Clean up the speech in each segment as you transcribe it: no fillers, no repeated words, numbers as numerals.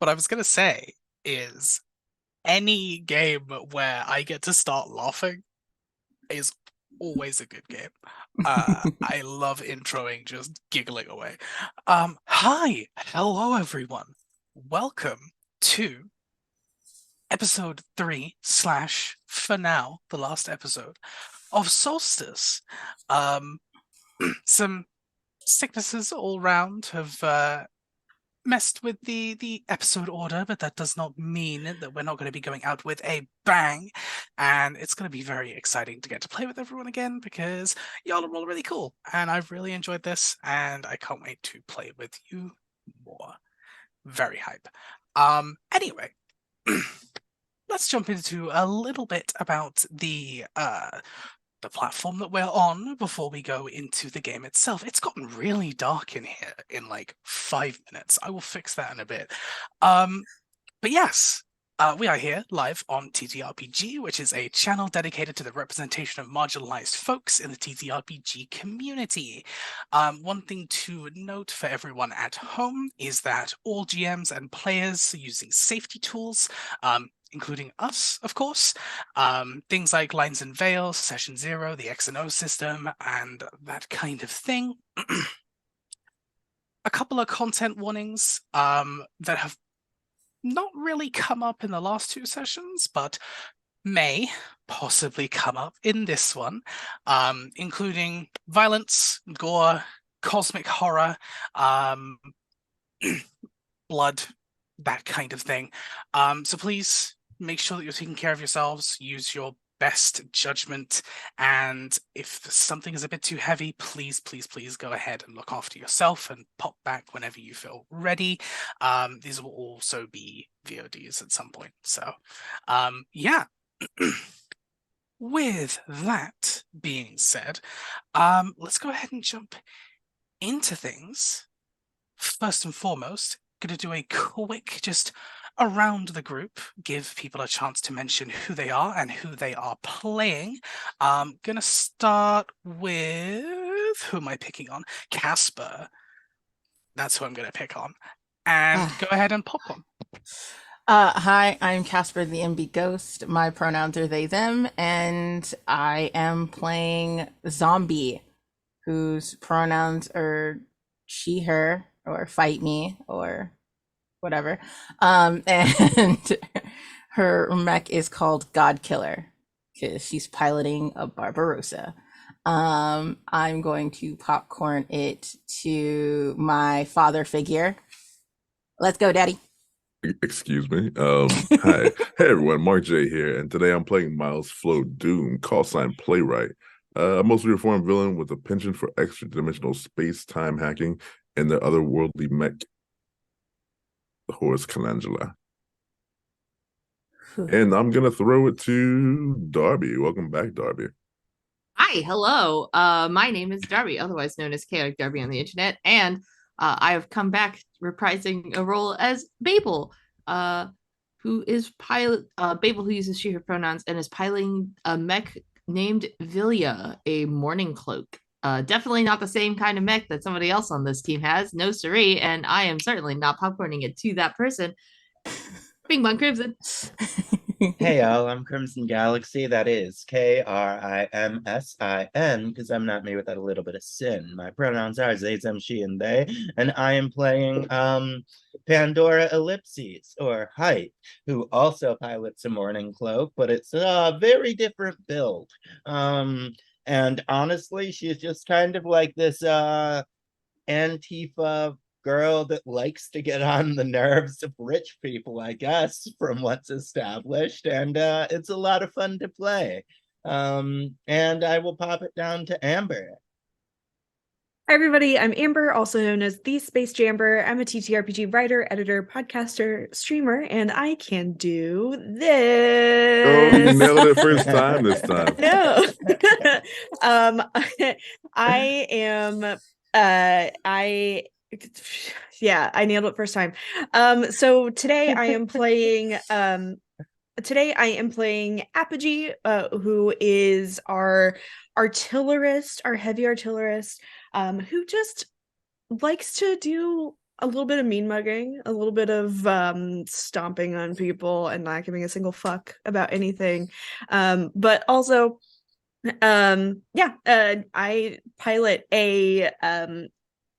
what I was gonna say is any game where I get to start laughing is always a good game. I love introing, just giggling away. Hi, hello everyone. Welcome to episode 3 slash for now, the last episode of Solstice. Um, some sicknesses all round have messed with the episode order, but that does not mean that we're not going to be going out with a bang. And it's going to be very exciting to get to play with everyone again because y'all are all really cool. And I've really enjoyed this, and I can't wait to play with you more. Very hype. Anyway, let's jump into a little bit about the platform that we're on before we go into the game itself. It's gotten really dark in here in like 5 minutes. I will fix that in a bit. But yes, we are here live on TTRPG, which is a channel dedicated to the representation of marginalized folks in the TTRPG community. One thing to note for everyone at home is that all GMs and players are using safety tools, including us, of course. Things like lines and veils, session 0, the X&O system, and that kind of thing. A couple of content warnings that have not really come up in the last 2 sessions, but may possibly come up in this one, including violence, gore, cosmic horror, blood, that kind of thing. So please make sure that you're taking care of yourselves, use your best judgment, and if something is a bit too heavy, please go ahead and look after yourself and pop back whenever you feel ready. These will also be VODs at some point. So yeah. With that being said, let's go ahead and jump into things. First and foremost, going to do a quick just around the group, give people a chance to mention who they are and who they are playing. Going to start with, who am I picking on? Casper. That's who I'm going to pick on. And go ahead and pop one. Hi, I'm Casper the MB Ghost. My pronouns are they, them, and I am playing Zombie, whose pronouns are she, her, or fight me, or whatever. And her mech is called God Killer because she's piloting a Barbarossa. I'm going to popcorn it to my father figure. Let's go, Daddy. Excuse me. Hi. Hey everyone, Mark J here, and today I'm playing Miles Flo Doom, call sign Playwright. A mostly reformed villain with a penchant for extra-dimensional space-time hacking and the otherworldly mech, Horus Calangela. And I'm gonna throw it to Darby. Welcome back, Darby. Hi, hello. My name is Darby, otherwise known as Chaotic Darby on the internet, and I have come back reprising a role as Babel, who is pilot. Babel, who uses she/her pronouns and is piloting a mech named Vilya, a morning cloak. Definitely not the same kind of mech that somebody else on this team has. No siree, and I am certainly not popcorning it to that person. Bing Bong Crimson. Hey y'all, I'm Crimson Galaxy. That is Krimsin, because I'm not me without a little bit of sin. My pronouns are they, them, she, and they, and I am playing Pandora Ellipses, or Height, who also pilots a morning cloak, but it's a very different build. And honestly, she's just kind of like this Antifa girl that likes to get on the nerves of rich people, I guess, from what's established, and it's a lot of fun to play. And I will pop it down to Amber. Hi, everybody. I'm Amber, also known as the Space Jamber. I'm a TTRPG writer, editor, podcaster, streamer, and I can do this. Oh, you nailed it first time this time. No. I am I nailed it first time. So today I am playing Apogee, who is our artillerist, our heavy artillerist, who just likes to do a little bit of mean mugging, a little bit of stomping on people and not giving a single fuck about anything. But also I pilot a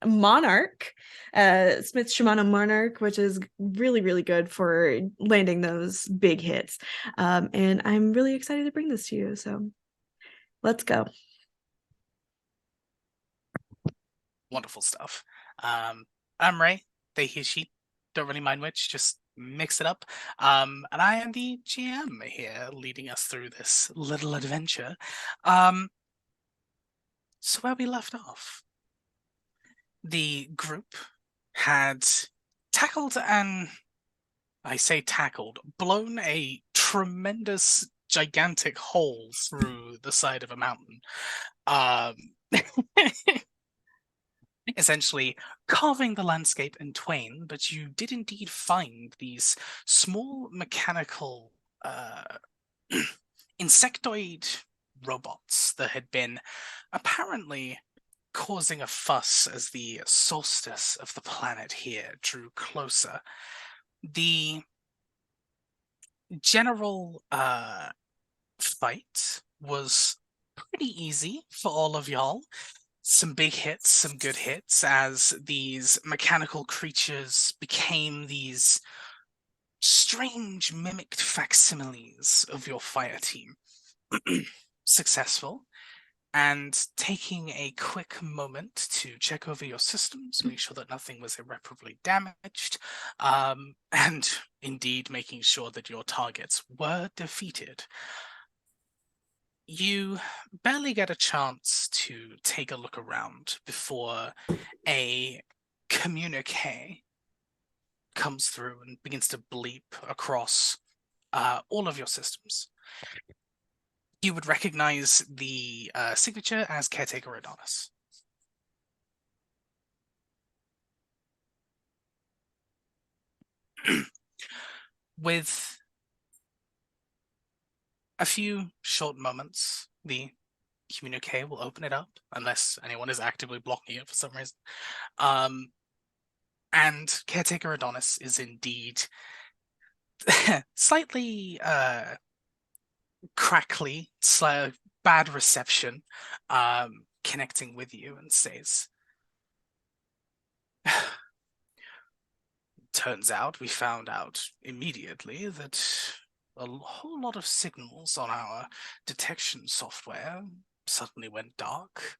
Monarch, Smith Shimano Monarch, which is really, really good for landing those big hits. And I'm really excited to bring this to you. So let's go. Wonderful stuff. I'm Ray, they, he, she, don't really mind which, just mix it up. And I am the GM here, leading us through this little adventure. So where we left off, the group had tackled and I say tackled, blown a tremendous, gigantic hole through the side of a mountain. Essentially carving the landscape in twain, but you did indeed find these small mechanical insectoid robots that had been apparently causing a fuss as the solstice of the planet here drew closer. The general fight was pretty easy for all of y'all. Some big hits, some good hits, as these mechanical creatures became these strange mimicked facsimiles of your fire team. Successful. And taking a quick moment to check over your systems, make sure that nothing was irreparably damaged, and indeed making sure that your targets were defeated. You barely get a chance to take a look around before a communique comes through and begins to bleep across all of your systems. You would recognize the signature as Caretaker Adonis. With a few short moments, the communique will open it up, unless anyone is actively blocking it for some reason. And Caretaker Adonis is indeed slightly crackly, bad reception, connecting with you and says, turns out we found out immediately that a whole lot of signals on our detection software suddenly went dark.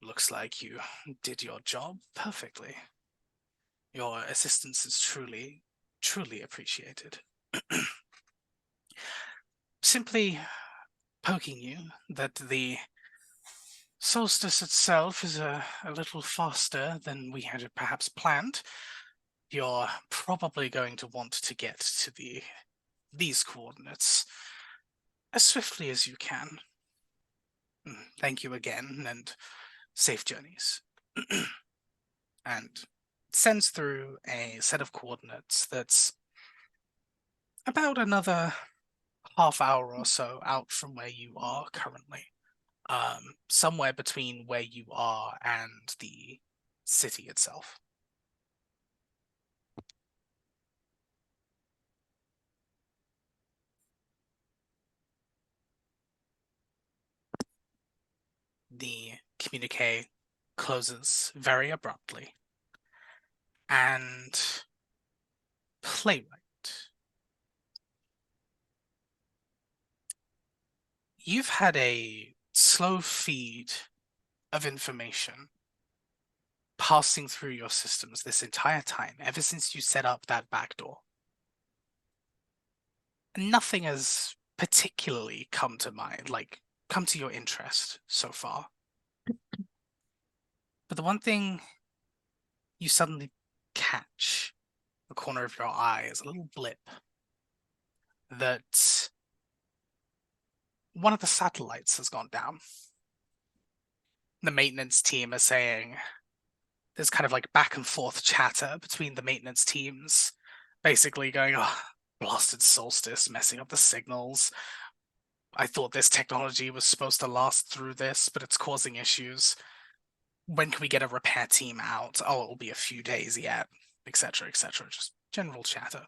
Looks like you did your job perfectly. Your assistance is truly, truly appreciated. Simply poking you that the Solstice itself is a little faster than we had perhaps planned. You're probably going to want to get to these coordinates as swiftly as you can. Thank you again, and safe journeys. And sends through a set of coordinates that's about another half hour or so out from where you are currently. Somewhere between where you are and the city itself. The communique closes very abruptly. And Playwright, you've had a slow feed of information passing through your systems this entire time, ever since you set up that backdoor. Nothing has particularly come to mind, come to your interest so far. But the one thing you suddenly catch the corner of your eye is a little blip that one of the satellites has gone down. The maintenance team are saying there's kind of like back and forth chatter between the maintenance teams, basically going, oh, blasted Solstice messing up the signals. I thought this technology was supposed to last through this, but it's causing issues. when can we get a repair team out? Oh, it'll be a few days yet, etc., etc. Just general chatter.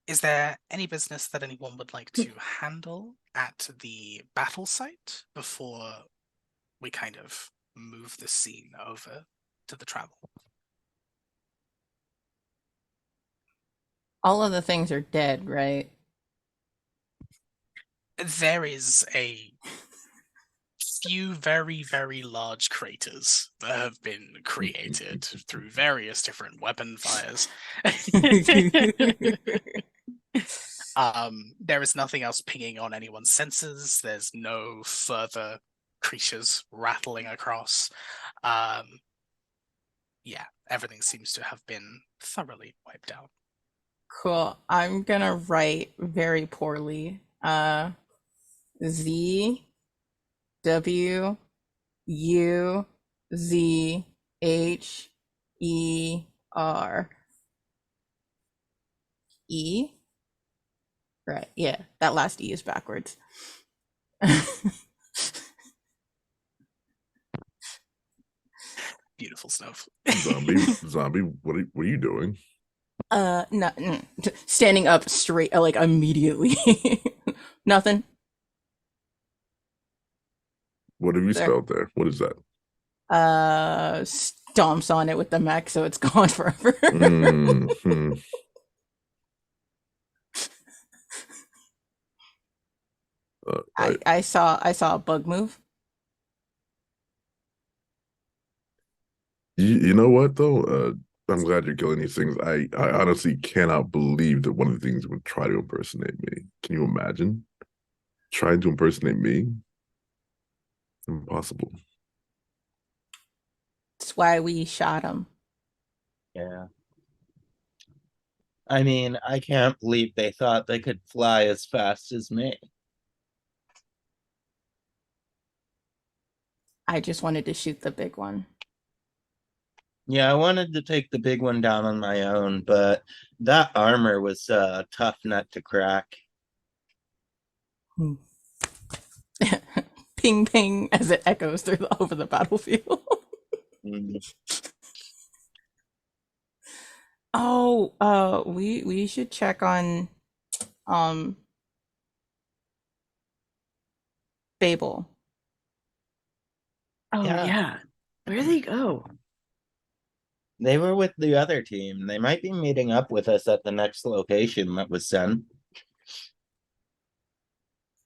Is there any business that anyone would like to handle at the battle site before we kind of move the scene over to the travel? All of the things are dead, right? There is a few very, very large craters that have been created through various different weapon fires. There is nothing else pinging on anyone's senses. There's no further creatures rattling across. Yeah, everything seems to have been thoroughly wiped out. Cool. I'm gonna write very poorly. Z W U Z H E. Right, yeah, that last E is backwards. Beautiful stuff. Zombie, what are you doing? No, standing up straight, like immediately. Nothing. What have you There. spelled there? What is that? Stomps on it with the mech, so it's gone forever. Mhm. I saw a bug move. You know what though? I'm glad you're killing these things. I honestly cannot believe that one of the things would try to impersonate me. Can you imagine trying to impersonate me? Impossible. That's why we shot him. Yeah. I mean, I can't believe they thought they could fly as fast as me. I just wanted to shoot the big one. Yeah, I wanted to take the big one down on my own, but that armor was a tough nut to crack. Ping ping as it echoes over the battlefield. Mm. Oh, we should check on Babel. Oh Yeah. yeah. Where'd they go? They were with the other team. They might be meeting up with us at the next location that was sent.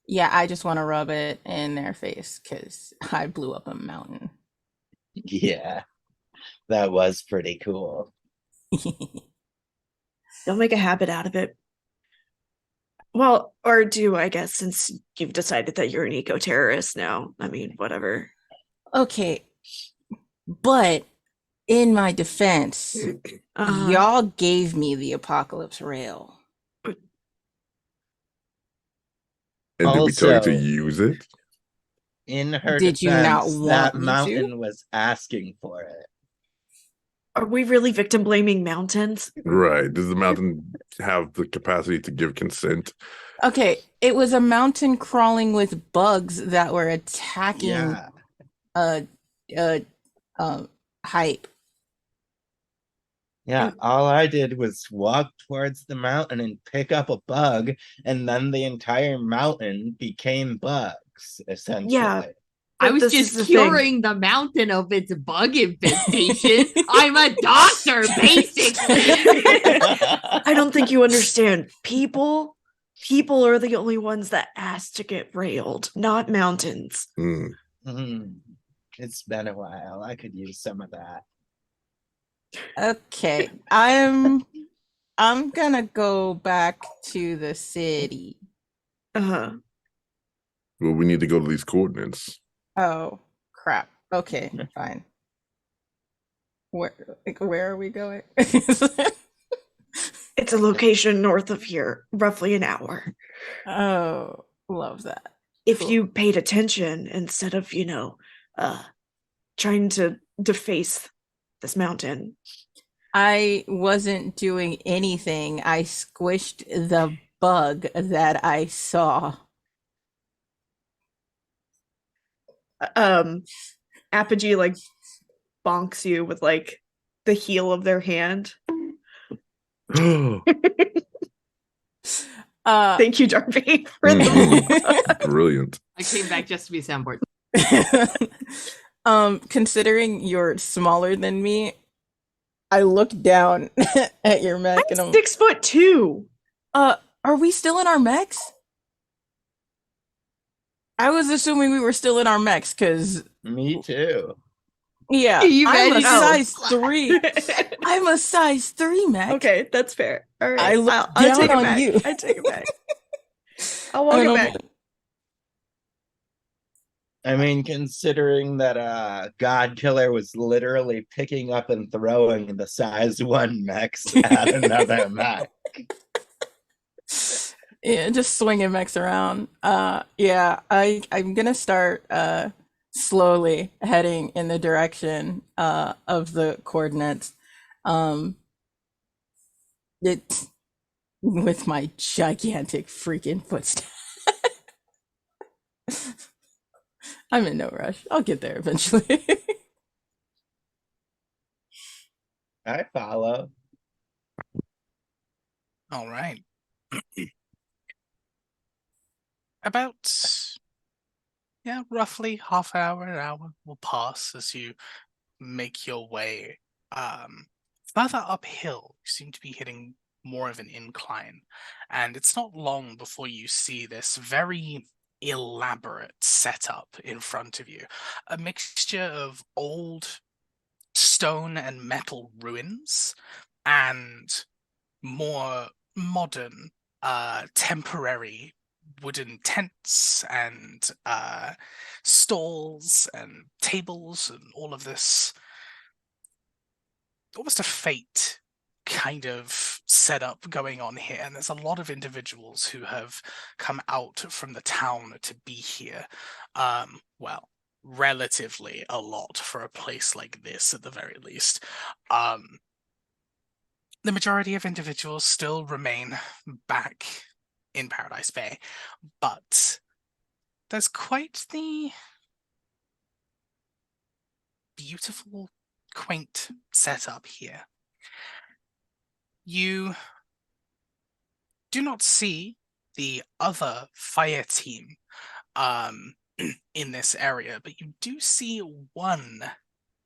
Yeah, I just want to rub it in their face because I blew up a mountain. Yeah, that was pretty cool. Don't make a habit out of it. Well, or do, I guess, since you've decided that you're an eco-terrorist now. I mean, whatever. Okay, but in my defense, Uh, y'all gave me the apocalypse rail. And did we tell you to Also, use it? in her Did you not defense, want that me to? mountain was asking for it. are we really victim blaming mountains? Right. Does the mountain have the capacity to give consent? Okay, it was a mountain crawling with bugs that were attacking Yeah. uh hype. Yeah, all I did was walk towards the mountain and pick up a bug, and then the entire mountain became bugs, essentially. Yeah. I But was this is just the curing the mountain of its bug infestation. I'm a doctor, basically. I don't think you understand. People are the only ones that asked to get railed, not mountains. Mm. It's been a while. I could use some of that. Okay, I'm gonna go back to the city. Uh-huh. Well, we need to go to these coordinates. Oh crap. Okay, fine. Where are we going? It's a location north of here, roughly an hour. Oh, love that. If Cool. you paid attention instead of, trying to deface this mountain. I wasn't doing anything. I squished the bug that I saw. Apogee like bonks you with like the heel of their hand. Thank you, Darby, for the Brilliant. I came back just to be soundboard. Considering you're smaller than me, I look down at your mech and I'm 6'2". Are we still in our mechs? I was assuming we were still in our mechs because Me too. yeah, You I'm a ready to- size 3. I'm a size 3 mech. Okay, that's fair. All right, I look I'll down take it on back. you. I take it back. I'll walk it back. I mean, considering that God Killer was literally picking up and throwing the size 1 mechs at another mech. Yeah, just swinging mechs around. Yeah, I'm gonna start slowly heading in the direction of the coordinates. It's with my gigantic freaking footsteps. I'm in no rush. I'll get there eventually. I follow. All right. About, yeah, roughly half an hour will pass as you make your way further uphill. You seem to be hitting more of an incline, and it's not long before you see this very elaborate setup in front of you. A mixture of old stone and metal ruins and more modern temporary wooden tents and stalls and tables and all of this, almost a fete kind of setup going on here. And there's a lot of individuals who have come out from the town to be here. Well, relatively a lot for a place like this at the very least. The majority of individuals still remain back in Paradise Bay, but there's quite the beautiful, quaint setup here. You do not see the other fire team in this area, but you do see one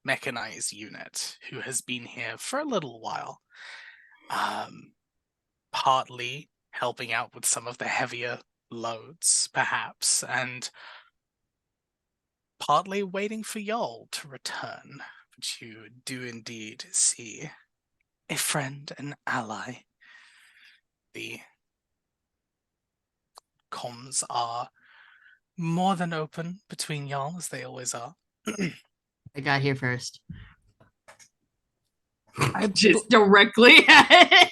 mechanized unit who has been here for a little while. Partly helping out with some of the heavier loads, perhaps, and partly waiting for y'all to return. But you do indeed see a friend and ally. The comms are more than open between y'all, as they always are. I got here first. I Just directly at it.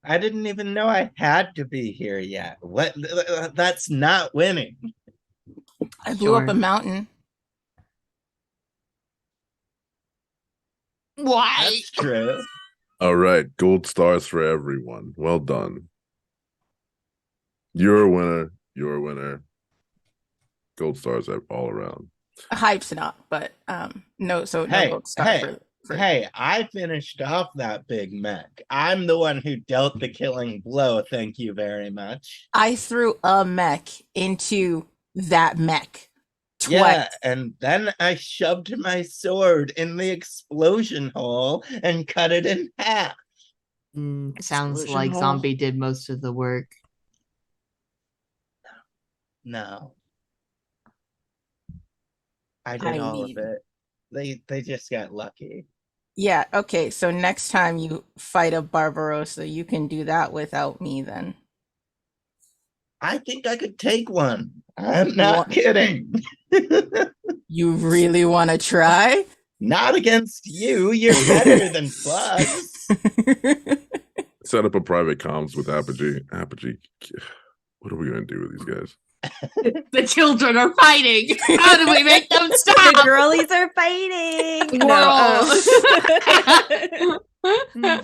I didn't even know I had to be here yet. What? That's not winning. blew up Sure. a mountain. Why? That's true. All right, gold stars for everyone. Well done. You're a winner. You're a winner. Gold stars all around. Hype's not, but no. So no Hey, gold star hey, for Hey, I finished off that big mech. I'm the one who dealt the killing blow. Thank you very much. I threw a mech into that mech twice. Yeah, and then I shoved my sword in the explosion hole and cut it in half. Sounds Explosion like hole. Zombie did most of the work. No. I did I all mean- of it. They just got lucky. Yeah, okay. So next time you fight a Barbarossa, you can do that without me then. I think I could take one. I'm not What? kidding. You really want to try? Not against you. You're better than Bugs. Set up a private comms with Apogee. Apogee, what are we gonna do with these guys? The children are fighting. How do we make them The stop? girlies are fighting. We're all- No,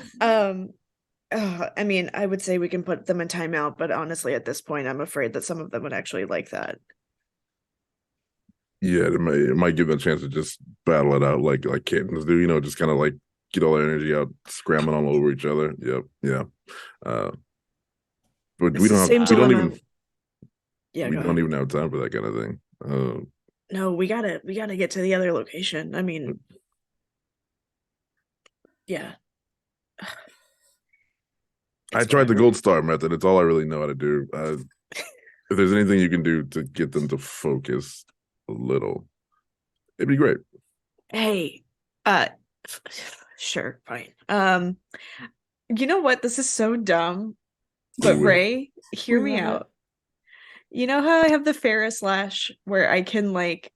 I mean, I would say we can put them in timeout, but honestly, at this point, I'm afraid that some of them would actually like that. Yeah, it might give them a chance to just battle it out like kittens do, just kind of like get all their energy out, scrambling all over each other. Yep, yeah. Uh, but It's the same we don't dilemma. even Yeah, we go don't ahead. even have time for that kind of thing. No, we gotta get to the other location. I mean, yeah. I It's tried the whatever. gold star method. It's all I really know how to do. If there's anything you can do to get them to focus a little, it'd be great. Hey, uh, sure, fine. You know what? This is so dumb, but Do it. Ray, hear We me love it. out. You know how I have the Ferris slash where I can like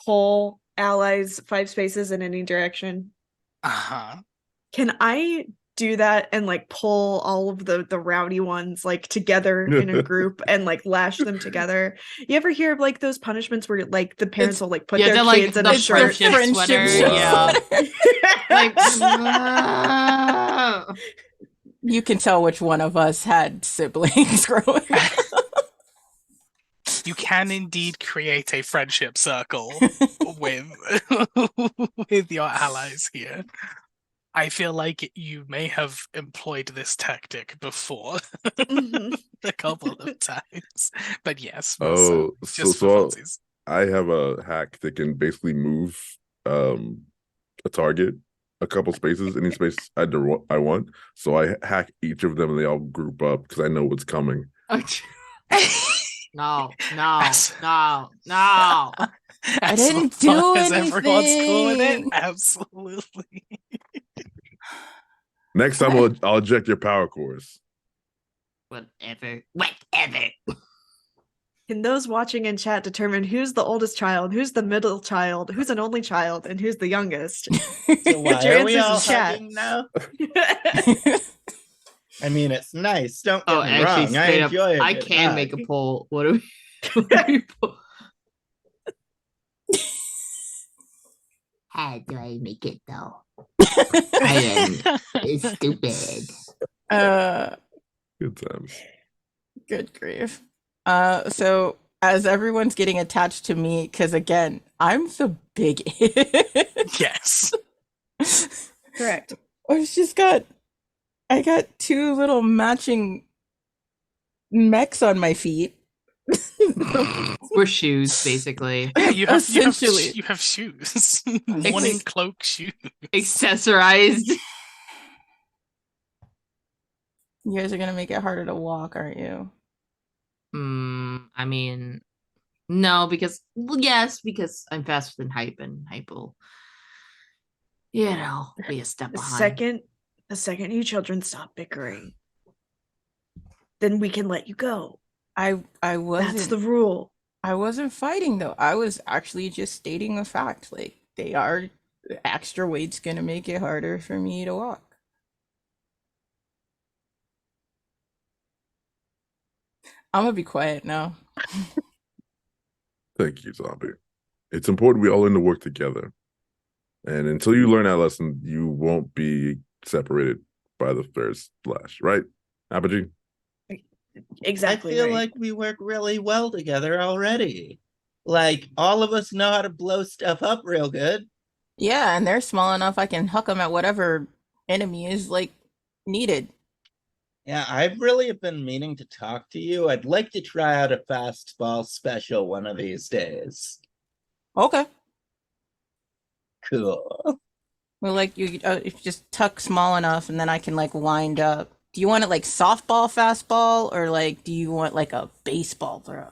pull allies 5 spaces in any direction? Uh-huh. Can I do that and like pull all of the rowdy ones like together in a group and like lash them together? You ever hear of like those punishments where like the parents will like put Yeah, their they're like kids in the a It's the shirt? friendship sweater. Wow. Yeah. Like, You can tell which one of us had siblings growing up. You can indeed create a friendship circle with with your allies here. I feel like you may have employed this tactic before Mhm. a couple of times, but yes. Oh, just for so funsies. I have a hack that can basically move a target a couple spaces, any space I want. So I hack each of them and they all group up because I know what's coming. no. As I didn't do long as everyone's cool with it, anything. absolutely. Next time I'll eject your power cores. Whatever. Can those watching in chat determine who's the oldest child, who's the middle child, who's an only child, and who's the youngest? So why Put your are we answers in all chat. hugging now? I mean, it's nice. Don't get Oh, me actually, wrong. I straight up, enjoy it. I can make a poll. What do we pull? How do I make it though? It's stupid. Good times. Good grief. So as everyone's getting attached to me, because again, I'm the big Yes. Correct. I got 2 little matching mechs on my feet. We're shoes, basically. Yeah, you have Essentially. shoes. Morning cloak shoes. Accessorized. You guys are gonna make it harder to walk, aren't you? I mean, no, because yes, because I'm faster than Hype, and Hype will, be a step behind. The second you children stop bickering, then we can let you go. I wasn't. That's the rule. I wasn't fighting though. I was actually just stating a fact. Like extra weight's gonna make it harder for me to walk. I'm gonna be quiet now. Thank you, Zombie. It's important we all learn to work together. And until you learn that lesson, you won't be separated by the first slash, right? Apogee? Exactly. I feel right. like we work really well together already. Like, all of us know how to blow stuff up real good. Yeah, and they're small enough I can huck them at whatever enemy is like needed. Yeah, I've really been meaning to talk to you. I'd like to try out a fastball special one of these days. Okay. Cool. Well, like you just tuck small enough, and then I can like wind up. Do you want it like softball, fastball, or like do you want like a baseball throw?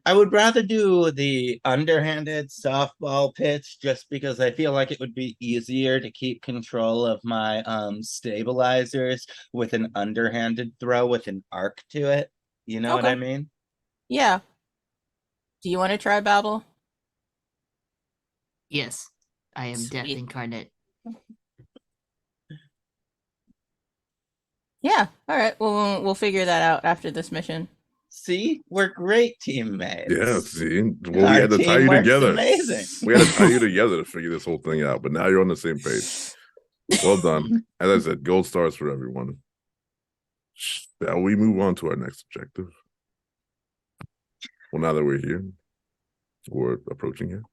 I would rather do the underhanded softball pitch just because I feel like it would be easier to keep control of my stabilizers with an underhanded throw with an arc to it. You know what I Okay. mean? Yeah. Do you want to try Babel? Yes, I am Death Sweet. incarnate. Yeah. All right. Well, we'll figure that out after this mission. See, we're great teammates. Yeah, see? Well, we Our had to tie you teamwork's together. amazing. We had to tie you together to figure this whole thing out, but now you're on the same page. Well done. As I said, gold stars for everyone. Shall we move on to our next objective? Well, now that we're here, or approaching here.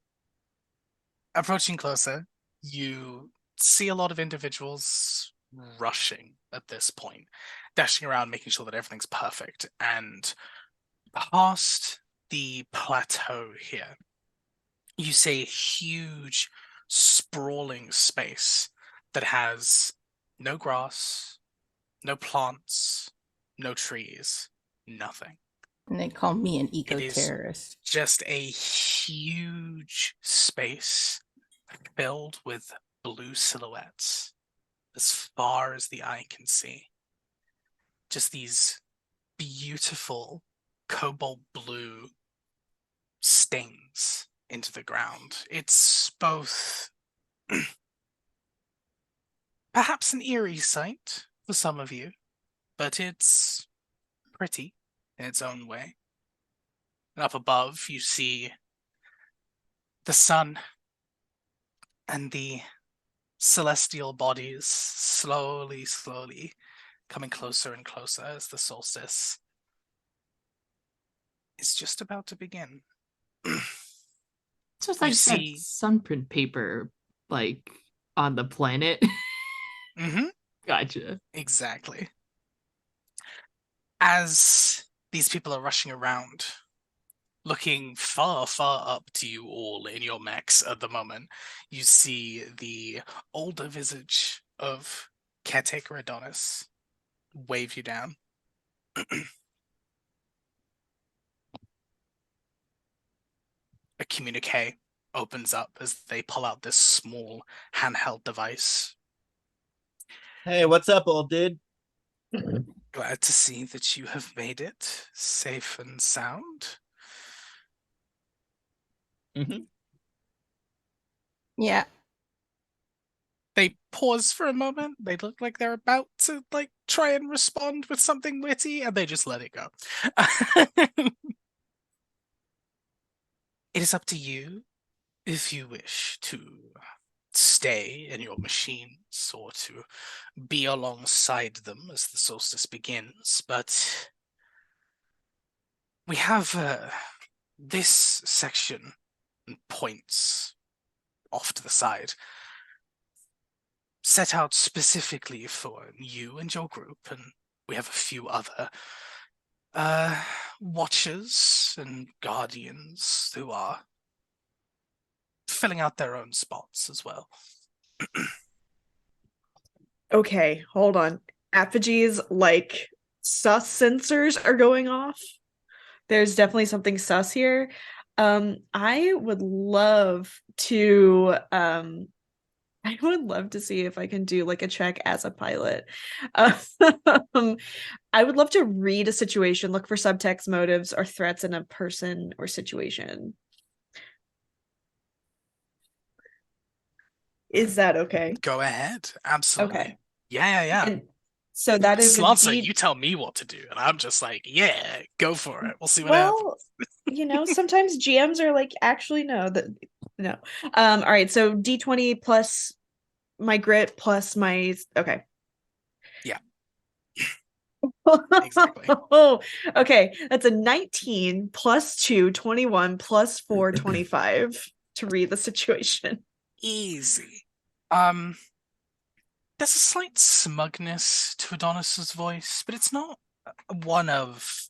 Approaching closer, you see a lot of individuals rushing at this point, dashing around, making sure that everything's perfect. And past the plateau here, you see a huge, sprawling space that has no grass, no plants, no trees, nothing. And they call me an It is eco-terrorist. just a huge space filled with blue silhouettes as far as the eye can see. Just these beautiful cobalt blue stains into the ground. It's both perhaps an eerie sight for some of you, but it's pretty in its own way. And up above, you see the sun and the celestial bodies slowly coming closer and closer as the solstice is just about to begin. So it's You like that see- sunprint paper, like on the planet. Gotcha. Exactly. As these people are rushing around, looking far up to you all in your mechs at the moment, you see the older visage of Caretaker Adonis wave you down. A communique opens up as they pull out this small handheld device. Hey, what's up, old dude? Glad to see that you have made it safe and sound. Yeah. They pause for a moment. They look like they're about to try and respond with something witty, and they just let it go. It is up to you if you wish to stay in your machines or to be alongside them as the solstice begins, but we have this section points off to the side set out specifically for you and your group, and we have a few other watchers and guardians who are filling out their own spots as well. Okay, hold on. Apogie's sus sensors are going off. There's definitely something sus here. I would love to see if I can do a check as a pilot. I would love to read a situation, look for subtext, motives, or threats in a person or situation. Is that okay? Go ahead. Absolutely. Okay. Yeah. And so that is Slotzer, you tell me what to do, and I'm just like, yeah, go for it. We'll see what happens. Sometimes GMs are like, actually, no. All right, so D20 plus my grit plus my okay. Yeah. Exactly. Oh, okay. That's a 19 plus 2, 21 plus 4, 25 to read the situation. Easy. There's a slight smugness to Adonis's voice, but it's not one of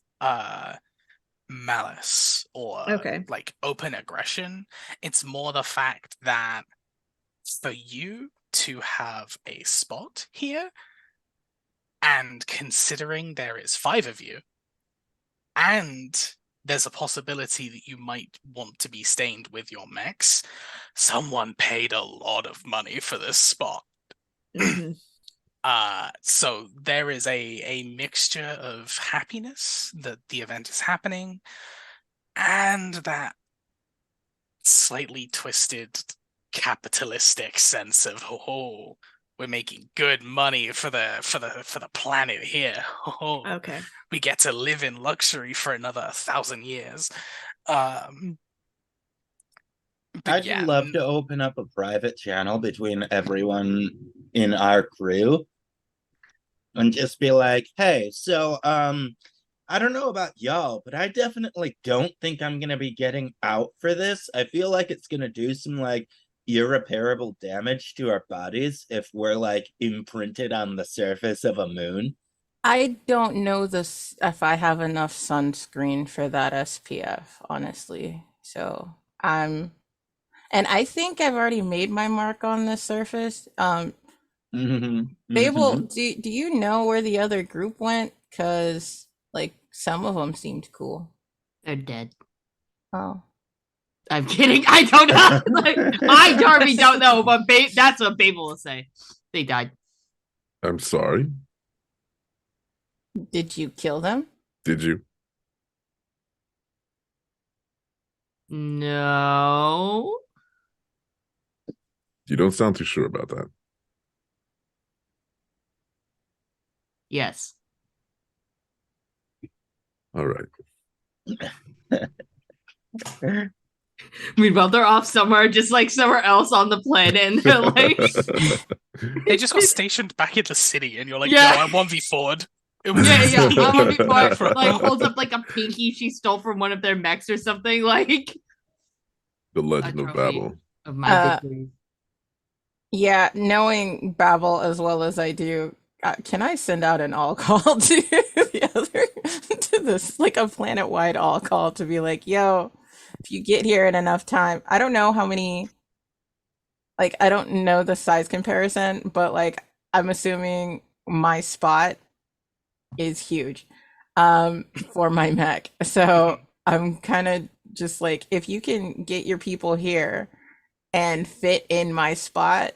malice or open aggression. It's more the fact that for you to have a spot here, and considering there is 5 of you, and there's a possibility that you might want to be stained with your mechs, someone paid a lot of money for this spot. So there is a mixture of happiness that the event is happening, and that slightly twisted capitalistic sense of we're making good money for the planet here. Okay. We get to live in luxury for another 1,000 years. I'd love to open up a private channel between everyone in our crew. and just be like, hey, so I don't know about y'all, but I definitely don't think I'm gonna be getting out for this. I feel like it's gonna do some like irreparable damage to our bodies if we're like imprinted on the surface of a moon. I don't know this if I have enough sunscreen for that SPF, honestly. So I'm, and I think I've already made my mark on this surface. Babel, do you know where the other group went? Because like some of them seemed cool. They're dead. Oh, I'm kidding. I don't know. Like, I, Darby, don't know, but that's what Babel will say. They died. I'm sorry. did you kill them? Did you? No. You don't sound too sure about that. Yes. All right. Meanwhile, they're off somewhere, just like somewhere else on the planet, and they're like, They just got stationed back in the city, and you're like, Yeah. yo, I'm 1v4'd. It was yeah, yeah. easy. I'm on before, Like, like holds up like a pinky she stole from one of their mechs or something, like The a Legend of trophy Babel. of my victory. Yeah, knowing Babel as well as I do, can I send out an all call to the other, to this, like a planet-wide all call to be like, yo, if you get here in enough time, I don't know how many, like, I don't know the size comparison, but like, I'm assuming my spot is huge, for my mech. So I'm kind of just like, if you can get your people here and fit in my spot,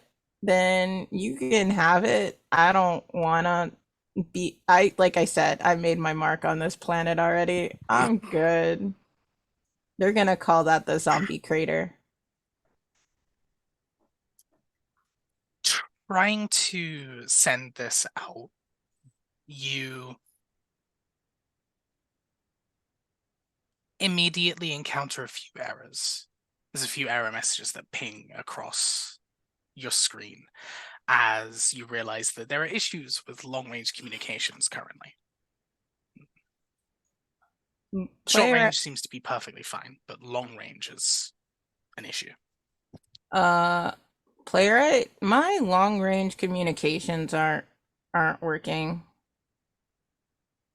then you can have it. I don't wanna be, like I said, I made my mark on this planet already. I'm good. They're gonna call that the zombie crater. trying to send this out, you immediately encounter a few errors. There's a few error messages that ping across your screen as you realize that there are issues with long-range communications currently. Short Player, range seems to be perfectly fine, but long range is an issue. uh, playwright, my long range communications aren't working.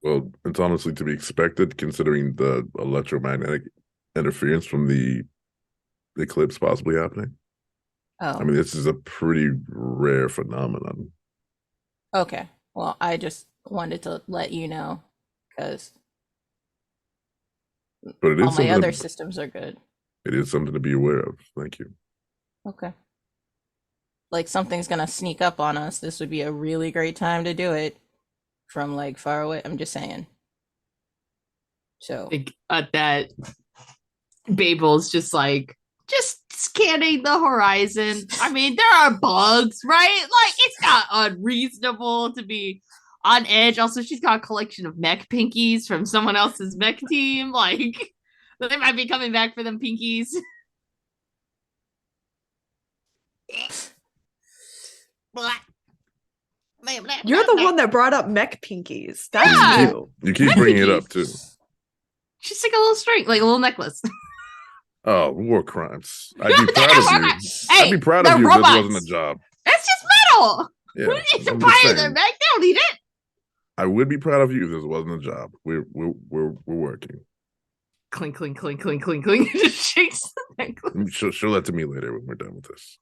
Well, it's honestly to be expected considering the electromagnetic interference from the eclipse possibly happening. I Oh, mean, this is a pretty rare phenomenon. okay. Well, I just wanted to let you know because But it all is my other something systems are good. it is something to be aware of. Thank you. Okay. Like something's gonna sneak up on us. This would be a really great time to do it from like far away. I'm just saying. So Like, at that, Babel's just scanning the horizon. I mean, there are bugs, right? Like, it's not unreasonable to be on edge. Also, she's got a collection of mech pinkies from someone else's mech team. Like, they might be coming back for them pinkies. You're the one that brought up mech pinkies. That's Yeah. you. You keep bringing it up too. She's like a little string, like a little necklace. Oh, war crimes. I'd be proud of you. Hey, I'd be proud they're of you if robots. this wasn't a job. It's just metal. Yeah, Who needs to I'm buy just their saying. mech? They don't need it. I would be proud of you if this wasn't a job. We're working. Clink, clink, clink, clink, clink, clink. Just shakes the necklace. Show that to me later when we're done with this.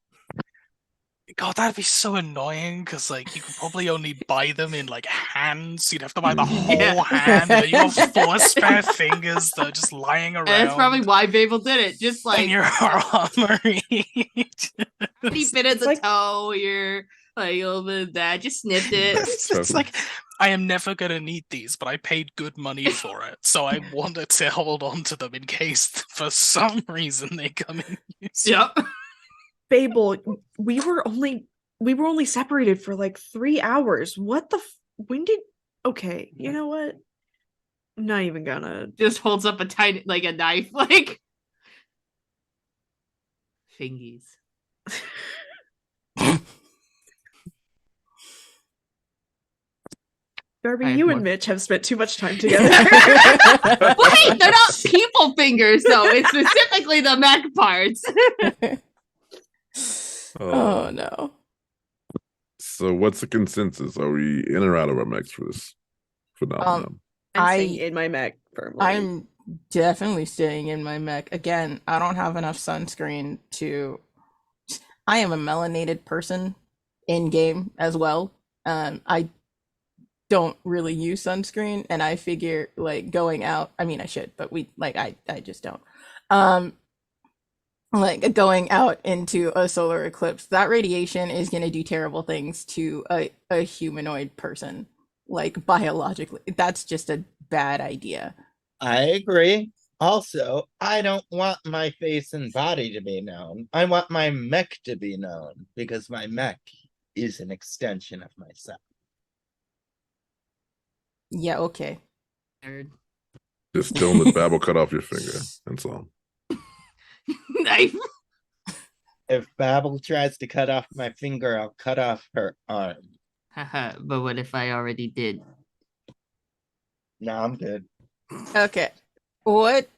God, that'd be so annoying because like you could probably only buy them in like hands. You'd have to buy the whole Yeah. hand, and then you have 4 spare fingers that are just lying around. And that's probably why Babel did it. Just like in your armory. deep bit of the toe here, like a little bit of that. Just snipped it. It's like I am never gonna need these, but I paid good money for it, so I wanted to hold on to them in case for some reason they come in use. Yep. Babel, we were only separated for like 3 hours. What the when did okay, you know what? I'm not even gonna Just holds up a tiny, like a knife, like fingies. Darby, I have you more. and Mitch have spent too much time together. Wait, they're not people fingers though. It's specifically the mech parts. Oh no. So what's the consensus? Are we in or out of our mechs for this phenomenon? I'm staying in my mech firmly. I'm definitely staying in my mech. Again, I don't have enough sunscreen to. I am a melanated person in game as well. I don't really use sunscreen, and I figure like going out. I mean, I should, but I just don't. Like going out into a solar eclipse, that radiation is going to do terrible things to a humanoid person, like biologically. That's just a bad idea. I agree. Also, I don't want my face and body to be known. I want my mech to be known because my mech is an extension of myself. Yeah, okay. Nerd. Just don't let Babel cut off your finger. That's all. Knife. If Babel tries to cut off my finger, I'll cut off her arm. Haha, but what if I already did? No, I'm good. Okay. What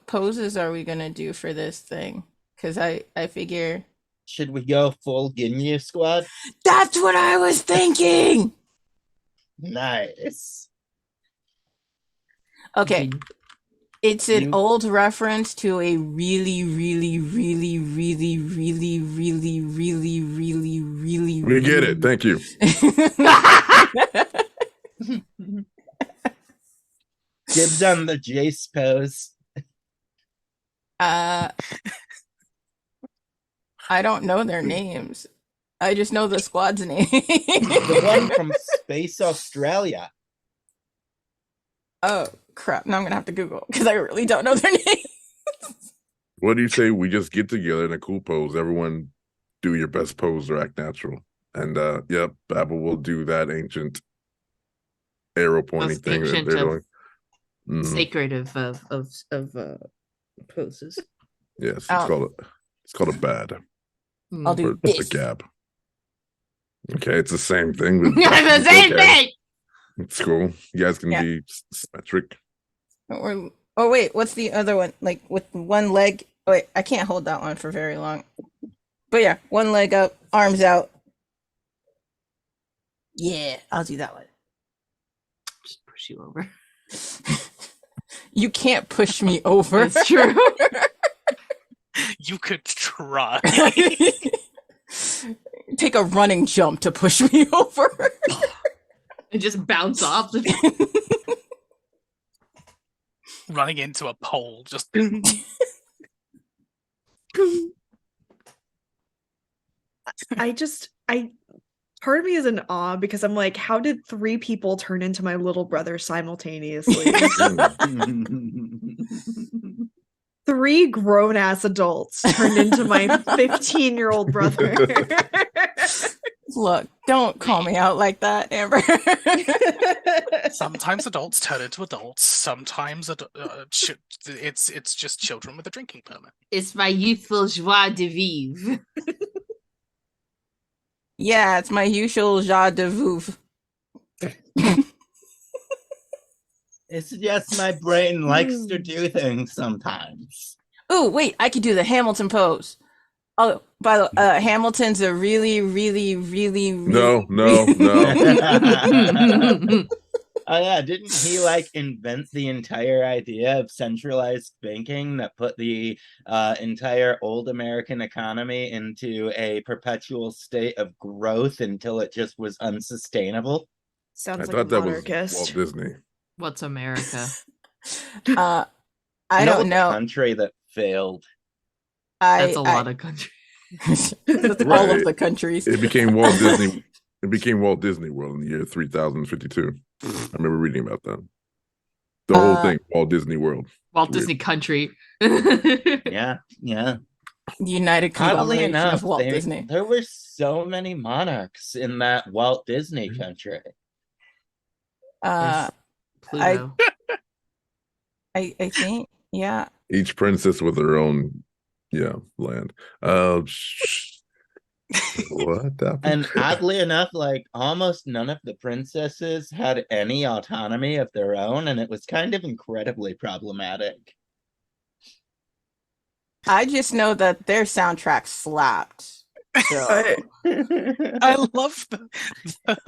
poses are we gonna do for this thing? Because I figure Should we go full Ginyu squad? that's what I was thinking. Nice. Okay. It's an You- old reference to a really, really, really, really, really, really, really, really, really. We get it. Thank you. Dibs on the Jace pose. I don't know their names. I just know the squad's name. The one from Space Australia. Oh crap! Now I'm gonna have to Google because I really don't know their names. What do you say we just get together in a cool pose? Everyone do your best pose or act natural. And yep, Babel will do that ancient arrow pointing Most thing that ancient they're of- doing. Mhm. Sacred of poses. Yes, Oh. it's called a bad. I'll do Or it's a this. gab. Okay, it's the same thing. but- the same okay, thing. It's cool. You guys can Yeah. be symmetric. Or oh wait, what's the other one? Like with one leg. Oh, wait, I can't hold that one for very long. But yeah, one leg up, arms out. Yeah, I'll do that one. Just push you over. You can't push me over. That's true. You could try. Take a running jump to push me over. And just bounce off. Running into a pole, just I part of me is in awe because I'm like, how did 3 people turn into my little brother simultaneously? 3 grown-ass adults turned into my 15-year-old brother. Look, don't call me out like that, Amber. sometimes adults turn into adults. Sometimes it's just children with a drinking permit. It's my youthful joie de vivre. Yeah, it's my usual joie de vivre. It's just my brain likes to do things sometimes. Oh, wait, I could do the Hamilton pose. Oh, by the way, Hamilton's a really, really, really, really. No. Oh yeah, didn't he like invent the entire idea of centralized banking that put the entire old American economy into a perpetual state of growth until it just was unsustainable? Sounds I like a thought that was monarchist. Walt Disney. What's America? I don't know. Country that failed. That's a lot of countries. That's all of the countries. It became Walt Disney. It became Walt Disney World in the year 3052. I remember reading about that. The whole thing, Walt Disney World. Walt Weird. Disney Country. Yeah. United Oddly Conglomeration enough, of Walt Disney. there were so many monarchs in that Walt Disney country. Pluto. I think, yeah. Each princess with her own, land. What happened? And oddly enough, like almost none of the princesses had any autonomy of their own, and it was kind of incredibly problematic. I just know that their soundtrack slapped. So I love the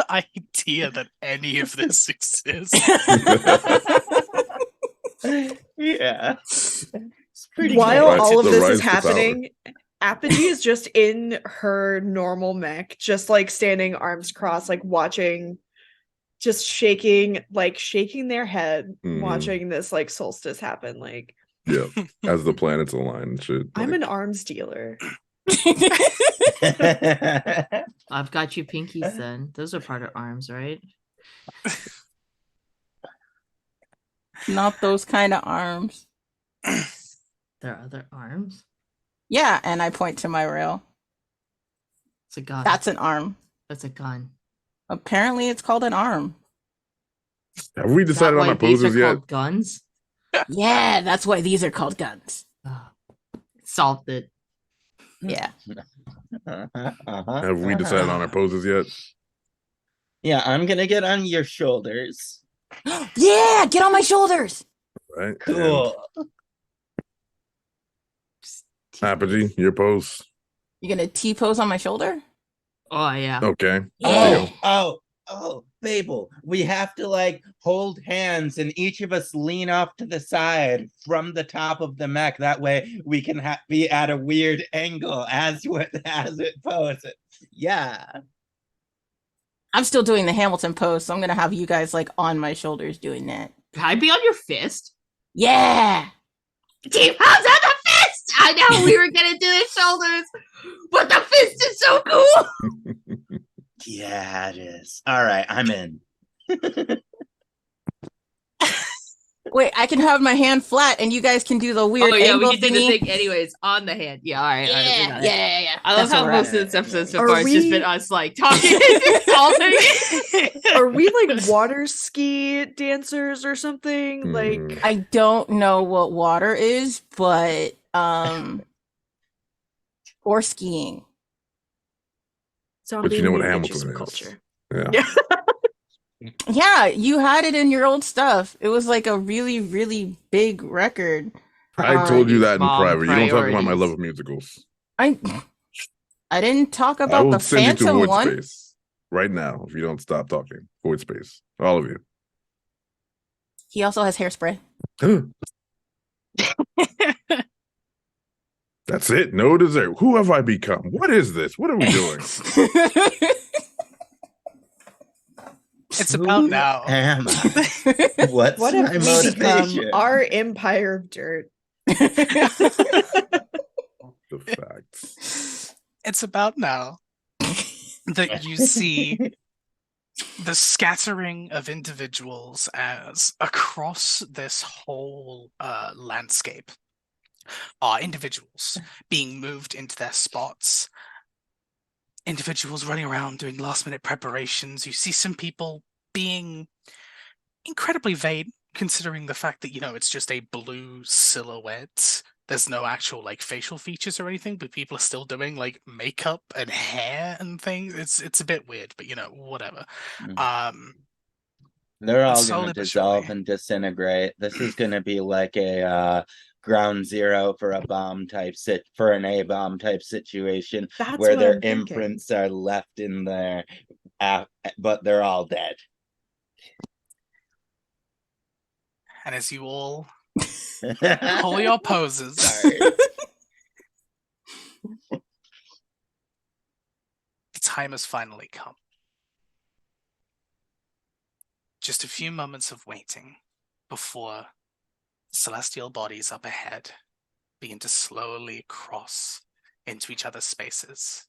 idea that any of this exists. Yeah. It's pretty While Right, all of the this rise is to power. happening, Apogee is just in her normal mech, just like standing arms crossed, like watching, just shaking their head, watching this like solstice happen. Like, Yeah, as the planets align and shit. I'm like- an arms dealer. I've got you pinkies then. Those are part of arms, right? not those kind of arms. There are other arms. Yeah, and I point to my rail. It's a gun. That's an arm. That's a gun. Apparently, it's called an arm. Have we Is that decided on why our these poses are yet? called guns? Yeah, that's why these are called guns. Solved it. Yeah. Have we decided on our poses yet? Yeah, I'm gonna get on your shoulders. Yeah, get on my shoulders. Right. Cool. Apogee, your pose. You're gonna T pose on my shoulder? Oh yeah. Okay. Yeah. Oh, Babel, we have to like hold hands and each of us lean off to the side from the top of the mech. That way we can be at a weird angle as it poses. Yeah. I'm still doing the Hamilton pose, so I'm gonna have you guys like on my shoulders doing that. Can I be on your fist? Yeah. Team House on the fist! I know we were gonna do the shoulders, but the fist is so cool. Yeah, it is. All right, I'm in. Wait, I can have my hand flat, and you guys can do the weird Oh yeah, angle we can do the thingy. thing anyways on the hand. Yeah, all right. all right, we Yeah, got yeah, it. yeah. I love That's how what most we're of this episode so Are far has just we- been us like talking and insulting. Are we like water ski dancers or something? Like, Hmm. I don't know what water is, but or skiing. zombie But you know what ninja Hamilton is. subculture. Yeah. Yeah. Yeah, you had it in your old stuff. It was like a really, really big record. I told you that in Mom private. You don't talk about my priorities. love of musicals. I didn't talk I about will the send you to Phantom void one. space right now if you don't stop talking. Void space. All of you. He also has hairspray. That's it. No dessert. Who have I become? What is this? What are we doing? It's about now. Am I? What's What my if we become motivation? our empire of dirt? The facts. It's about now that you see the scattering of individuals as across this whole landscape are individuals being moved into their spots, individuals running around doing last minute preparations. You see some people being incredibly vain, considering the fact that, you know, it's just a blue silhouette. There's no actual like facial features or anything, but people are still doing like makeup and hair and things. It's a bit weird, but you know, whatever. They're all slowly gonna but dissolve surely. and disintegrate. This is gonna be like a ground zero for an A-bomb type situation That's where what their I'm thinking. imprints are left in there, but they're all dead. And as you all pull your poses, Sorry. the time has finally come. Just a few moments of waiting before the celestial bodies up ahead begin to slowly cross into each other's spaces.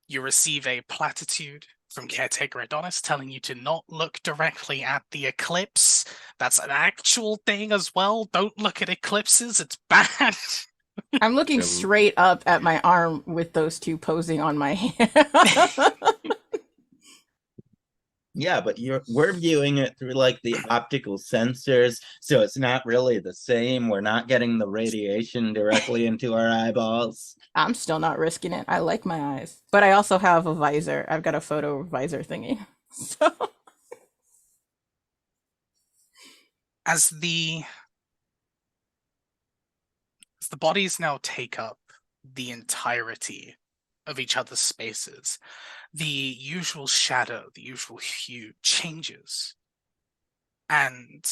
You receive a platitude from Caretaker Adonis telling you to not look directly at the eclipse. That's an actual thing as well. Don't look at eclipses, it's bad. I'm looking Yeah. straight up at my arm with those two posing on my hand. Yeah, but we're viewing it through like the optical sensors, so it's not really the same. We're not getting the radiation directly into our eyeballs. I'm still not risking it. I like my eyes. But I also have a visor. I've got a photo visor thingy. So As the bodies now take up the entirety of each other's spaces, the usual shadow, the usual hue changes. And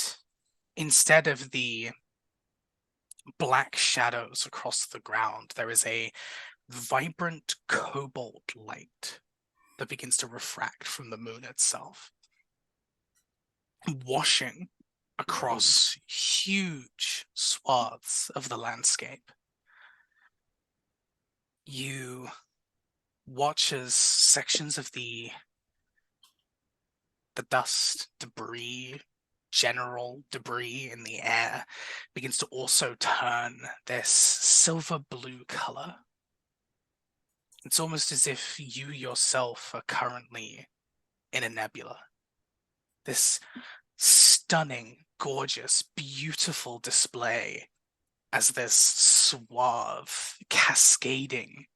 instead of the black shadows across the ground, there is a vibrant cobalt light that begins to refract from the moon itself, washing across huge swaths of the landscape. You watch as sections of the dust, debris, general debris in the air begins to also turn this silver blue color. It's almost as if you yourself are currently in a nebula. This stunning, gorgeous, beautiful display as this suave, cascading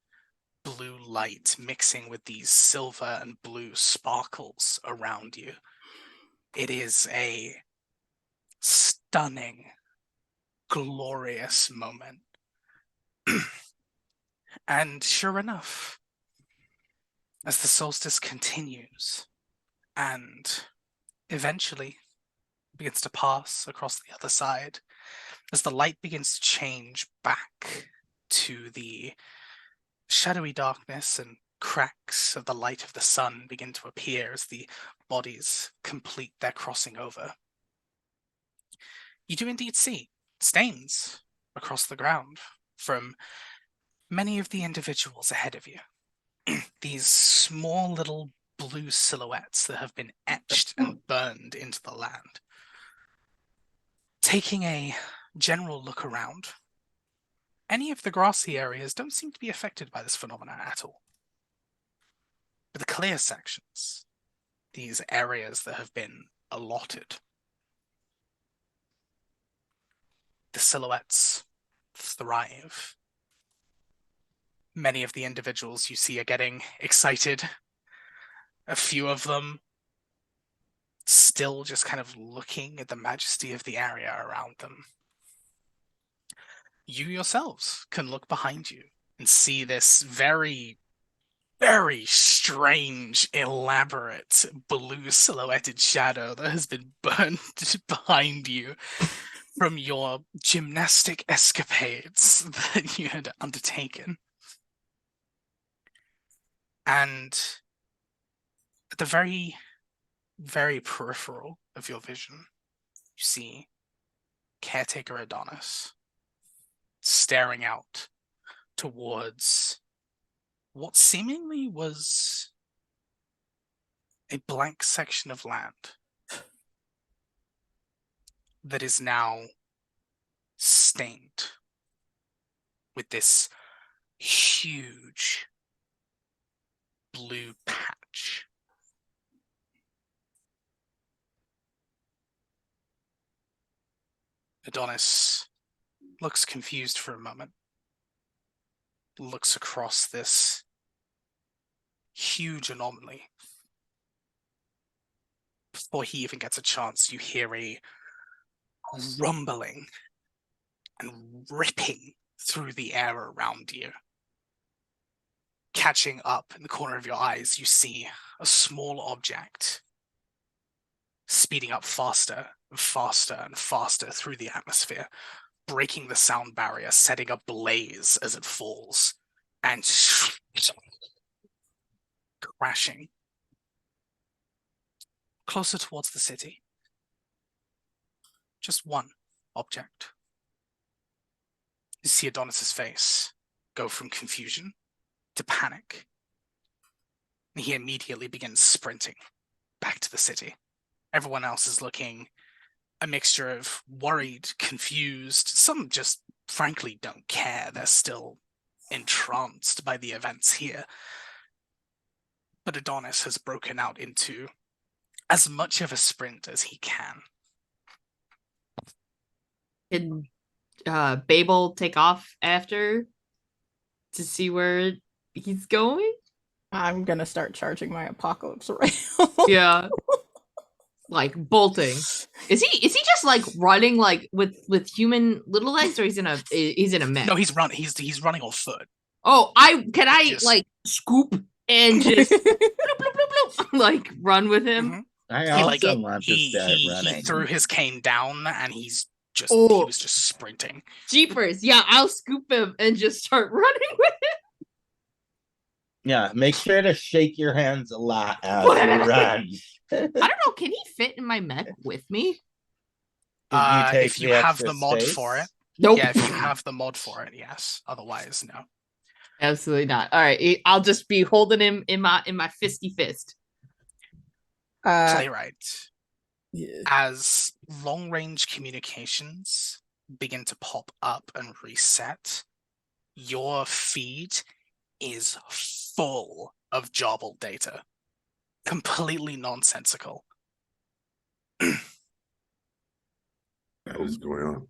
blue light mixing with these silver and blue sparkles around you. It is a stunning, glorious moment. And sure enough, as the solstice continues and eventually begins to pass across the other side, as the light begins to change back to the shadowy darkness and cracks of the light of the sun begin to appear as the bodies complete their crossing over. You do indeed see stains across the ground from many of the individuals ahead of you. These small little blue silhouettes that have been etched and burned into the land. Taking a general look around, any of the grassy areas don't seem to be affected by this phenomenon at all. But the clear sections, these areas that have been allotted, the silhouettes thrive. Many of the individuals you see are getting excited. A few of them still just kind of looking at the majesty of the area around them. You yourselves can look behind you and see this very, very strange, elaborate, blue silhouetted shadow that has been burned behind you from your gymnastic escapades that you had undertaken. And at the very, very peripheral of your vision, you see Caretaker Adonis staring out towards what seemingly was a blank section of land that is now stained with this huge blue patch. Adonis looks confused for a moment, looks across this huge anomaly. Before he even gets a chance, you hear a rumbling and ripping through the air around you. Catching up in the corner of your eyes, you see a small object speeding up faster and faster and faster through the atmosphere, breaking the sound barrier, setting a blaze as it falls, and crashing closer towards the city. Just one object. You see Adonis's face go from confusion to panic. And he immediately begins sprinting back to the city. Everyone else is looking a mixture of worried, confused. Some just frankly don't care. They're still entranced by the events here. But Adonis has broken out into as much of a sprint as he can. Can Babel take off after to see where he's going? I'm gonna start charging my apocalypse rail. Yeah. Like bolting. Is he just like running like with human little legs, or he's in a mech? No, he's running on foot. Oh, can I Just- like scoop and just bloop, bloop, bloop, bloop, like run with him? Mhm. I He also want to start he running. threw his cane down and he Oh. was just sprinting. Jeepers. Yeah, I'll scoop him and just start running with him. Yeah, make sure to shake your hands a lot as you run. I don't know. Can he fit in my mech with me? If you have the mod space? for it. Nope. Yeah, if you have the mod for it, yes. Otherwise, no. Absolutely not. All right, I'll just be holding him in my fisty fist. Playwright. Yeah. As long-range communications begin to pop up and reset, your feed is full of jobbled data. Completely nonsensical. What is going on?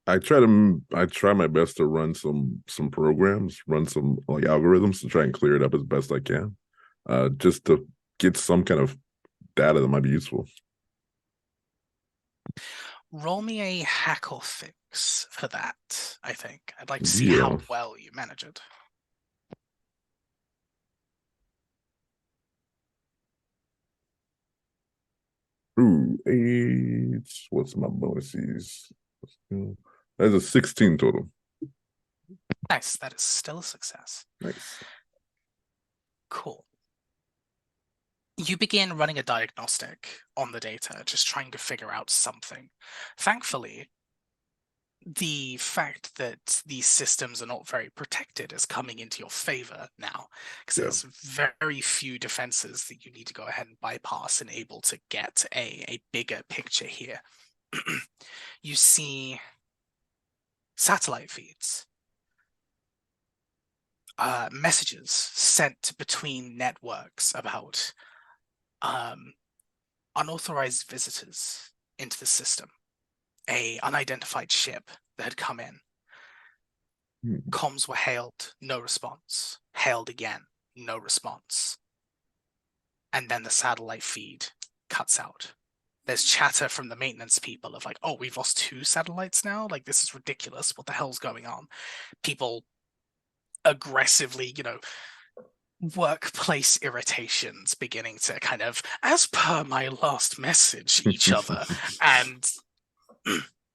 I try my best to run some programs, run some like algorithms to try and clear it up as best I can, just to get some kind of data that might be useful. Roll me a hack or fix for that, I think. I'd like to see how well you manage it. Ooh, 8. What's my bonuses? That's a 16 total. Nice, that is still a success. Nice. Cool. You begin running a diagnostic on the data, just trying to figure out something. Thankfully, the fact that these systems are not very protected is coming into your favor now, because there's very few defenses that you need to go ahead and bypass and able to get a bigger picture here. You see satellite feeds, messages sent between networks about unauthorized visitors into the system, a unidentified ship that had come in. Comms were hailed, no response. Hailed again, no response. And then the satellite feed cuts out. There's chatter from the maintenance people of like, oh, we've lost 2 satellites now? Like, this is ridiculous. What the hell's going on? People aggressively, workplace irritations beginning to kind of, as per my last message, each other. And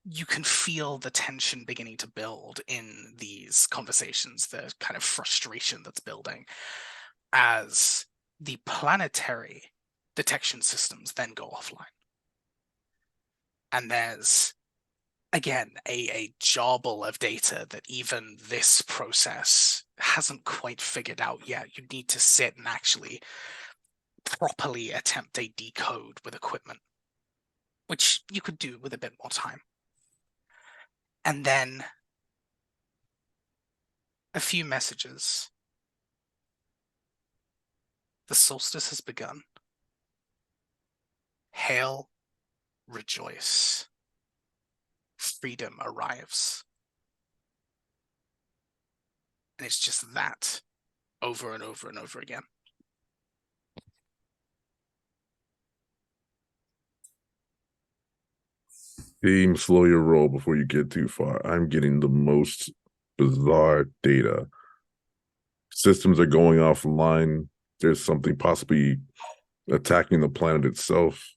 you can feel the tension beginning to build in these conversations, the kind of frustration that's building as the planetary detection systems then go offline. And there's, again, a jobble of data that even this process hasn't quite figured out yet. You need to sit and actually properly attempt a decode with equipment, which you could do with a bit more time. And then a few messages. The solstice has begun. Hail, rejoice. Freedom arrives. And it's just that over and over and over again. Team, slow your roll before you get too far. I'm getting the most bizarre data. Systems are going offline. There's something possibly attacking the planet itself.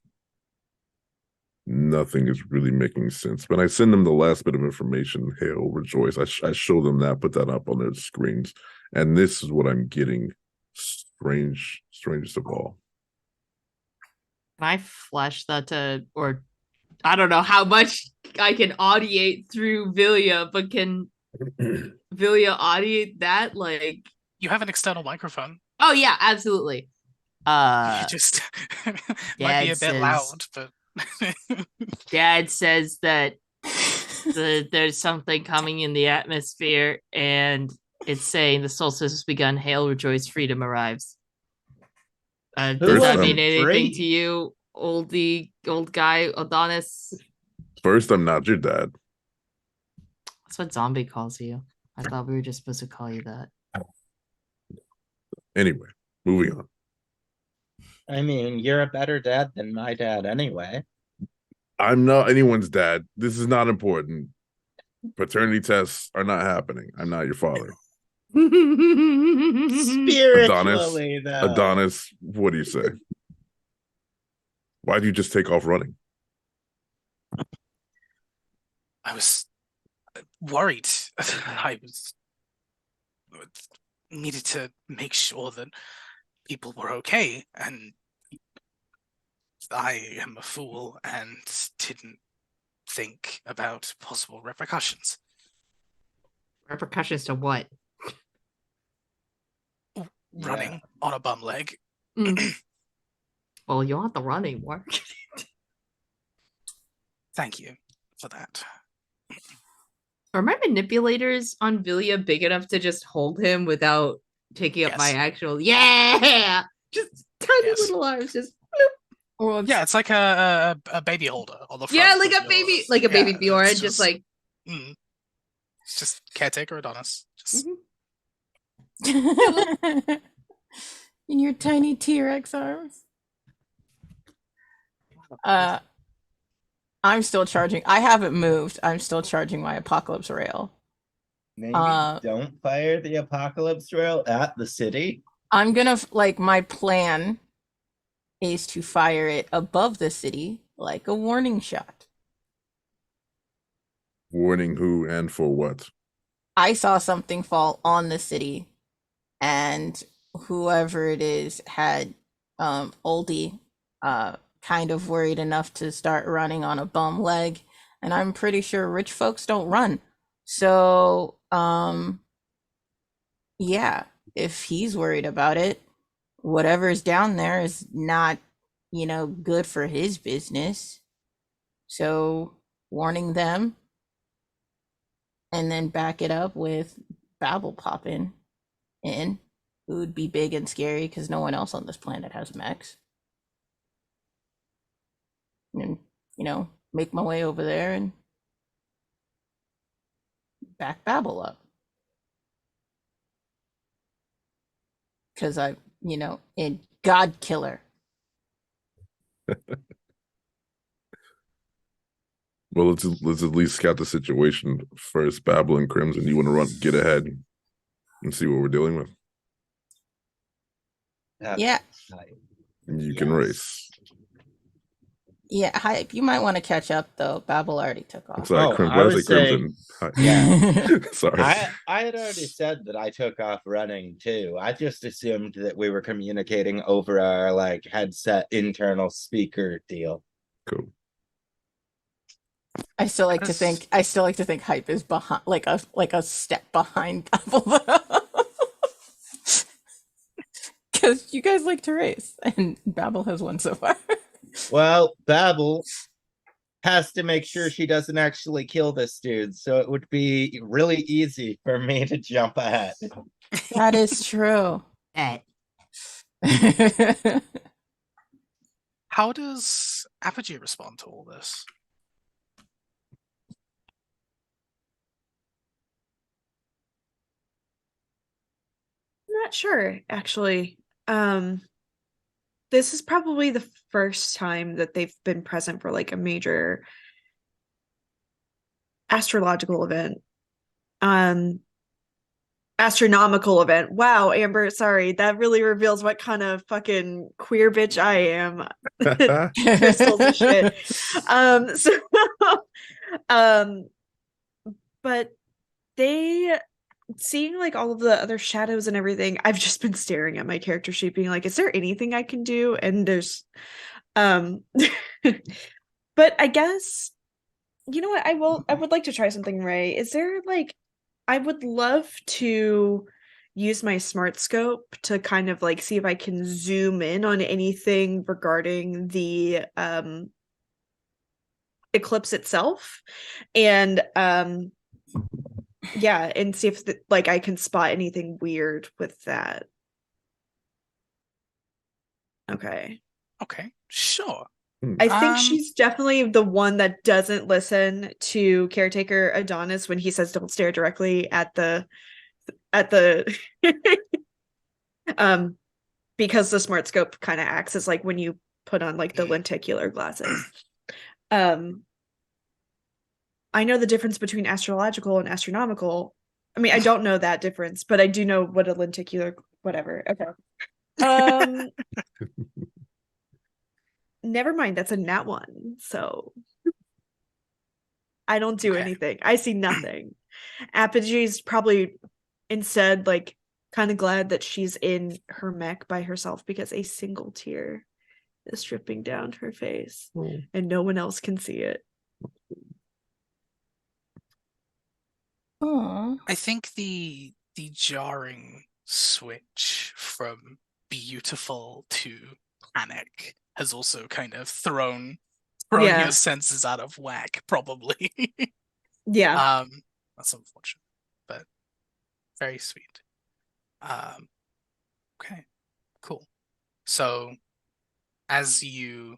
Nothing is really making sense. But I send them the last bit of information, hail, rejoice. I show them that, put that up on their screens. And this is what I'm getting. Strangest of all. Can I flash that to, or I don't know how much I can audiate through Vilya, but can Vilya audiate that? Like, you have an external microphone. Oh yeah, absolutely. You just might be a bit loud, but Dad says that there's something coming in the atmosphere, and it's saying the solstice has begun. Hail, rejoice, freedom arrives. Does that I'm mean anything free? to you, old guy Adonis? First, I'm not your dad. That's what Zombie calls you. I thought we were just supposed to call you that. Anyway, moving on. I mean, you're a better dad than my dad anyway. I'm not anyone's dad. This is not important. Paternity tests are not happening. I'm not your father. Adonis, Spiritually, though. Adonis, what do you say? Why do you just take off running? I was worried. I was needed to make sure that people were okay, and I am a fool and didn't think about possible repercussions. Repercussions to what? Running on a bum leg. Well, you want the running work. Thank you for that. Are my manipulators on Villia big enough to just hold him without taking up Yes. my actual? Yeah, just tiny little arms, just. Well, Yeah, it's like a baby holder on the front. Yeah, like of a baby, your- like a baby yeah, Bjorn, it's just like. It's just caretaker Adonis. Just in your tiny T-Rex arms. I'm still charging. I haven't moved. I'm still charging my apocalypse rail. Maybe don't fire the apocalypse rail at the city. I'm gonna my plan is to fire it above the city like a warning shot. Warning who and for what? I saw something fall on the city, and whoever it is had oldie kind of worried enough to start running on a bum leg, and I'm pretty sure rich folks don't run. So yeah, if he's worried about it, whatever's down there is not, good for his business. So warning them, and then back it up with Babel popping in, who would be big and scary because no one else on this planet has mechs. And, make my way over there and back Babel up. Because in God Killer. Well, let's at least scout the situation first. Babel and Crimson, you want to get ahead and see what we're dealing with? Yeah. You can race. Yeah, Hype, you might want to catch up, though. Babel already took off. Sorry, Crimson. Yeah. Sorry. I had already said that I took off running, too. I just assumed that we were communicating over our, headset internal speaker deal. Cool. I still like to think Hype is behind, like a step behind Babel, because you guys like to race, and Babel has won so far. Well, Babel has to make sure she doesn't actually kill this dude, so it would be really easy for me to jump ahead. That is true. How does Apogee respond to all this? Not sure, actually. This is probably the first time that they've been present for a major astrological event. Astronomical event. Wow, Amber, sorry. That really reveals what kind of fucking queer bitch I am. Crystals and shit. But they seeing all of the other shadows and everything, I've just been staring at my character sheet being is there anything I can do? And there's but I guess you know what, I would like to try something, Ray. Is there I would love to use my smart scope to kind of see if I can zoom in on anything regarding the eclipse itself, and yeah, and see if I can spot anything weird with that. Okay. Okay, sure. I think Um, she's definitely the one that doesn't listen to caretaker Adonis when he says don't stare directly at the um because the smart scope kind of acts as like when you put on like the lenticular glasses. Um I know the difference between astrological and astronomical. I mean, I don't know that difference, but I do know what a lenticular whatever. Okay. Never mind, that's a nat one. So I don't do Okay. anything. I see nothing. Apogee's probably instead like kind of glad that she's in her mech by herself because a single tear is dripping down her face and no one else can see it. Aw. I think the jarring switch from beautiful to panic has also kind of thrown Yeah. your senses out of whack, probably. Yeah. That's unfortunate, but very sweet. Okay, cool. So as you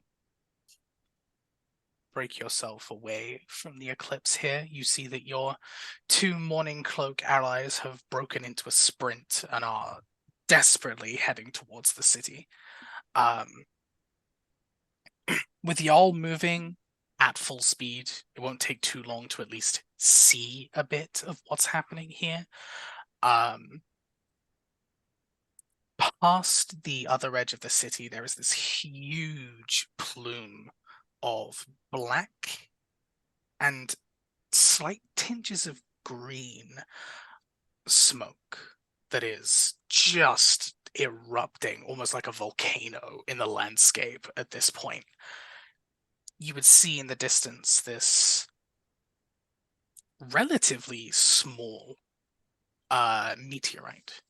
break yourself away from the eclipse here, you see that your two Morning Cloak allies have broken into a sprint and are desperately heading towards the city. With y'all moving at full speed, it won't take too long to at least see a bit of what's happening here. Past the other edge of the city, there is this huge plume of black and slight tinges of green smoke that is just erupting, almost like a volcano in the landscape at this point. You would see in the distance this relatively small meteorite,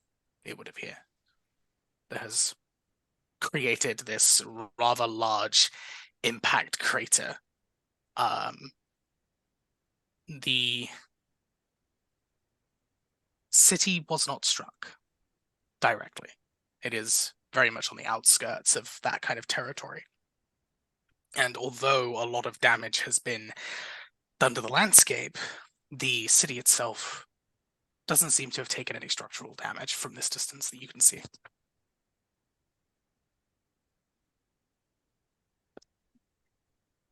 it would appear, that has created this rather large impact crater. The city was not struck directly. It is very much on the outskirts of that kind of territory. And although a lot of damage has been done to the landscape, the city itself doesn't seem to have taken any structural damage from this distance that you can see.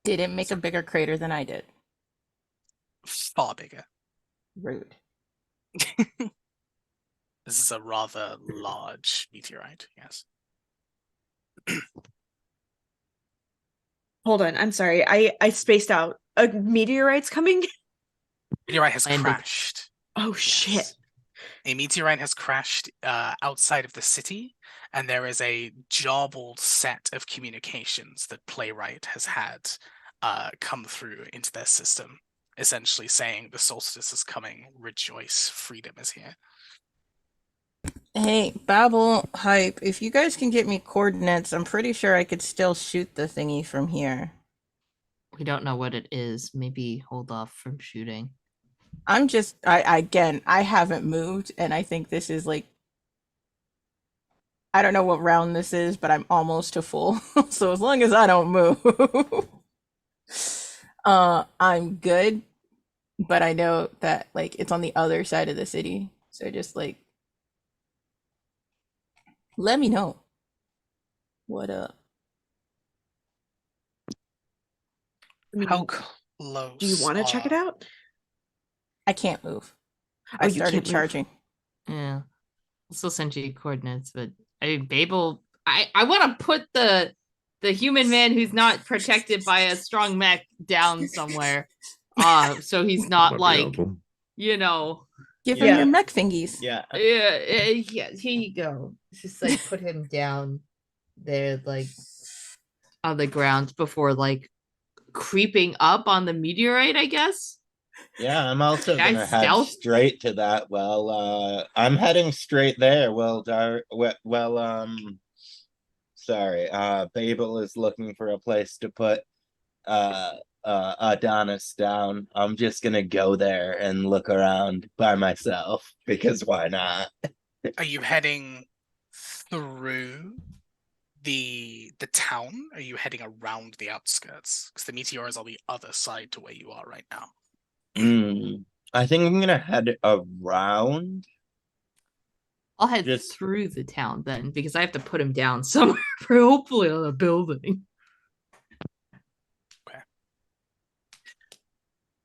Did it make a bigger crater than I did? Far bigger. Rude. This is a rather large meteorite, yes. Hold on, I'm sorry. I spaced out. A meteorite's coming? Meteorite has Landed. crashed. Oh shit. Yes. A meteorite has crashed outside of the city, and there is a jobbled set of communications that Playwright has had come through into their system, essentially saying the solstice is coming, rejoice, freedom is here. Hey, Babel, Hype, if you guys can get me coordinates, I'm pretty sure I could still shoot the thingy from here. We don't know what it is. Maybe hold off from shooting. I haven't moved, and I think this is like, I don't know what round this is, but I'm almost to full. So as long as I don't move, I'm good. But I know that like it's on the other side of the city, so just like let me know. What up? I mean, How close? do you want to check it out? I can't move. Oh, I you started can't move. charging. Yeah. I'll still send you coordinates, but I mean Babel I want to put the human man who's not protected by a strong mech down somewhere. So he's not Might be like, helpful. you know. Give Yeah. him your mech thingies. Yeah. Yeah, here you go. Just like put him down there, like on the ground before like creeping up on the meteorite, I guess. Yeah, I'm also Can I gonna head stealth? straight to that. I'm heading straight there. Sorry. Babel is looking for a place to put Adonis down. I'm just gonna go there and look around by myself because why not? Are you heading through the town? Are you heading around the outskirts? Because the meteor is on the other side to where you are right now. I think I'm gonna head around. I'll head Just- through the town then, because I have to put him down somewhere, for hopefully on a building.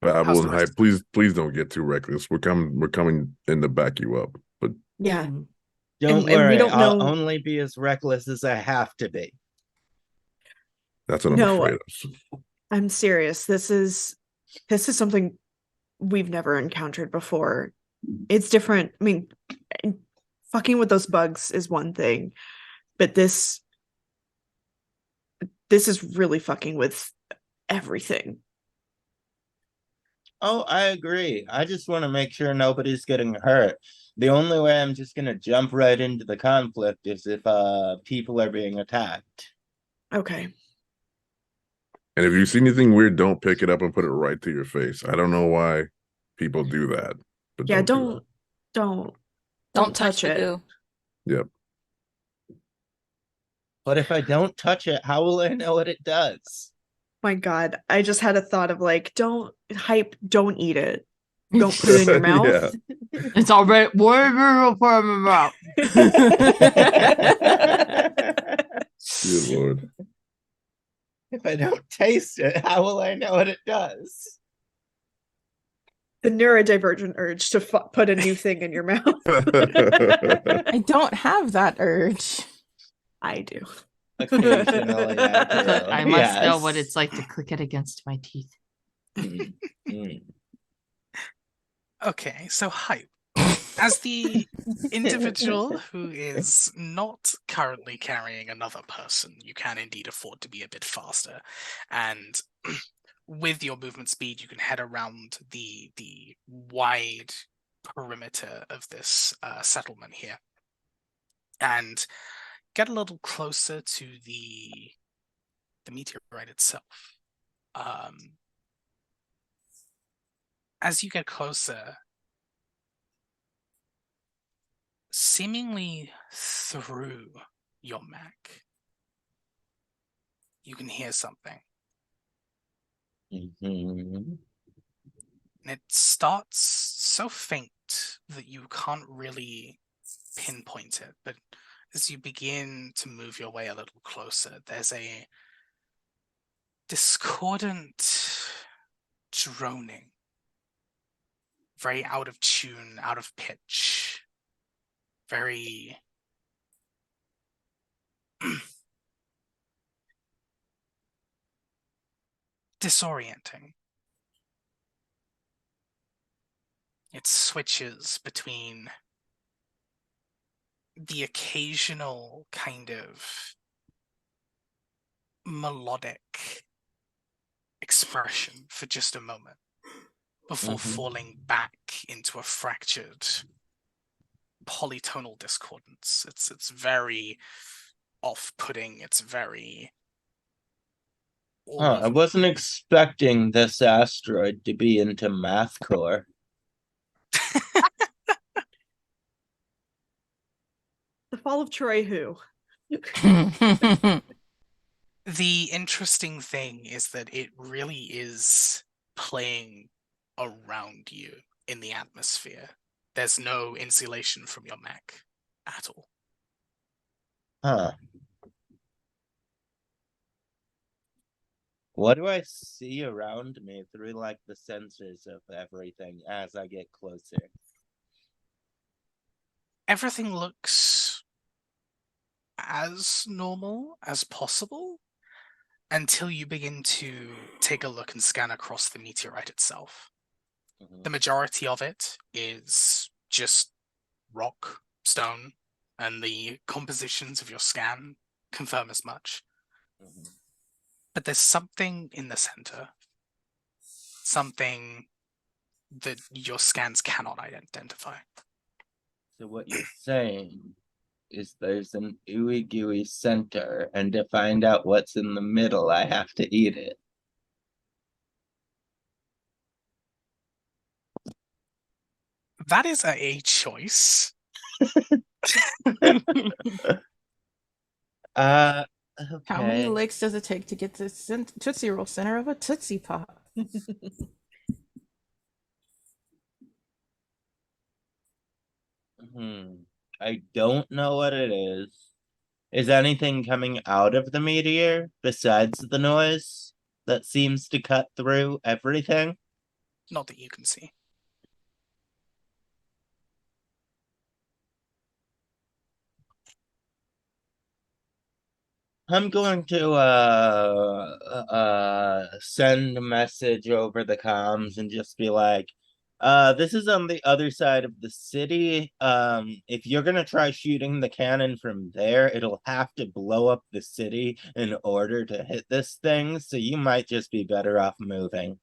Babel and the rest Hype, please don't get too reckless. We're coming in to back you up. But Yeah. Don't And we worry, don't I'll know- only be as reckless as I have to be. that's what I'm No. afraid of. I'm serious. This is something we've never encountered before. It's different. I mean, fucking with those bugs is one thing, but this is really fucking with everything. Oh, I agree. I just want to make sure nobody's getting hurt. The only way I'm just gonna jump right into the conflict is if people are being attacked. Okay. And if you see anything weird, don't pick it up and put it right to your face. I don't know why people do that. But Yeah, don't don't touch the it. goo. do that. Yep. But if I don't touch it, how will I know what it does? My God, I just had a thought of like, don't eat it. Don't put it in your mouth. Yeah. It's already whatever for my mouth. Good Lord. If I don't taste it, how will I know what it does? The neurodivergent urge to put a new thing in your mouth. I don't have that urge. I do. Occasionally, I do. I must know what it's like to click it against my teeth. Mm, mm. Okay, so Hype, as the individual who is not currently carrying another person, you can indeed afford to be a bit faster. And with your movement speed, you can head around the wide perimeter of this settlement here and get a little closer to the meteorite itself. As you get closer, seemingly through your Mac, you can hear something. Mhm. And it starts so faint that you can't really pinpoint it. But as you begin to move your way a little closer, there's a discordant droning, very out of tune, out of pitch, very disorienting. It switches between the occasional kind of melodic expression for just a moment before falling back into a fractured polytonal discordance. It's very off-putting. It's very I wasn't expecting this asteroid to be into mathcore. The Fall of Troy who? The interesting thing is that it really is playing around you in the atmosphere. There's no insulation from your Mac at all. Huh. What do I see around me through like the sensors of everything as I get closer? Everything looks as normal as possible until you begin to take a look and scan across the meteorite itself. The majority of it is just rock, stone, and the compositions of your scan confirm as much. But there's something in the center, something that your scans cannot identify. So what you're saying is there's an ooey gooey center, and to find out what's in the middle, I have to eat it. That is a choice. Uh, How many okay. licks does it take to get the Tootsie Roll center of a Tootsie Pop? I don't know what it is. Is anything coming out of the meteor besides the noise that seems to cut through everything? Not that you can see. I'm going to send a message over the comms and just be like, this is on the other side of the city. If you're gonna try shooting the cannon from there, it'll have to blow up the city in order to hit this thing, so you might just be better off moving.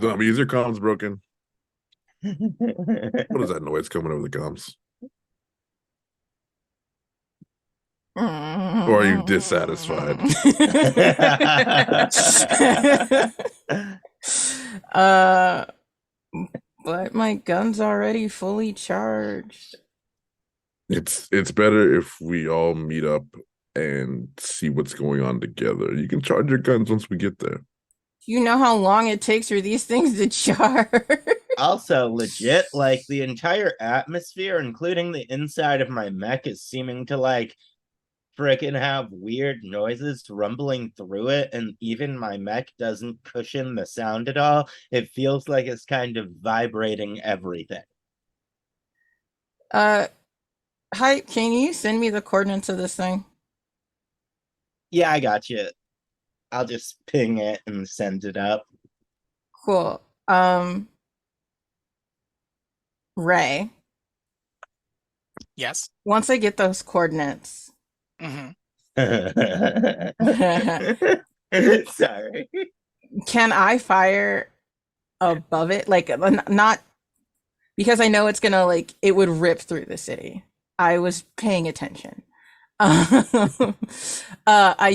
Zombie, is your comms broken? What is What that noise coming over the comms? Or are you dissatisfied? uh, but my gun's already fully charged. It's better if we all meet up and see what's going on together. You can charge your guns once we get there. You know how long it takes for these things to charge? Also, legit, like the entire atmosphere, including the inside of my mech, is seeming to like freaking have weird noises rumbling through it, and even my mech doesn't cushion the sound at all. It feels like it's kind of vibrating everything. Hi, can you send me the coordinates of this thing? Yeah, I got you. I'll just ping it and send it up. Cool. Ray, Yes. once I get those coordinates, Hmm. Sorry. can I fire above it? Like, not because I know it's gonna like it would rip through the city. I was paying attention. I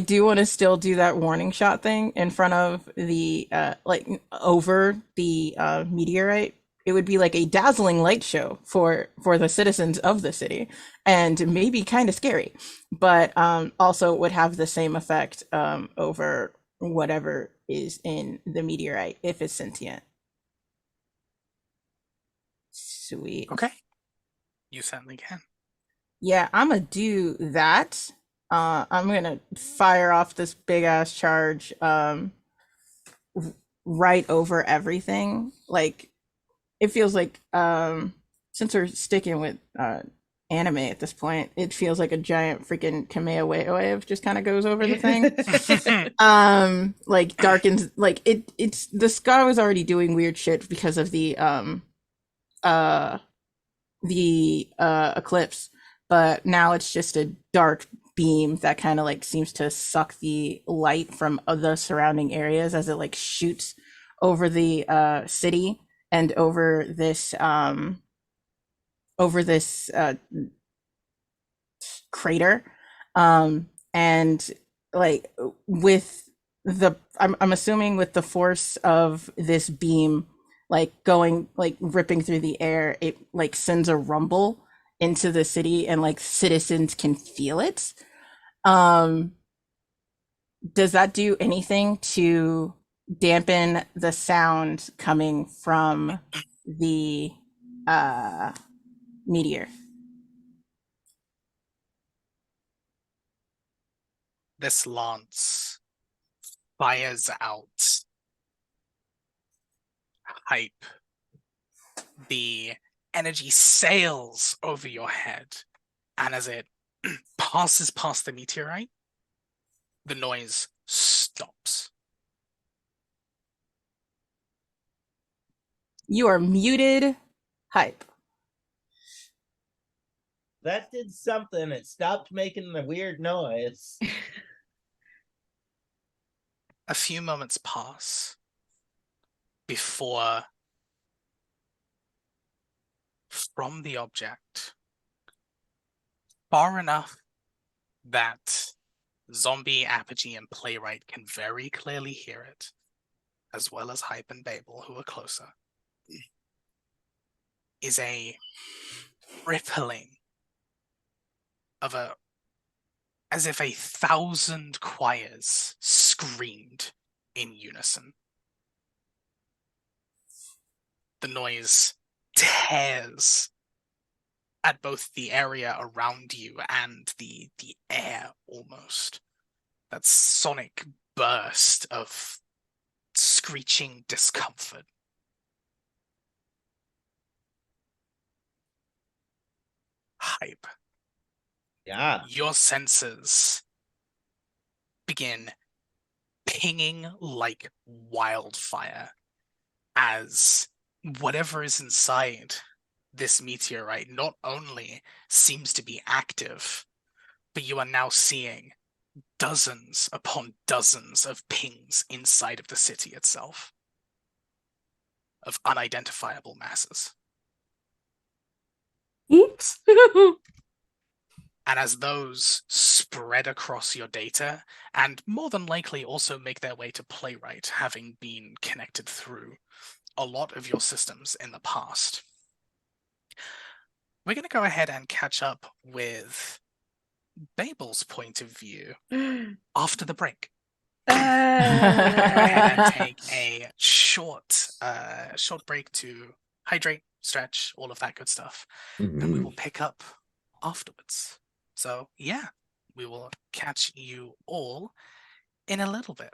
do want to still do that warning shot thing in front of the like over the meteorite. It would be like a dazzling light show for the citizens of the city, and maybe kind of scary, but also would have the same effect over whatever is in the meteorite if it's sentient. Sweet. Okay. You certainly can. Yeah, I'm gonna do that. I'm gonna fire off this big ass charge right over everything. Like it feels like since we're sticking with anime at this point, it feels like a giant freaking Kamehameha wave just kind of goes over the thing. Like darkens like it's the sky was already doing weird shit because of uh the eclipse, but now it's just a dark beam that kind of like seems to suck the light from the surrounding areas as it like shoots over the city and over this crater, and like with the I'm assuming with the force of this beam like going like ripping through the air, it like sends a rumble into the city and like citizens can feel it. um does that do anything to dampen the sound coming from the uh meteor? This lance fires out hype. The energy sails over your head, and as it passes past the meteorite, the noise stops. You are muted, hype. That did something. It stopped making the weird noise. A few moments pass before, from the object, far enough that Zombie, Apogee, and Playwright can very clearly hear it, as well as Hype and Babel, who are closer. is a rippling of as if 1,000 choirs screamed in unison. The noise tears at both the area around you and the air almost. That sonic burst of screeching discomfort. Hype. Yeah. Your senses begin pinging like wildfire as whatever is inside this meteorite not only seems to be active, but you are now seeing dozens upon dozens of pings inside of the city itself of unidentifiable masses. Oops. And as those spread across your data, and more than likely also make their way to Playwright, having been connected through a lot of your systems in the past, we're going to go ahead and catch up with Babel's point of view after the break. Go ahead and take a short break to hydrate, stretch, all of that good stuff. And we will pick up afterwards. So yeah, we will catch you all in a little bit.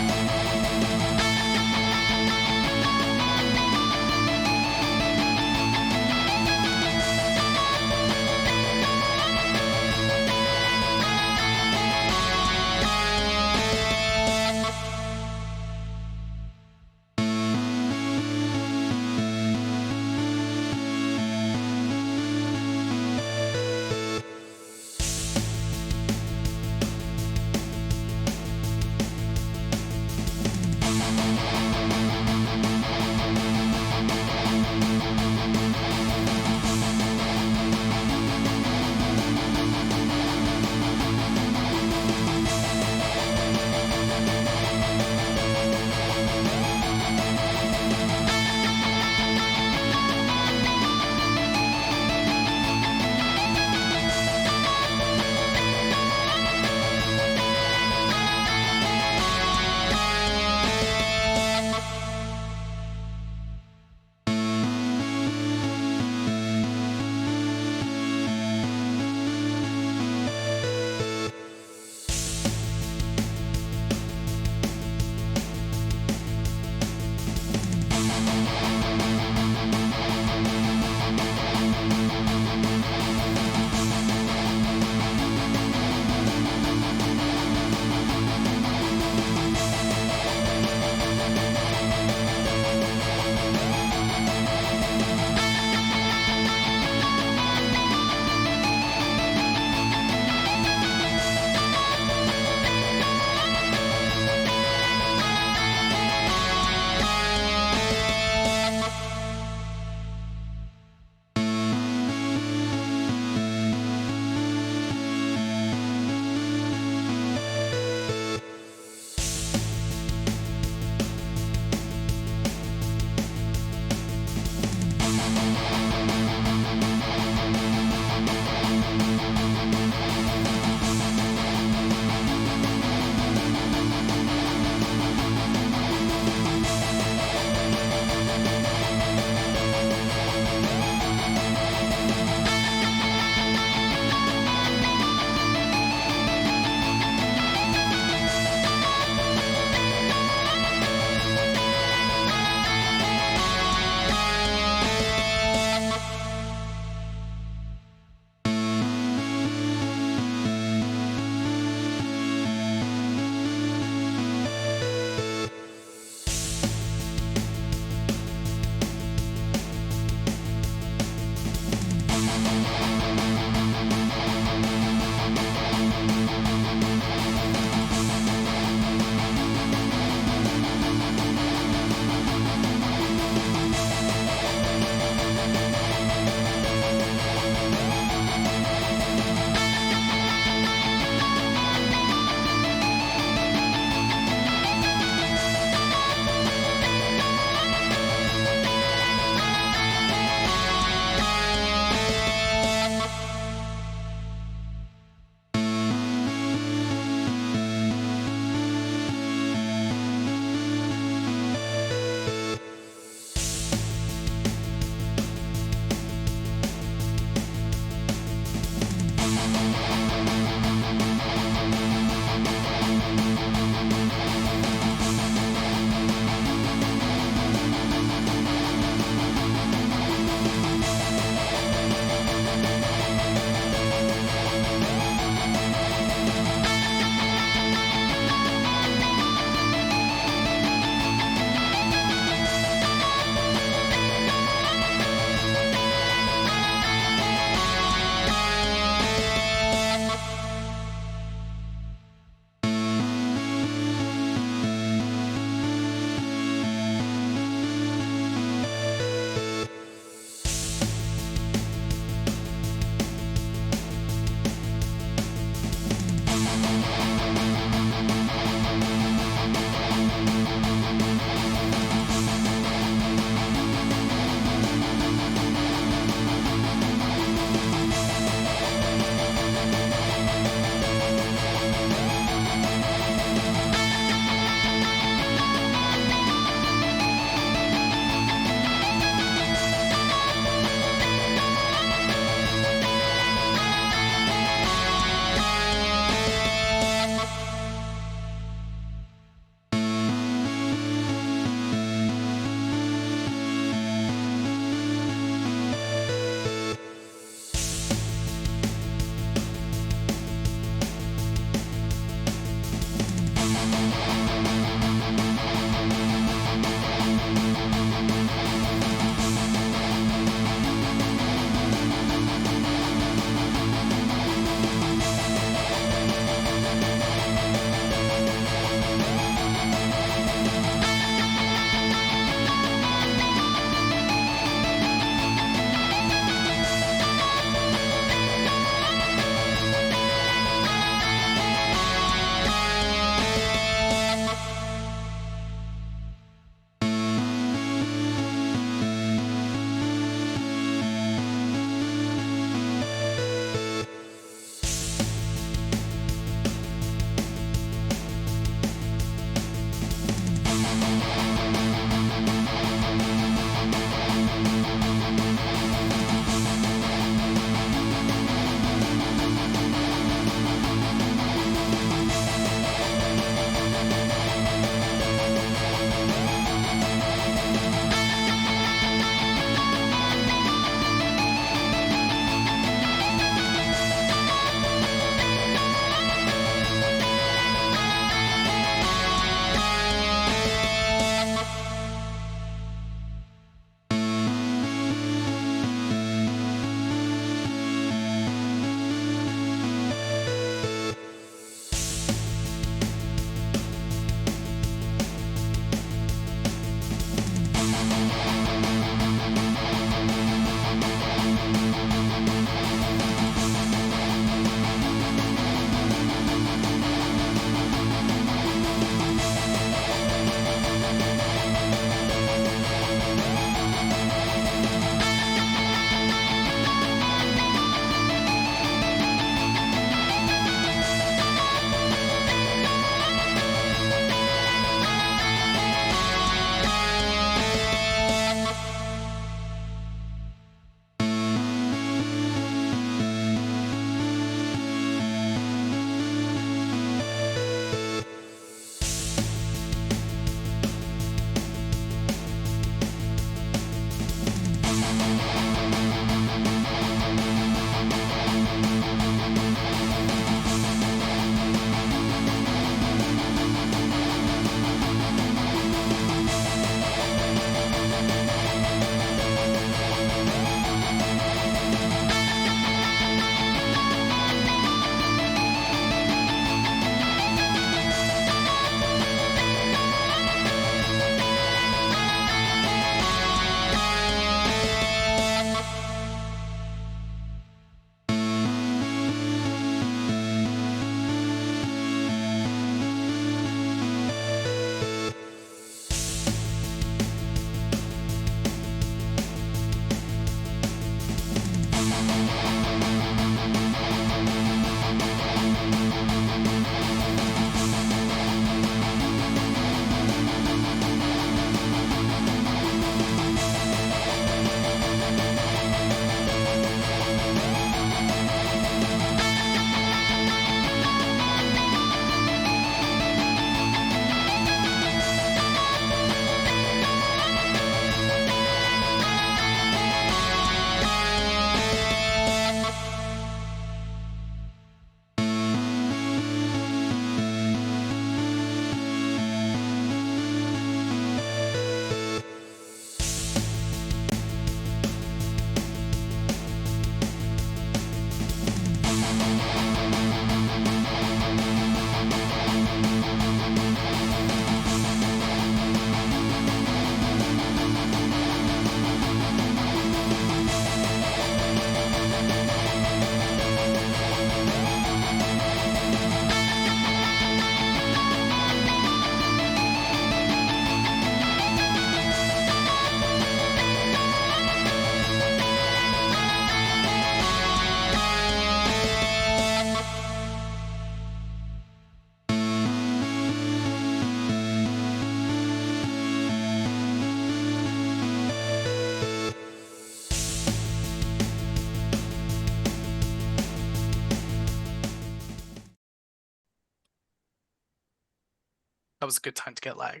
was a good time to get lag.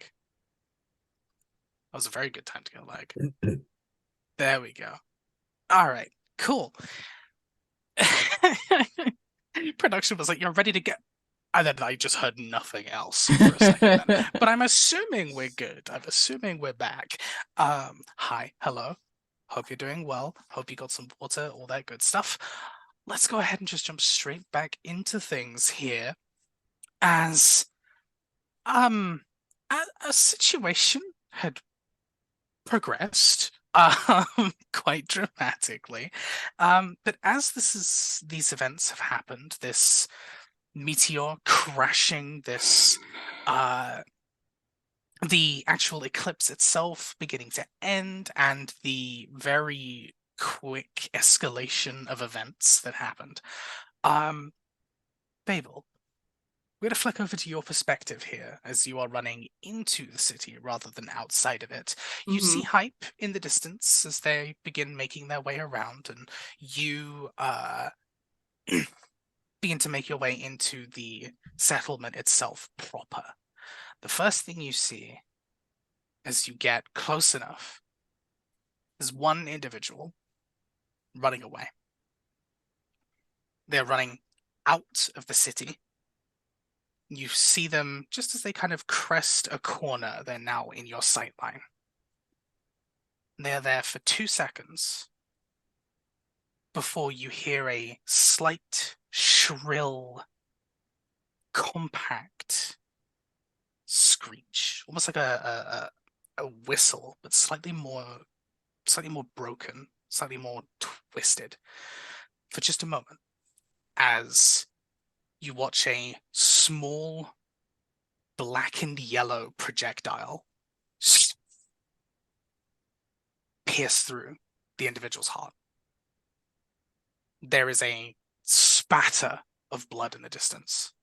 That was a very good time to get lag. There we go. All right, cool. Production was like, "You're ready to go," and then I just heard nothing else for a second. Then. But I'm assuming we're good. I'm assuming we're back. Hi, hello. Hope you're doing well. Hope you got some water, all that good stuff. Let's go ahead and just jump straight back into things here, as a situation had progressed quite dramatically. But as these events have happened, this meteor crashing, this the actual eclipse itself beginning to end, and the very quick escalation of events that happened. Babel, we're going to flick over to your perspective here as you are running into the city rather than outside of it. You see Hype in the distance as they begin making their way around, and you begin to make your way into the settlement itself proper. The first thing you see as you get close enough is one individual running away. They're running out of the city. You see them just as they kind of crest a corner. They're now in your sight line. They're there for 2 seconds before you hear a slight, shrill, compact screech, almost like a whistle, but slightly more broken, slightly more twisted, for just a moment, as you watch a small black and yellow projectile pierce through the individual's heart. There is a spatter of blood in the distance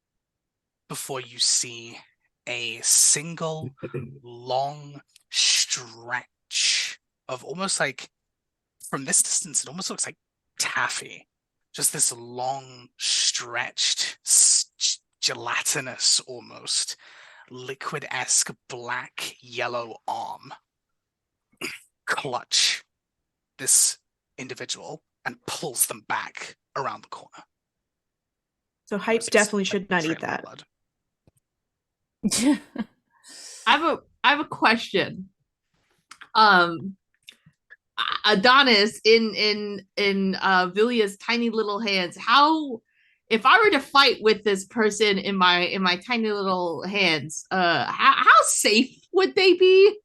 before you see a single long stretch of, almost like, from this distance, it almost looks like taffy. Just this long, stretched, gelatinous, almost liquid-esque black yellow arm clutch this individual and pulls them back around the corner. So Hype definitely should not eat that. Blood. I have a question. Adonis in Villia's tiny little hands. How, if I were to fight with this person in my tiny little hands, how safe would they be?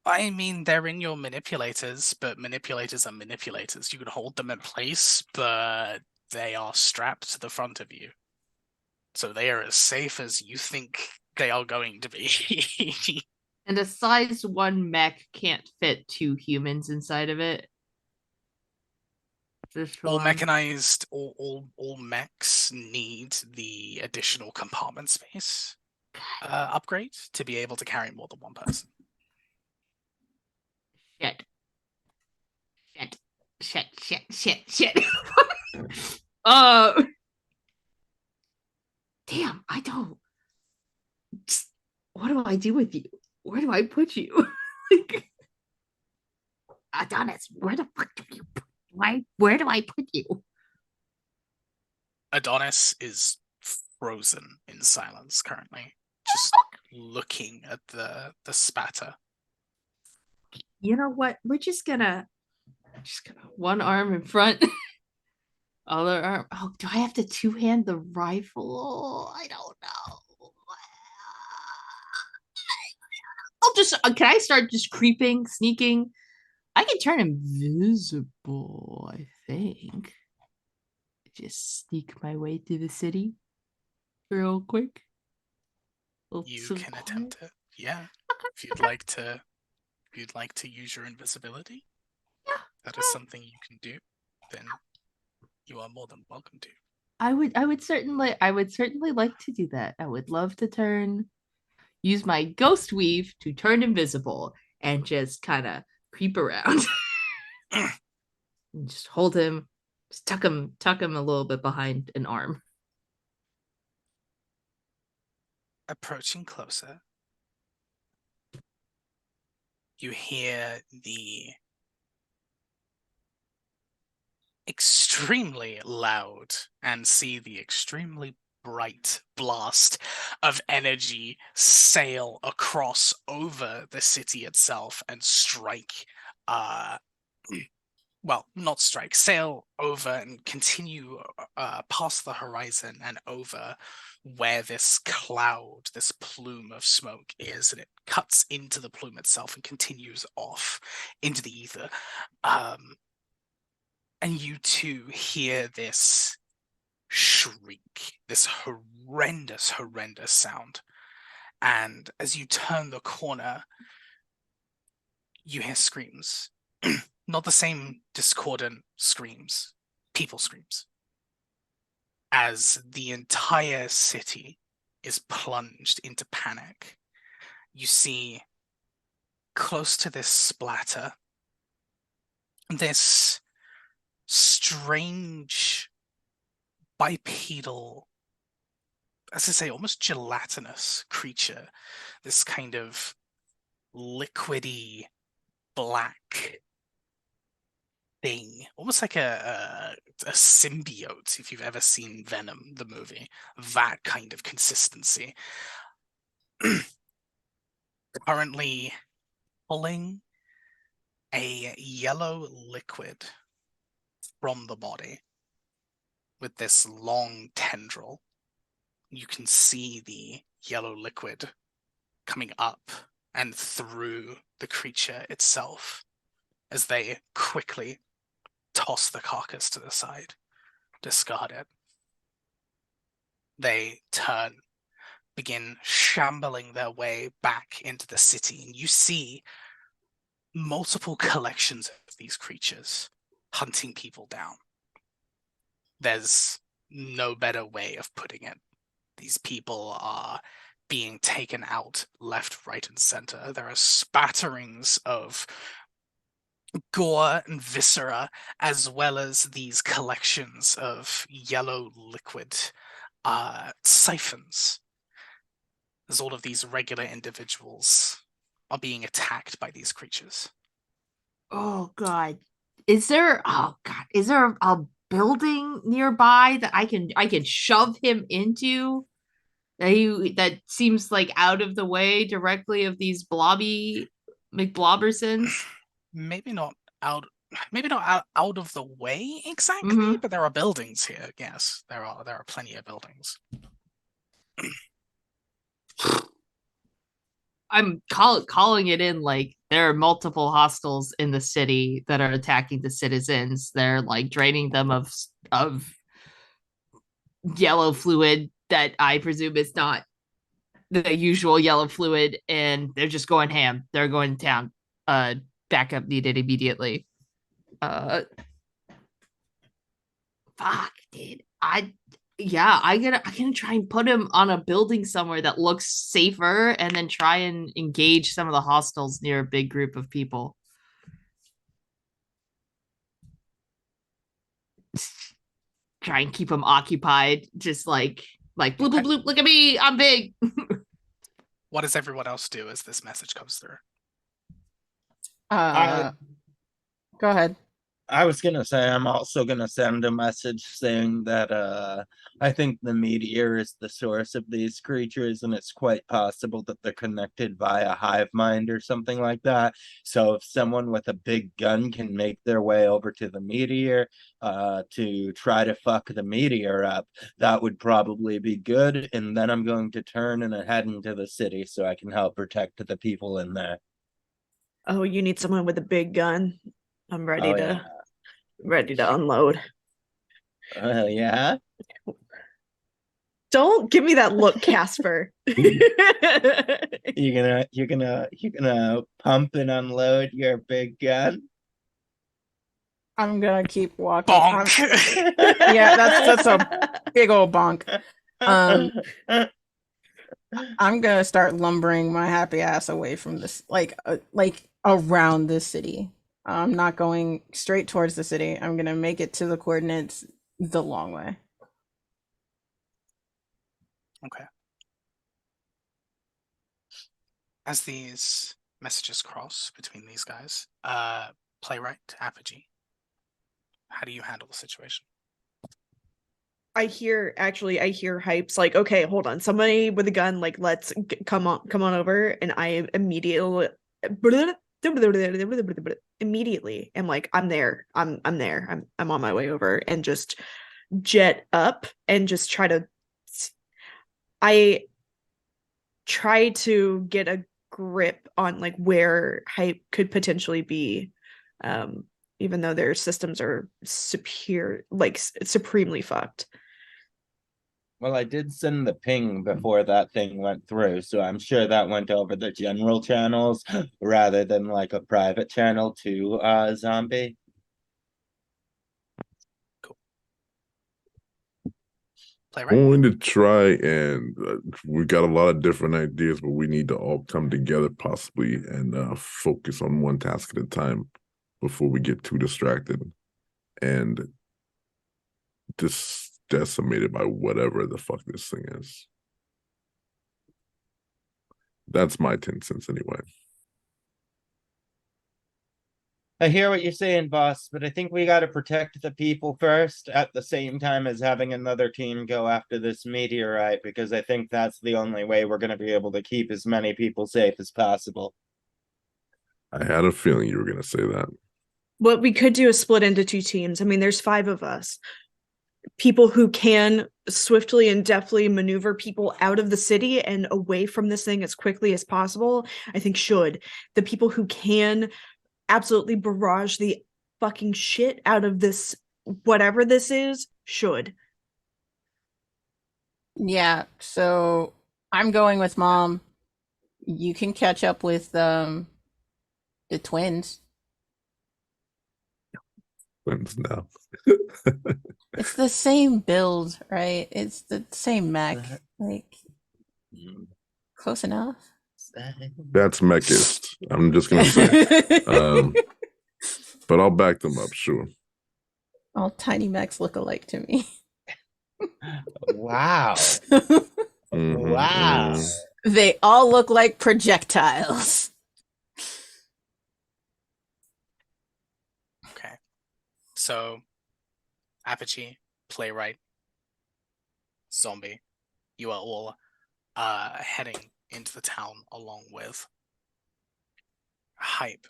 I mean, they're in your manipulators, but manipulators are manipulators. You can hold them in place, but they are strapped to the front of you. So they are as safe as you think they are going to be. And a size 1 mech can't fit 2 humans inside of it. All mechanized, all mechs need the additional compartment space upgrade to be able to carry more than one person. Shit. Damn, I don't. What do I do with you? Where do I put you? Adonis, where the fuck do you put? Where do I put you? Adonis is frozen in silence currently, just looking at the spatter. You know what? We're just gonna one arm in front, other arm. Oh, do I have to 2-hand the rifle? I don't know. I'll just. Can I start just creeping, sneaking? I can turn invisible, I think. Just sneak my way through the city real quick. You can attempt it. Yeah. If you'd like to use your invisibility, that is something you can do, then you are more than welcome to. I would certainly like to do that. I would love to use my ghost weave to turn invisible and just kind of creep around. And just hold him, just tuck him a little bit behind an arm. approaching closer, you hear the extremely loud and see the extremely bright blast of energy sail across over the city itself and strike well, not strike, sail over and continue past the horizon and over where this cloud, this plume of smoke is, and it cuts into the plume itself and continues off into the ether. And you too hear this shriek, this horrendous, horrendous sound. And as you turn the corner, you hear screams. Not the same discordant screams, people screams. As the entire city is plunged into panic, you see close to this splatter, this strange bipedal, as I say, almost gelatinous creature, this kind of liquidy black thing, almost like a symbiote, if you've ever seen Venom, the movie, that kind of consistency. Currently pulling a yellow liquid from the body with this long tendril. You can see the yellow liquid coming up and through the creature itself as they quickly toss the carcass to the side, discard it. They turn, begin shambling their way back into the city, and you see multiple collections of these creatures hunting people down. There's no better way of putting it. These people are being taken out left, right, and center. There are spatterings of gore and viscera, as well as these collections of yellow liquid siphons, as all of these regular individuals are being attacked by these creatures. Oh God. Is there a building nearby that I can shove him into? That seems like out of the way directly of these blobby McBlobbersons. Maybe not out of the way exactly, but there are buildings here. Yes, there are plenty of buildings. I'm calling it in like there are multiple hostiles in the city that are attacking the citizens. They're like draining them of yellow fluid that I presume is not the usual yellow fluid, and they're just going ham. They're going to town. Backup needed immediately. Fuck, dude. I'm gonna try and put him on a building somewhere that looks safer, and then try and engage some of the hostiles near a big group of people. Try and keep them occupied, just like bloop bloop bloop. Look at me, I'm big. What does everyone else do as this message comes through? Go ahead. I was gonna say I'm also gonna send a message saying that I think the meteor is the source of these creatures, and it's quite possible that they're connected via hive mind or something like that. So if someone with a big gun can make their way over to the meteor to try to fuck the meteor up, that would probably be good. And then I'm going to turn and head into the city so I can help protect the people in there. Oh, you need someone with a big gun. I'm ready to yeah. ready to unload. Yeah. Don't give me that look, Casper. You're gonna pump and unload your big gun. I'm gonna keep walking. Bonk. Yeah, that's a big old bonk. I'm gonna start lumbering my happy ass away from this, like around this city. I'm not going straight towards the city. I'm gonna make it to the coordinates the long way. Okay. As these messages cross between these guys, playwright Apogee, how do you handle the situation? I hear hypes like, okay, hold on, somebody with a gun, like, let's come on over, and I immediately am like, I'm there, I'm there, I'm on my way over, and just jet up and just I try to get a grip on like where hype could potentially be, even though their systems are supremely fucked. Well, I did send the ping before that thing went through, so I'm sure that went over the general channels rather than like a private channel to Zombie. Playwright. I'm going to try and we got a lot of different ideas, but we need to all come together possibly and focus on one task at a time before we get too distracted and just decimated by whatever the fuck this thing is. That's my 10 cents anyway. I hear what you're saying, boss, but I think we got to protect the people first at the same time as having another team go after this meteorite, because I think that's the only way we're going to be able to keep as many people safe as possible. I had a feeling you were going to say that. What we could do is split into two teams. I mean, there's 5 of us. People who can swiftly and deftly maneuver people out of the city and away from this thing as quickly as possible, I think should. The people who can absolutely barrage the fucking shit out of this, whatever this is, should. Yeah, so I'm going with Mom. You can catch up with the twins. Twins now. It's the same build, right? It's the same mech. Like, close enough. That's mechist. I'm just going to say. But I'll back them up, sure. All tiny mechs look alike to me. Wow. Mhm, Wow. mhm. They all look like projectiles. Okay. So, Apogee, playwright, zombie, you are all heading into the town along with hype.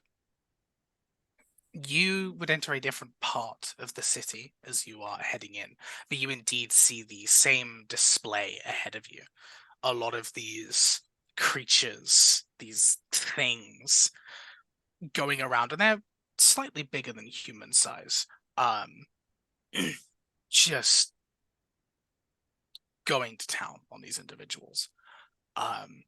You would enter a different part of the city as you are heading in, but you indeed see the same display ahead of you. A lot of these creatures, these things going around, and they're slightly bigger than human size. Just going to town on these individuals.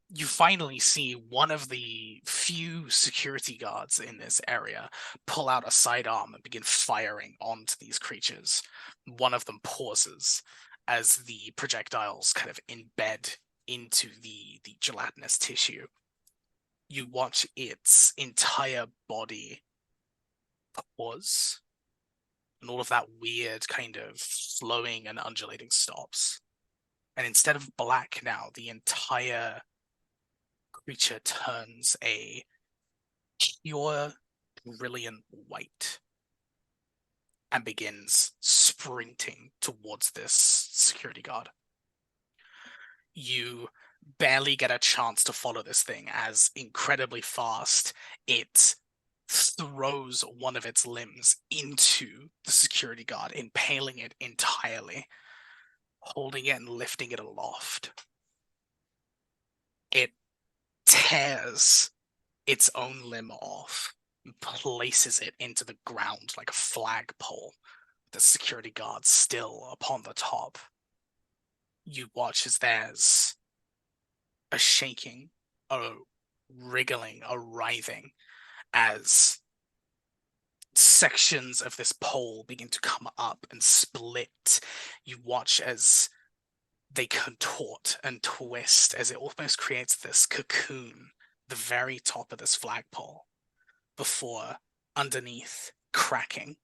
You finally see one of the few security guards in this area pull out a sidearm and begin firing onto these creatures. One of them pauses as the projectiles kind of embed into the gelatinous tissue. You watch its entire body pause, and all of that weird kind of flowing and undulating stops. And instead of black now, the entire creature turns a pure, brilliant white and begins sprinting towards this security guard. You barely get a chance to follow this thing as incredibly fast it throws one of its limbs into the security guard, impaling it entirely, holding it and lifting it aloft. It tears its own limb off and places it into the ground like a flagpole, the security guard still upon the top. You watch as there's a shaking, a wriggling, a writhing as sections of this pole begin to come up and split. You watch as they contort and twist as it almost creates this cocoon, the very top of this flagpole, before underneath cracking.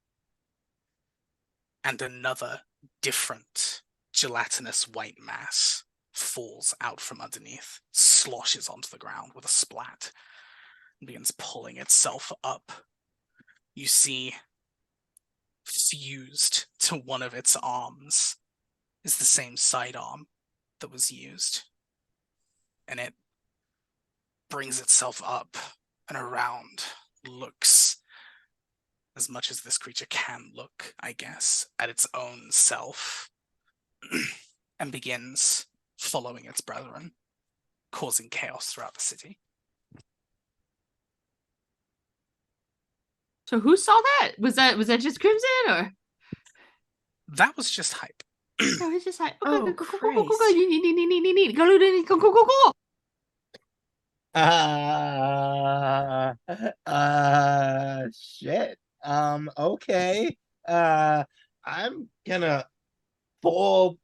And another different gelatinous white mass falls out from underneath, sloshes onto the ground with a splat, and begins pulling itself up. You see, fused to one of its arms is the same sidearm that was used. And it brings itself up and around, looks as much as this creature can look, I guess, at its own self, and begins following its brethren, causing chaos throughout the city. So who saw that? Was that just Crimson or? That was just hype. No, it's just like Oh, go. Christ. Need. Go. Shit. Okay. I'm gonna full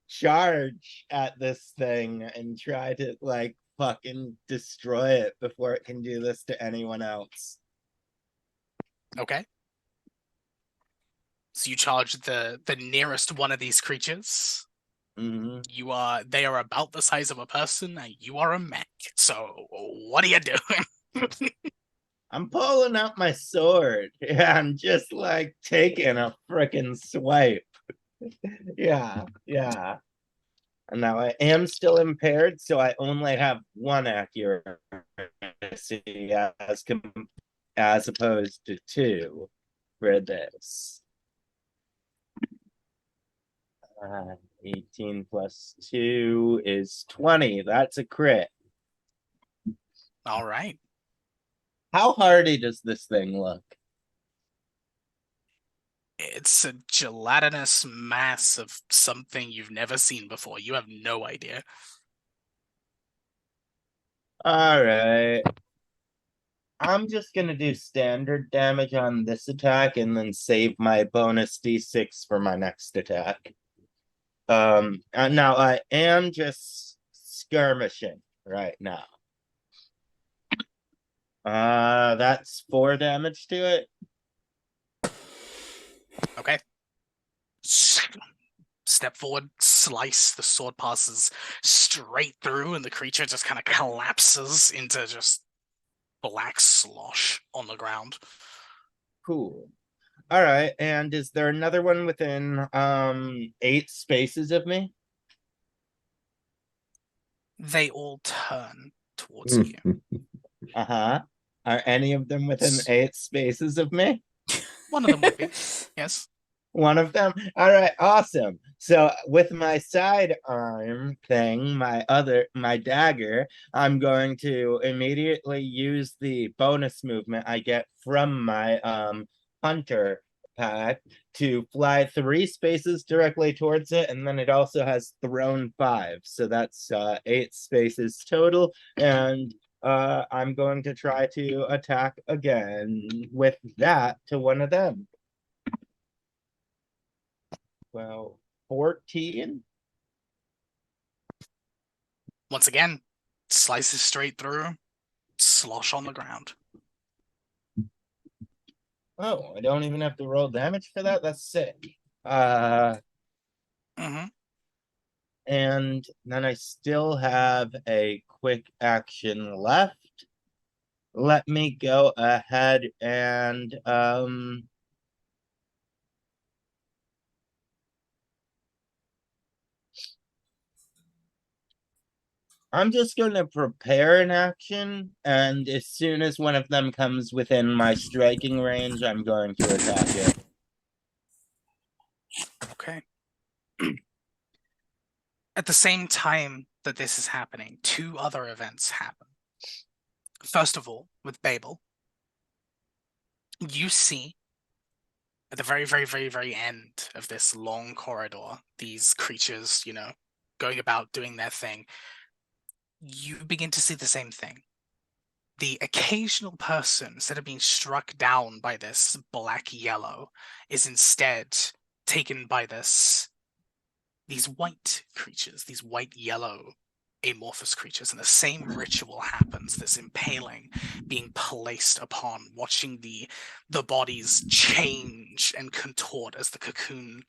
charge at this thing and try to like fucking destroy it before it can do this to anyone else. Okay. So you charge the nearest one of these creatures. Mm-hmm. They are about the size of a person, and you are a mech. So what are you doing? I'm pulling out my sword. Yeah, I'm just like taking a freaking swipe. Yeah. And now I am still impaired, so I only have one accuracy as opposed to two for this. 18 plus 2 is 20. That's a crit. All right. How hardy does this thing look? It's a gelatinous mass of something you've never seen before. You have no idea. All right. I'm just gonna do standard damage on this attack and then save my bonus d6 for my next attack. And now I am just skirmishing right now. That's 4 damage to it. Okay. Step forward, slice, the sword passes straight through, and the creature just kind of collapses into just black slosh on the ground. Cool. All right, and is there another one within 8 spaces of me? They all turn towards you. Uh-huh. Are any of them within 8 spaces of me? One of them would be, yes. One of them. All right, awesome. So with my sidearm thing, my dagger, I'm going to immediately use the bonus movement I get from my hunter pack to fly 3 spaces directly towards it, and then it also has thrown 5. So that's 8 spaces total, and I'm going to try to attack again with that to one of them. Well, 14. Once again, slices straight through, slosh on the ground. Oh, I don't even have to roll damage for that. That's sick. Mm-hmm. And then I still have a quick action left. Let me go ahead and I'm just going to prepare an action, and as soon as one of them comes within my striking range, I'm going to attack it. Okay. At the same time that this is happening, 2 other events happen. First of all, with Babel, you see at the very, very, very, very end of this long corridor, these creatures, going about doing their thing. You begin to see the same thing. The occasional person, instead of being struck down by this black yellow, is instead taken by these white creatures, these white yellow amorphous creatures, and the same ritual happens, this impaling being placed upon, watching the bodies change and contort as the cocoon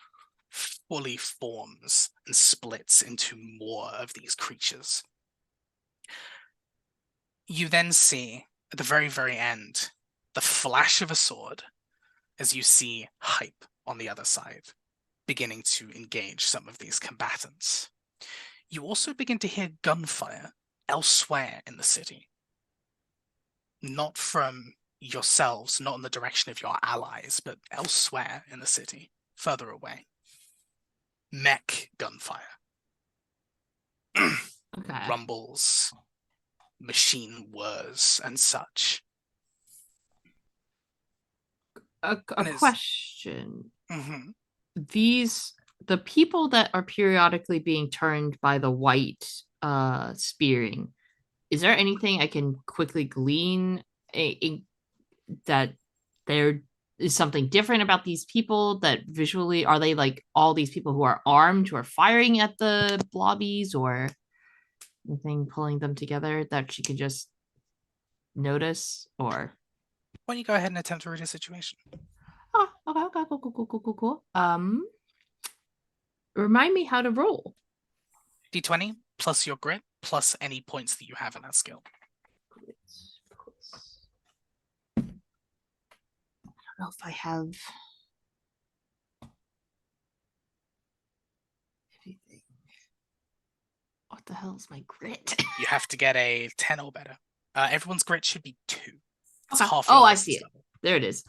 fully forms and splits into more of these creatures. You then see, at the very, very end, the flash of a sword as you see Hype on the other side, beginning to engage some of these combatants. You also begin to hear gunfire elsewhere in the city. Not from yourselves, not in the direction of your allies, but elsewhere in the city, further away. Mech gunfire. Okay. Rumbles, machine whirs, and such. A And it's- question. Mhm. The people that are periodically being turned by the white spearing, is there anything I can quickly glean that there is something different about these people? That visually, are they like all these people who are armed, who are firing at the blobbies, or anything pulling them together that she can just notice? Or Why don't you go ahead and attempt to read a situation? okay, cool. Remind me how to roll. D20 plus your grit plus any points that you have in that skill. I don't know if I have anything. What the hell is my grit? You have to get a 10 or better. Everyone's grit should be 2. It's Okay. half Oh, your I license see it. level. There it is.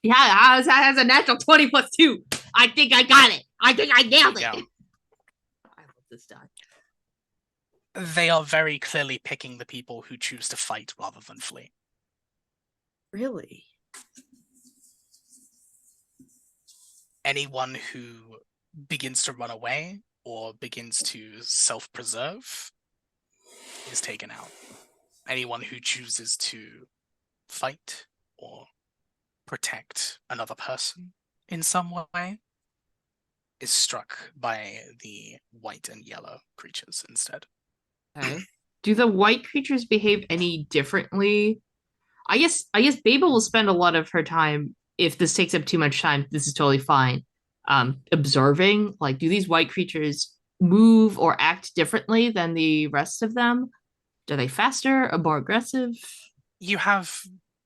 Yeah, that has a natural 20 plus 2. I think I got it. I think I nailed it. Yeah. I love this die. They are very clearly picking the people who choose to fight rather than flee. Really? Anyone who begins to run away or begins to self-preserve is taken out. Anyone who chooses to fight or protect another person in some way is struck by the white and yellow creatures instead. Okay. Do the white creatures behave any differently? I guess Babel will spend a lot of her time, if this takes up too much time, this is totally fine. Observing, like, do these white creatures move or act differently than the rest of them? Are they faster or more aggressive? You have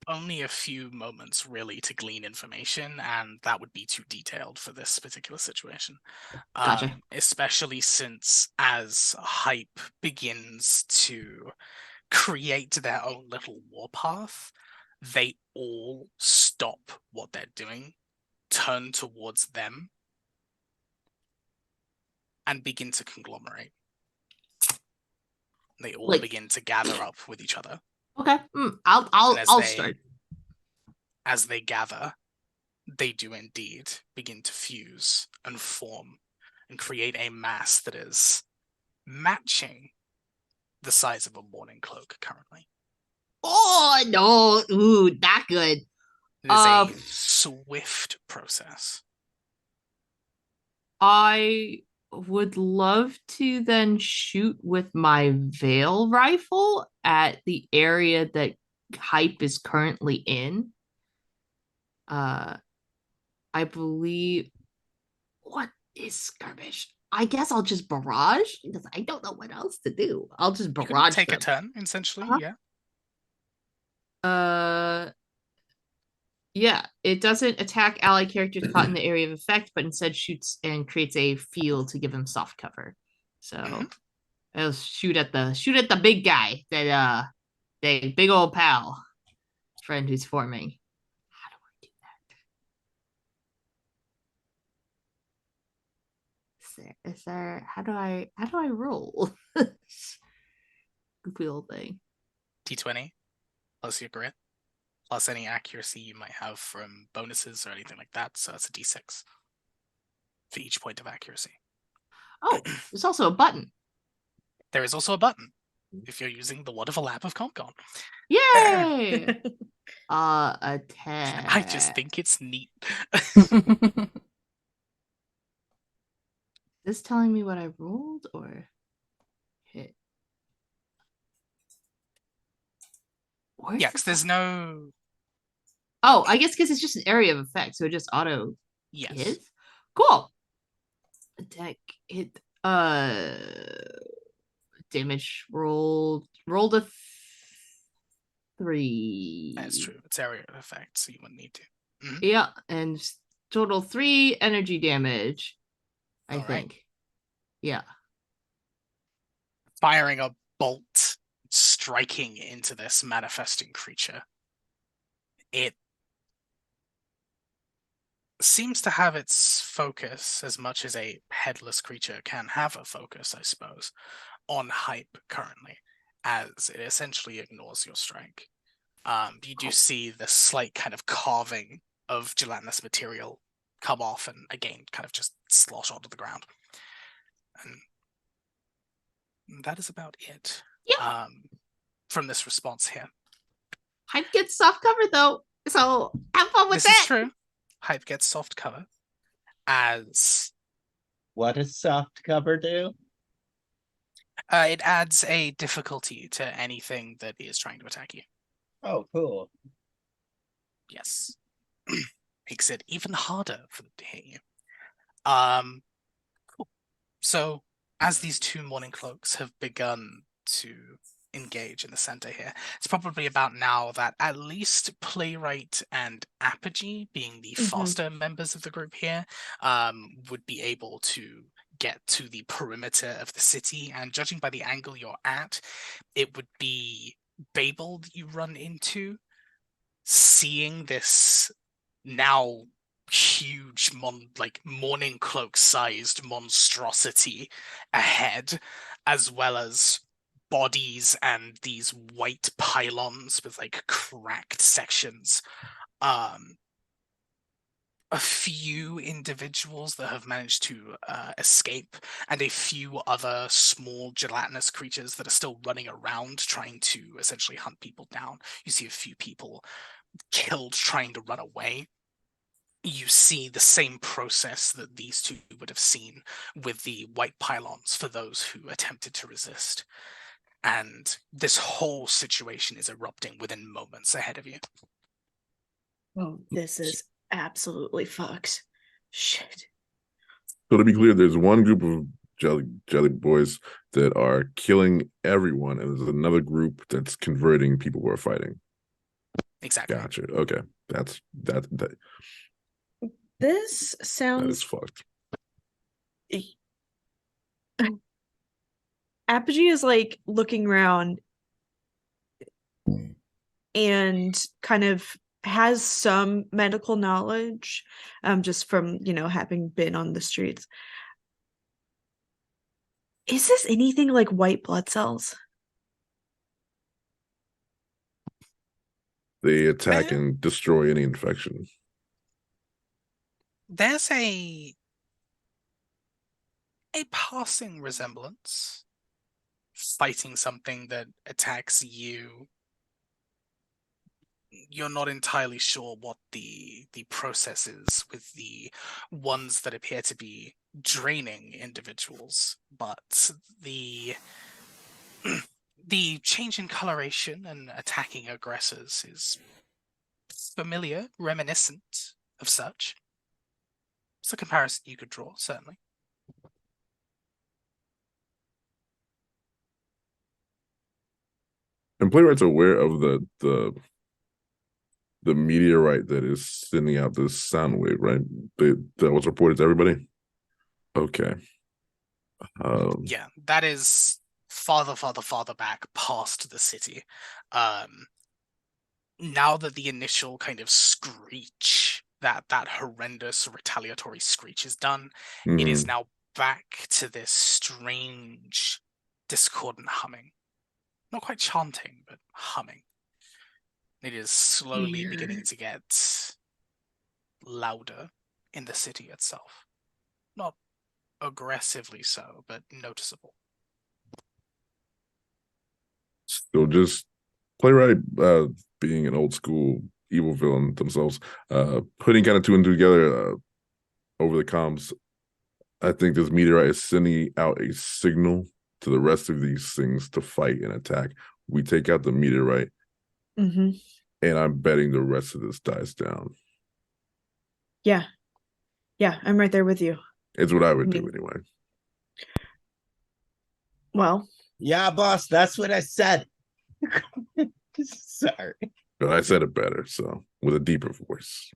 only a few moments really to glean information, and that would be too detailed for this particular situation. Gotcha. Especially since as Hype begins to create their own little warpath, they all stop what they're doing, turn towards them, and begin to conglomerate. They all Like- begin to gather up with each other. Okay. And I'll start. As they gather, they do indeed begin to fuse and form and create a mass that is matching the size of a morning cloak currently. Oh no! Ooh, not good. It is a swift process. I would love to then shoot with my veil rifle at the area that Hype is currently in. I believe. What is skirmish? I guess I'll just barrage because I don't know what else to do. I'll just You can barrage take them. a turn, essentially, Uh-huh. yeah. Yeah, it doesn't attack allied characters caught in the area of effect, but instead shoots and creates a field to give them soft cover. So Mhm. I'll shoot at the big guy, that the big old pal friend who's forming. How do I do that? Is there how do I roll? Goofy old thing. D20 plus your grit plus any accuracy you might have from bonuses or anything like that. So that's a D6 for each point of accuracy. Oh, there's also a button. There is also a button if you're using the Wonderful Lap of CompCon. Yay! Attack. I just think it's neat. Is this telling me what I rolled or hit? Yeah, because there's no. Oh, I guess because it's just an area of effect, so it just auto Yes. Is cool. Attack hit. Damage rolled a 3. That's true. It's area effect, so you wouldn't need to. Yeah, and total 3 energy damage. I All right. think. Yeah. Firing a bolt, striking into this manifesting creature. It seems to have its focus, as much as a headless creature can have a focus, I suppose, on hype currently, as it essentially ignores your strike. You do see the slight kind of carving of gelatinous material come off and again kind of just slosh onto the ground. And that is about it. Yeah. From this response here. Hype gets soft cover though, so have fun with This that. is true. Hype gets soft cover as What does soft cover do? it adds a difficulty to anything that is trying to attack you. Oh, cool. Yes. Makes it even harder for them to hit you. Cool. So as these two Morning Cloaks have begun to engage in the center here, it's probably about now that at least Playwright and Apogee, being the faster members of the group here, would be able to get to the perimeter of the city. And judging by the angle you're at, it would be Babel that you run into, seeing this now huge Morning Cloak sized monstrosity ahead, as well as bodies and these white pylons with like cracked sections. A few individuals that have managed to escape, and a few other small gelatinous creatures that are still running around trying to essentially hunt people down. You see a few people killed trying to run away. You see the same process that these two would have seen with the white pylons for those who attempted to resist. And this whole situation is erupting within moments ahead of you. Oh, this is absolutely fucked. Shit. So to be clear, there's one group of jelly boys that are killing everyone, and there's another group that's converting people who are fighting. Exactly. Gotcha. Okay, that This is sounds fucked. Apogee is like looking around and kind of has some medical knowledge, just from, having been on the streets. Is this anything like white blood cells? They attack and destroy any infection. There's a passing resemblance. Fighting something that attacks you, you're not entirely sure what the process is with the ones that appear to be draining individuals, but the change in coloration and attacking aggressors is familiar, reminiscent of such. It's a comparison you could draw, certainly. And Playwright's aware of the meteorite that is sending out this sound wave, right? That was reported to everybody. Okay. Yeah, that is farther back past the city. Now that the initial kind of screech, that horrendous retaliatory screech is done, it is now back to this strange, discordant humming. Not quite chanting, but humming. It is slowly beginning to get louder in the city itself. Not aggressively so, but noticeable. So just Playwright, being an old school evil villain themselves, putting kind of two and two together over the comms. I think this meteorite is sending out a signal to the rest of these things to fight and attack. We take out the meteorite, and I'm betting the rest of this dies down. Yeah. Yeah, I'm right there with you. It's what I would I do mean- anyway. Well, Yeah, boss, that's what I said. Sorry. But I said it better, so with a deeper voice.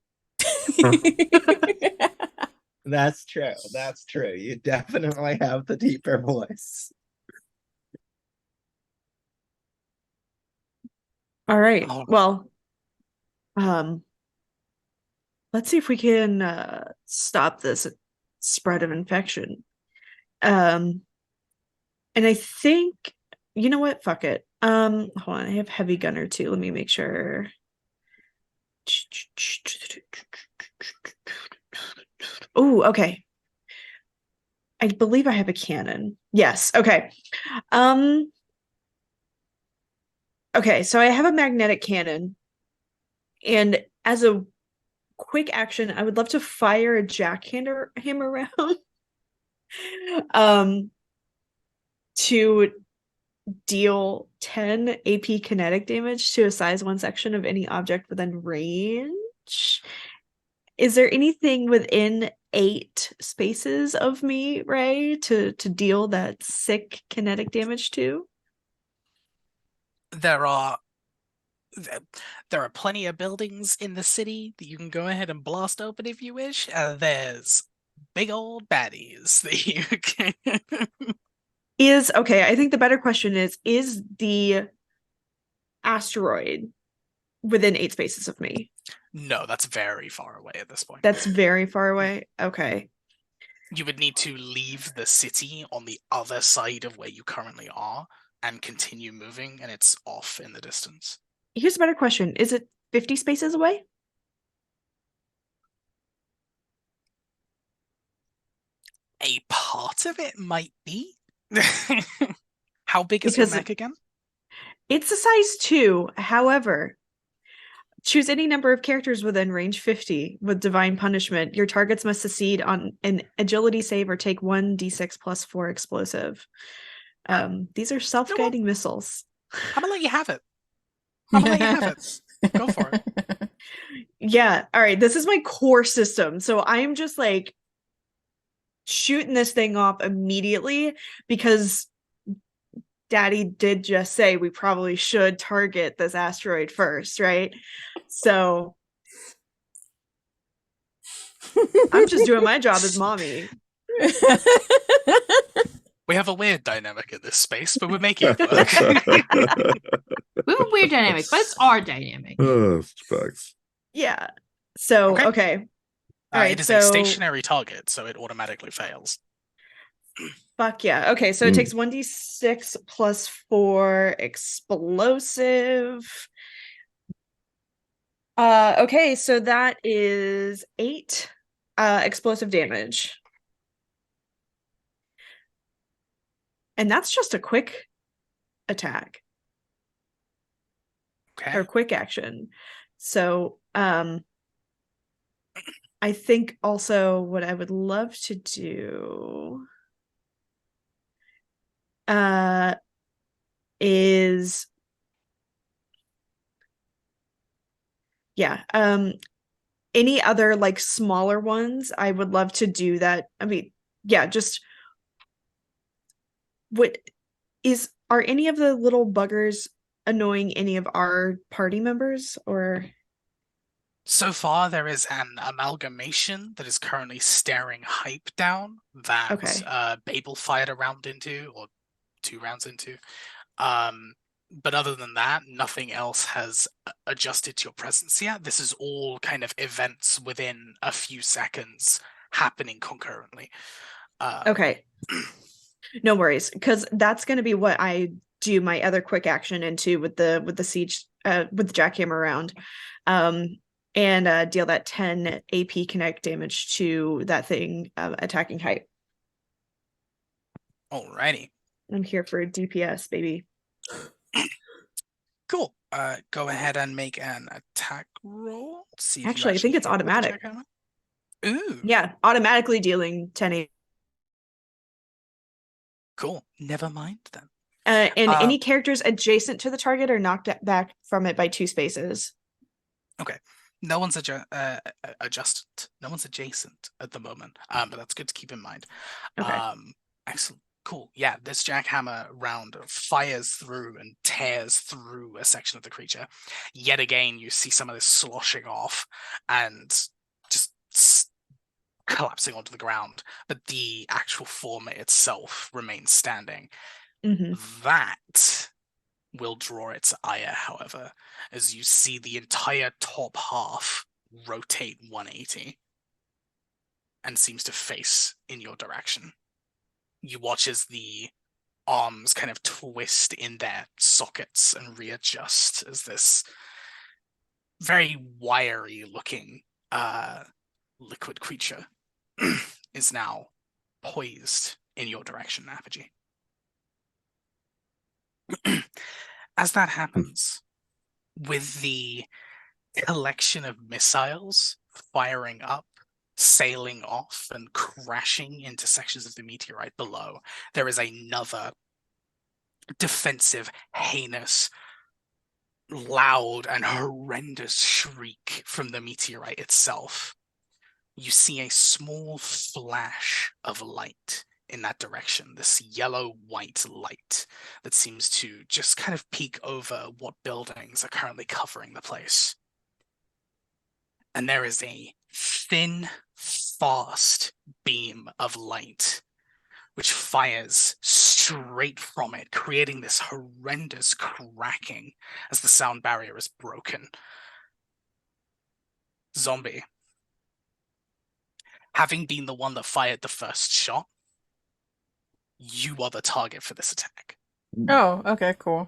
That's true. That's true. You definitely have the deeper voice. all right. Oh. Well, let's see if we can stop this spread of infection. And I think, you know what? Fuck it. Hold on. I have heavy gunner too. Let me make sure. Oh, okay. I believe I have a cannon. Yes. Okay. Okay, so I have a magnetic cannon, and as a quick action, I would love to fire a jackhammer around to deal 10 AP kinetic damage to a size 1 section of any object within range. Is there anything within 8 spaces of me, Ray, to deal that sick kinetic damage to? There are plenty of buildings in the city that you can go ahead and blast open if you wish. There's big old baddies that you can. Okay, I think the better question is the asteroid within 8 spaces of me? No, that's very far away at this point. That's very far away. Okay. You would need to leave the city on the other side of where you currently are and continue moving, and it's off in the distance. Here's a better question. Is it 50 spaces away? A part of it might be. How big is Because your mech again? it's a size 2. However, choose any number of characters within range 50 with divine punishment. Your targets must succeed on an agility save or take 1d6 plus 4 explosive. These are self-guiding missiles. I'm gonna let you have it. I'm gonna let you have it. Go for it. Yeah. All right. This is my core system. So I am just like shooting this thing off immediately because Daddy did just say we probably should target this asteroid first, right? So I'm just doing my job as mommy. We have a weird dynamic in this space, but we're making it work. We have a weird dynamic, but it's our dynamic. Facts. Yeah. So, okay. All right. It is So a stationary target, so it automatically fails. fuck yeah. Okay. So it takes 1d6 plus 4 explosive. Okay. So that is 8 explosive damage. And that's just a quick attack. Okay. Or quick action. So I think also what I would love to do is any other like smaller ones, I would love to do that. I mean, yeah, just are any of the little buggers annoying any of our party members or? So far, there is an amalgamation that is currently staring Hype down that Okay. Babel fired a round into, or 2 rounds into. But other than that, nothing else has adjusted to your presence yet. This is all kind of events within a few seconds happening concurrently. Okay. No worries, because that's going to be what I do my other quick action into with the siege with the jackhammer round. And deal that 10 AP kinetic damage to that thing attacking Hype. Alrighty. I'm here for DPS, baby. Cool. Go ahead and make an attack roll. See if you Actually, I think it's hit with the automatic. jackhammer. Ooh. Yeah, automatically dealing 10 AP. Cool. Never mind then. And any characters adjacent to the target are knocked back from it by 2 spaces. Okay. No one's adjusted. No one's adjacent at the moment. But that's good to keep in mind. Okay. Excellent. Cool. Yeah, this jackhammer round fires through and tears through a section of the creature. Yet again, you see some of this sloshing off and just collapsing onto the ground, but the actual form itself remains standing. Hmm. That will draw its ire, however, as you see the entire top half rotate 180 and seems to face in your direction. You watch as the arms kind of twist in their sockets and readjust as this very wiry looking liquid creature is now poised in your direction, Apogee. As that happens, with the collection of missiles firing up, sailing off, and crashing into sections of the meteorite below, there is another defensive, heinous, loud, and horrendous shriek from the meteorite itself. You see a small flash of light in that direction, this yellow-white light that seems to just kind of peek over what buildings are currently covering the place. And there is a thin, fast beam of light which fires straight from it, creating this horrendous cracking as the sound barrier is broken. Zombie, having been the one that fired the first shot, you are the target for this attack. Oh, okay, cool.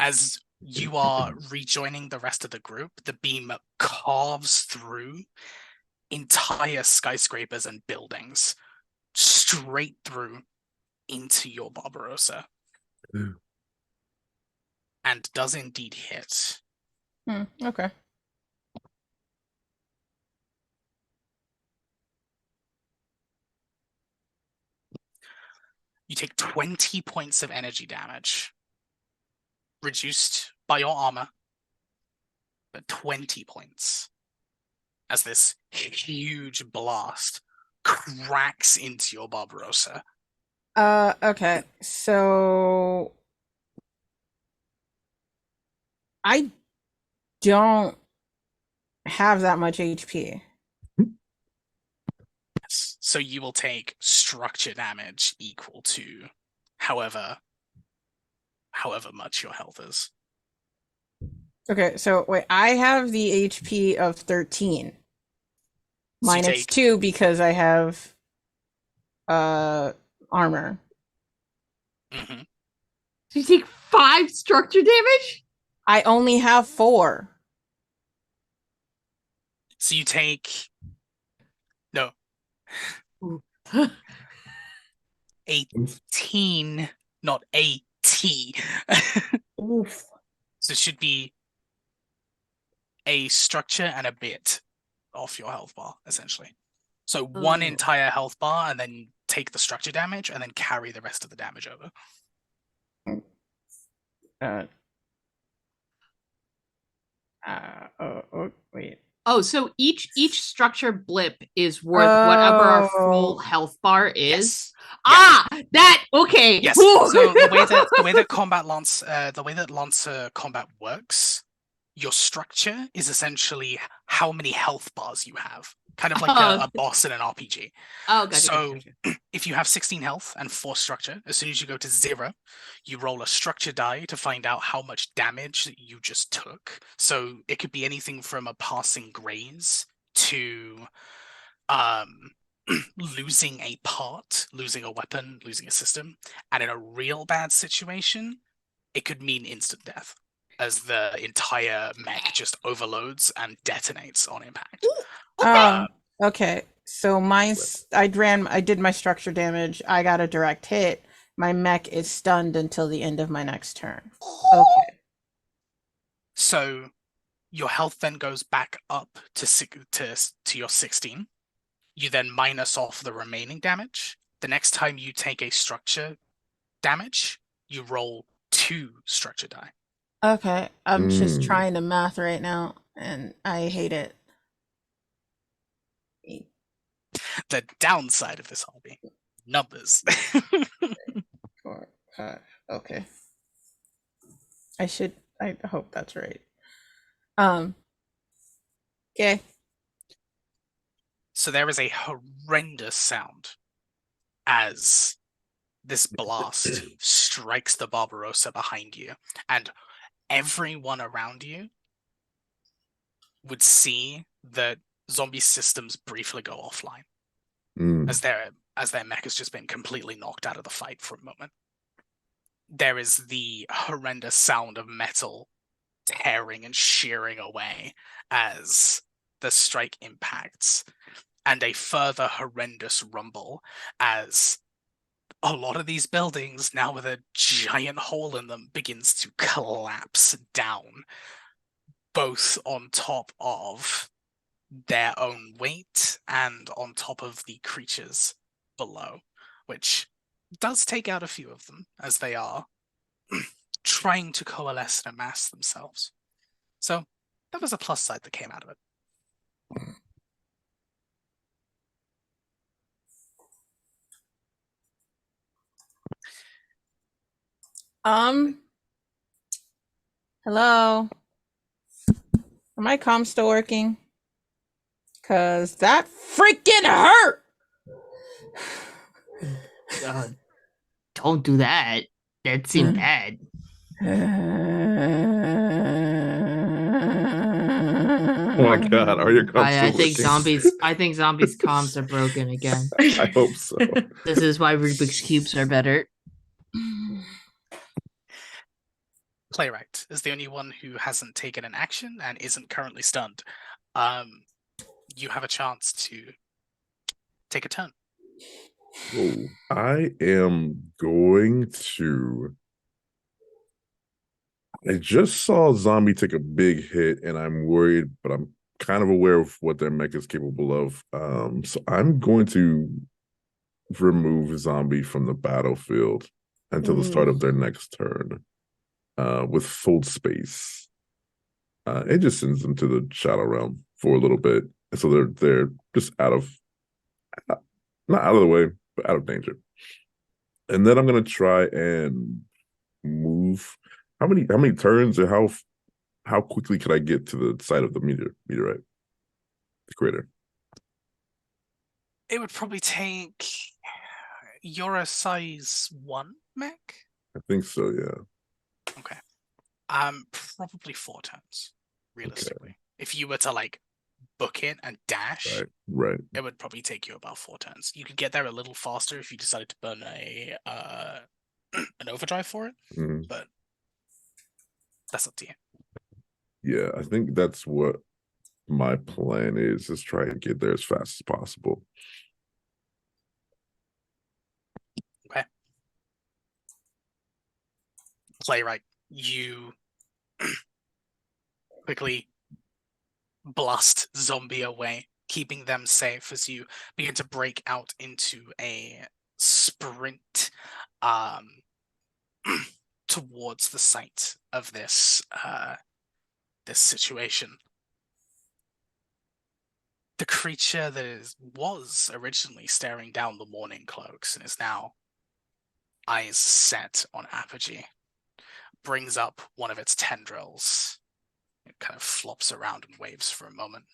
As you are rejoining the rest of the group, the beam carves through entire skyscrapers and buildings, straight through into your Barbarossa. And does indeed hit. Okay. You take 20 points of energy damage, reduced by your armor, but 20 points, as this huge blast cracks into your Barbarossa. Okay. So I don't have that much HP. Yes. So you will take structure damage equal to however much your health is. Okay, so wait, I have the HP of 13. So you Minus take 2 because I have armor. Mhm. So you take 5 structure damage? I only have 4. So you take no Ooh. 18, not AT. Oof. So it should be a structure and a bit off your health bar, essentially. So one Oh. entire health bar, and then take the structure damage, and then carry the rest of the damage over. Wait. Oh, so each structure blip is worth whatever our full Oh. health bar is. Yes. Ah, that okay. Yes. Ooh. So the way that Lancer combat works, your structure is essentially how many health bars you have, kind of like a boss in an RPG. Oh, gotcha. So gotcha. if you have 16 health and 4 structure, as soon as you go to 0, you roll a structure die to find out how much damage that you just took. So it could be anything from a passing graze to losing a part, losing a weapon, losing a system. And in a real bad situation, it could mean instant death, as the entire mech just overloads and detonates on impact. Okay. So I did my structure damage. I got a direct hit. My mech is stunned until the end of my next turn. Okay. So your health then goes back up to your 16. You then minus off the remaining damage. The next time you take a structure damage, you roll 2 structure die. Okay. I'm just trying to math right now. and I hate it. The downside of this hobby, numbers. 4, 5. Okay. I hope that's right. Okay. So there is a horrendous sound as this blast strikes the Barbarossa behind you, and everyone around you would see the zombie systems briefly go offline as their mech has just been completely knocked out of the fight for a moment. There is the horrendous sound of metal tearing and shearing away as the strike impacts, and a further horrendous rumble as a lot of these buildings, now with a giant hole in them, begins to collapse down, both on top of their own weight and on top of the creatures below, which does take out a few of them as they are trying to coalesce and amass themselves. So that was a plus side that came out of it. Hello. Are my comms still working? Cause that freaking hurt. Don't do that. That seemed bad. Oh my god, are your comms I still think working? I think zombies' comms are broken again. I hope so. This is why Rubik's cubes are better. Playwright is the only one who hasn't taken an action and isn't currently stunned. You have a chance to take a turn. Oh, I am going to. I just saw a zombie take a big hit, and I'm worried, but I'm kind of aware of what their mech is capable of. So I'm going to remove zombie from the battlefield until the start of their next turn. With full space. It just sends them to the shadow realm for a little bit, and so they're just not out of the way, but out of danger. And then I'm gonna try and move. How many turns, or how quickly could I get to the site of the meteorite, the crater? It would probably take. You're a size 1 mech? I think so. Yeah. Okay. Probably 4 turns, realistically. Okay. If you were to like book it and dash, Right. it would probably take you about 4 turns. You could get there a little faster if you decided to burn a an overdrive for it, but that's up to you. Yeah, I think that's what my plan is try and get there as fast as possible. Okay. Playwright, you quickly blast zombie away, keeping them safe as you begin to break out into a sprint towards the site of this this situation. The creature that was originally staring down the Morning Cloaks and is now eyes set on Apogee brings up one of its tendrils. It kind of flops around and waves for a moment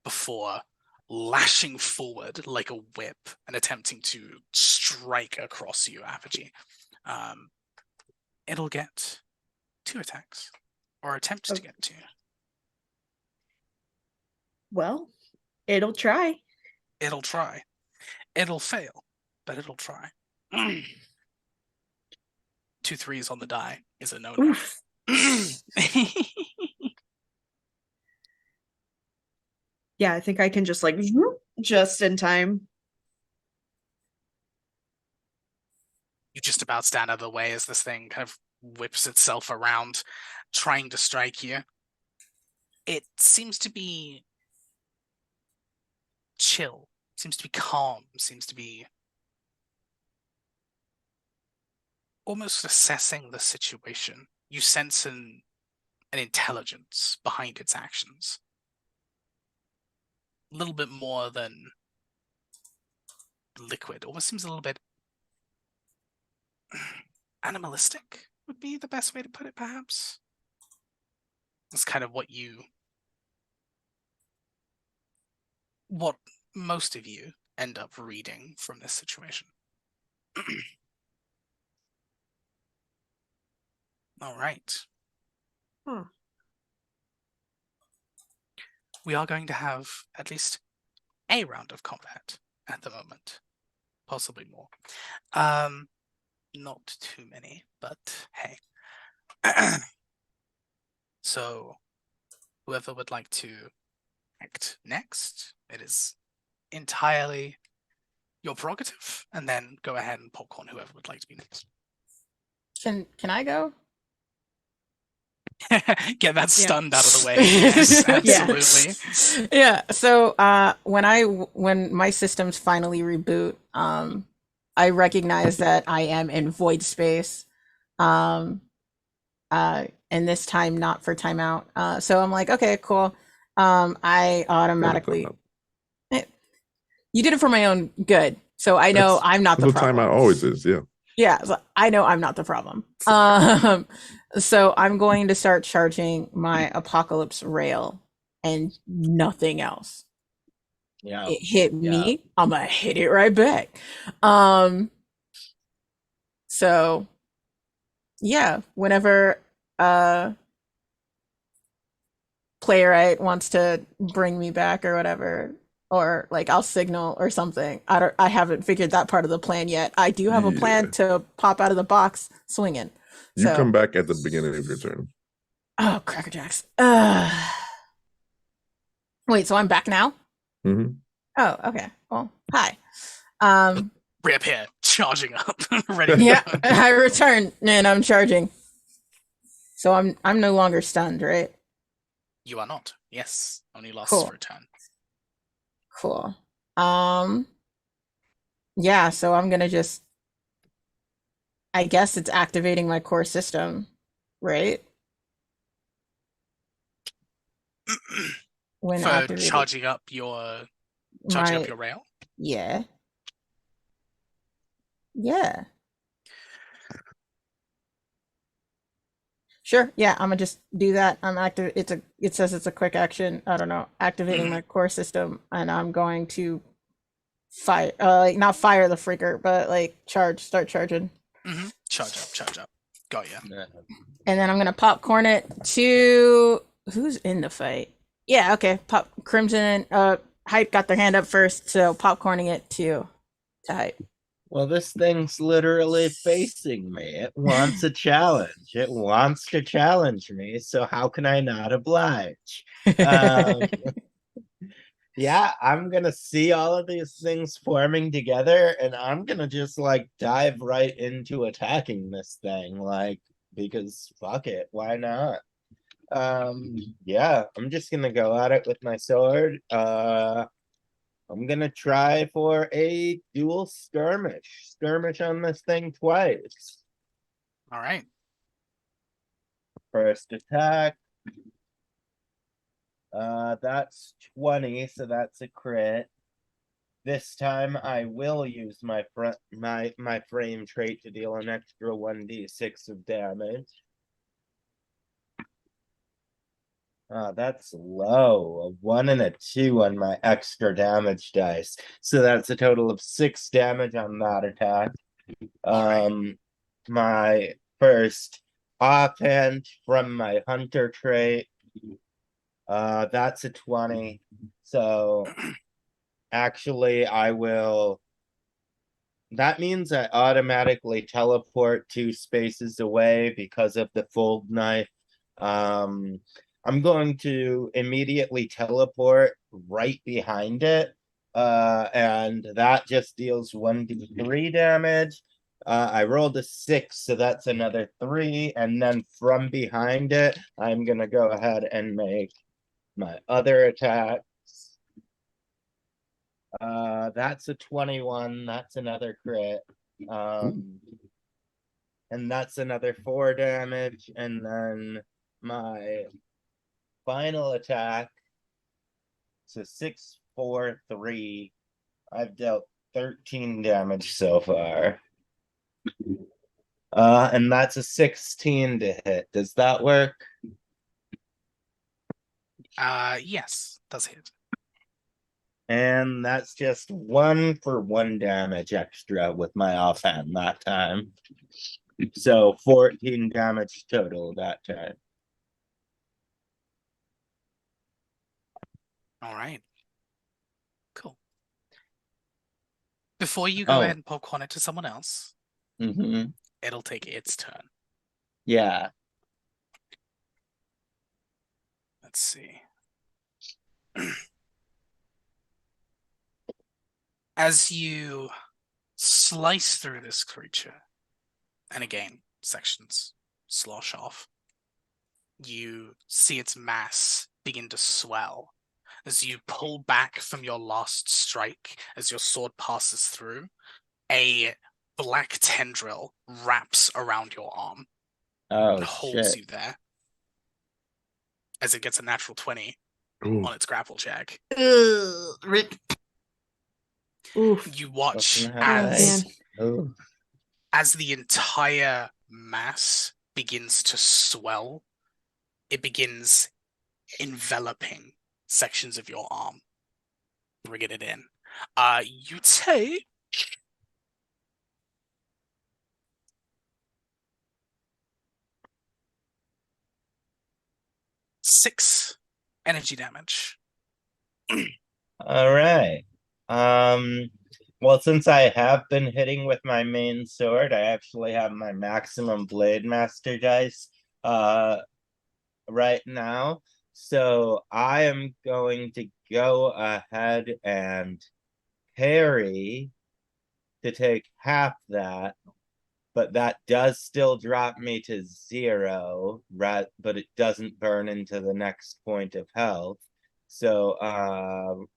before lashing forward like a whip and attempting to strike across you, Apogee. It'll get 2 attacks, or attempt to get 2. Well, it'll try. It'll try. It'll fail, but it'll try. 2 3s on the die is a no-no. Yeah, I think I can just like just in time. You just about stand out of the way as this thing kind of whips itself around, trying to strike you. It seems to be chill, seems to be calm, seems to be almost assessing the situation. You sense an an intelligence behind its actions. A little bit more than liquid. Almost seems a little bit animalistic would be the best way to put it, perhaps. That's kind of what most of you end up reading from this situation. All right. Huh. We are going to have at least a round of combat at the moment, possibly more. Not too many, but hey. So, whoever would like to act next, it is entirely your prerogative, and then go ahead and popcorn whoever would like to be next. Can I go? Get that stunned out of the way. Yes, absolutely. Yeah. So when my systems finally reboot, I recognize that I am in void space. And this time not for timeout. So I'm like, okay, cool. I automatically you did it for my own good. So I know I'm not the problem. Timeout always is, yeah. Yeah, so I know I'm not the problem. So I'm going to start charging my apocalypse rail and nothing else. Yeah. It hit me, I'm gonna hit it right back. So yeah, whenever playwright wants to bring me back or whatever, or like I'll signal or something. I haven't figured that part of the plan yet. I do have a plan to pop out of the box swinging. You come back at the beginning of your turn. Oh, Cracker Jacks. Wait, so I'm back now? Mm-hmm. Oh, okay. Well, hi. Rip here, charging up, ready. Yeah, I return and I'm charging. So I'm no longer stunned, right? You are not. Yes, only lasts Cool. for a turn. Cool. Yeah, so I'm gonna just, I guess it's activating my core system, right? When For activated. charging up your rail? Yeah. Yeah. Sure. Yeah, I'm gonna just do that. It says it's a quick action. I don't know, activating my core system, and I'm going to fire, like not fire the freaker, but like start charging. Charge up. Got ya. And then I'm gonna popcorn it to who's in the fight. Yeah, okay. Pop Crimson. Hype got their hand up first, so popcorning it to Hype. Well, this thing's literally facing me. It wants a challenge. It wants to challenge me. So how can I not oblige? Yeah, I'm gonna see all of these things forming together, and I'm gonna just like dive right into attacking this thing, like, because fuck it, why not? Yeah, I'm just gonna go at it with my sword. I'm gonna try for a dual skirmish on this thing twice. All right. First attack. That's 20, so that's a crit. This time I will use my frame trait to deal an extra 1d6 of damage. That's low. A 1 and a 2 on my extra damage dice. So that's a total of 6 damage on that attack. My first offhand from my hunter trait. That's a 20. So actually that means I automatically teleport 2 spaces away because of the fold knife. I'm going to immediately teleport right behind it. And that just deals 1d3 damage. I rolled a 6, so that's another 3. And then from behind it, I'm going to go ahead and make my other attacks. That's a 21. That's another crit. And that's another 4 damage. And then my final attack. So 6, 4, 3. I've dealt 13 damage so far. And that's a 16 to hit. Does that work? Yes, does hit. And that's just 1 for 1 damage extra with my offhand that time. So 14 damage total that time. All right. Cool. Before you go Oh. ahead and popcorn it to someone else, Mm-hmm. it'll take its turn. Yeah. Let's see. As you slice through this creature, and again, sections slosh off, you see its mass begin to swell. As you pull back from your last strike, as your sword passes through, a black tendril wraps around your arm and Oh, holds shit. you there. As it gets a natural 20 Ooh. on its grapple check. Rip. Oof. You watch Fucking hell. as Oh. as the entire mass begins to swell, it begins enveloping sections of your arm, bringing it in. You take 6 energy damage. All right. Well, since I have been hitting with my main sword, I actually have my maximum blade master dice right now. So I am going to go ahead and parry to take half that, but that does still drop me to 0, right? But it doesn't burn into the next point of health. So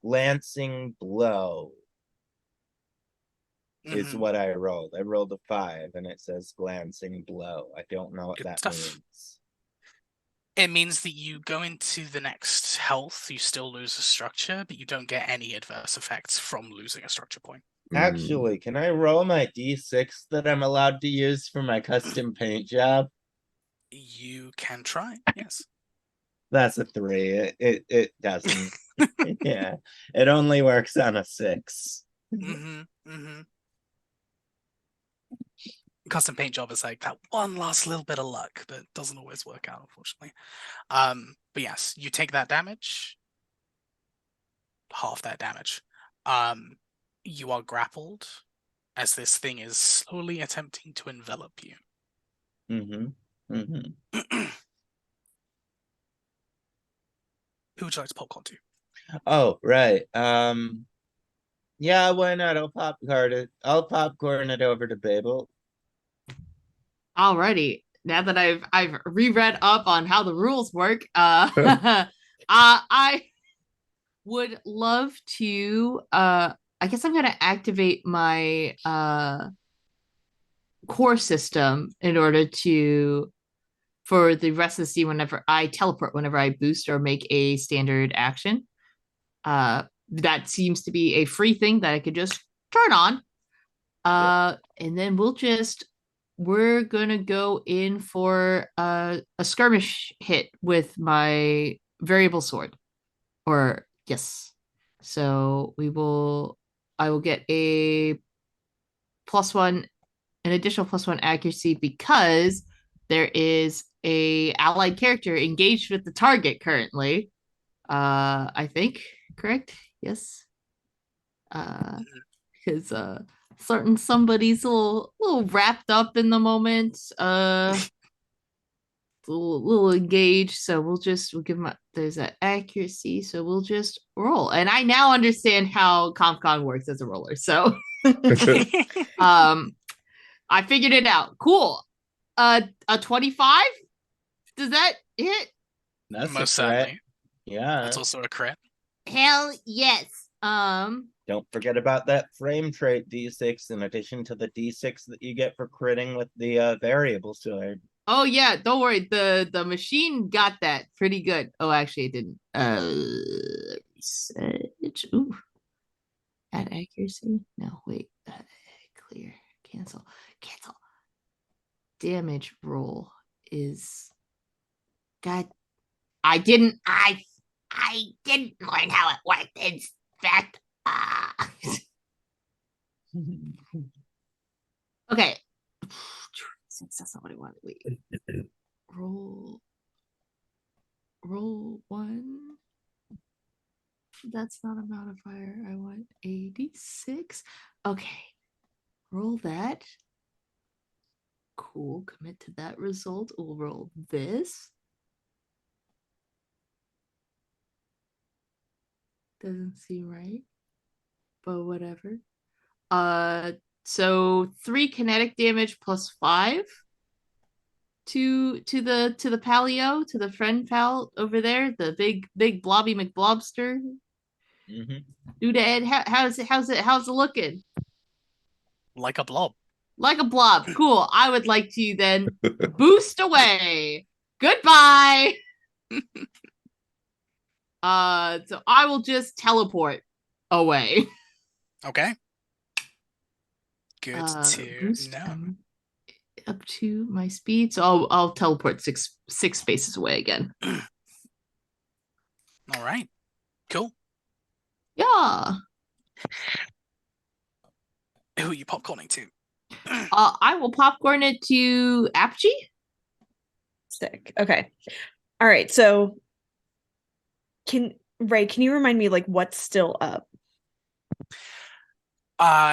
Lancing Blow is what I rolled. I rolled a 5 and it says Glancing Blow. I don't know what Good that stuff. means. It means that you go into the next health, you still lose a structure, but you don't get any adverse effects from losing a structure point. Actually, can I roll my d6 that I'm allowed to use for my custom paint job? You can try, yes. That's a 3. It doesn't. Yeah. It only works on a 6. Custom paint job is like that one last little bit of luck that doesn't always work out, unfortunately. But yes, you take that damage, half that damage. You are grappled as this thing is slowly attempting to envelop you. Who would you like to popcorn to? Oh, right. Yeah, why not? I'll popcorn it over to Babel. Alrighty. Now that I've reread up on how the rules work, I would love to I guess I'm gonna activate my core system in order to for the rest of the scene whenever I teleport, whenever I boost or make a standard action. That seems to be a free thing that I could just turn on. And then we're gonna go in for a skirmish hit with my variable sword. Or yes. So I will get a +1, an additional +1 accuracy because there is a allied character engaged with the target currently. I think, correct? Yes. Because certain somebody's a little wrapped up in the moment, little engaged. So we'll give them there's that accuracy. So we'll just roll. And I now understand how CompCon works as a roller. So I figured it out. Cool. A 25? Does that hit? That's Most a crit. certainly. Yeah. That's also a crit. Hell yes. Don't forget about that frame trait d6 in addition to the d6 that you get for critting with the variable sword. Oh yeah, don't worry. The machine got that pretty good. Oh, actually, it didn't. Research. Ooh, add accuracy. No, wait. Clear. Cancel. Cancel. Damage roll is. God, I didn't learn how it worked. It's that. Okay. That's not what I wanted. Wait. Roll. Roll one. That's not a modifier. I want 86. Okay. Roll that. Cool. Commit to that result. We'll roll this. Doesn't seem right. But whatever. So 3 kinetic damage plus 5 to the paleo, to the friend pal over there, the big blobby McBlobster. Dude, Ed, how's it looking? Like a blob. Like a blob. Cool. I would like to then boost away. Goodbye. So I will just teleport away. Okay. Good to Boost know. up to my speed. So I'll teleport six spaces away again. All right. Cool. Yeah. Who are you popcorning to? I will popcorn it to Apogee. Sick. Okay. All right. So can you remind me like what's still up?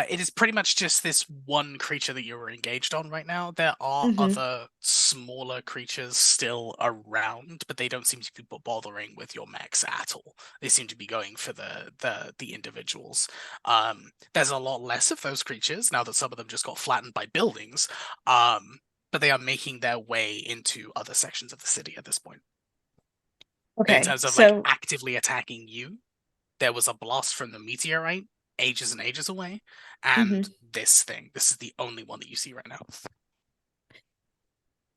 It is pretty much just this one creature that you were engaged on right now. There are Mhm. other smaller creatures still around, but they don't seem to be bothering with your mechs at all. They seem to be going for the individuals. There's a lot less of those creatures now that some of them just got flattened by buildings. But they are making their way into other sections of the city at this point. In Okay. terms of So like actively attacking you, there was a blast from the meteorite ages and ages away, and this is the only one that you see right now.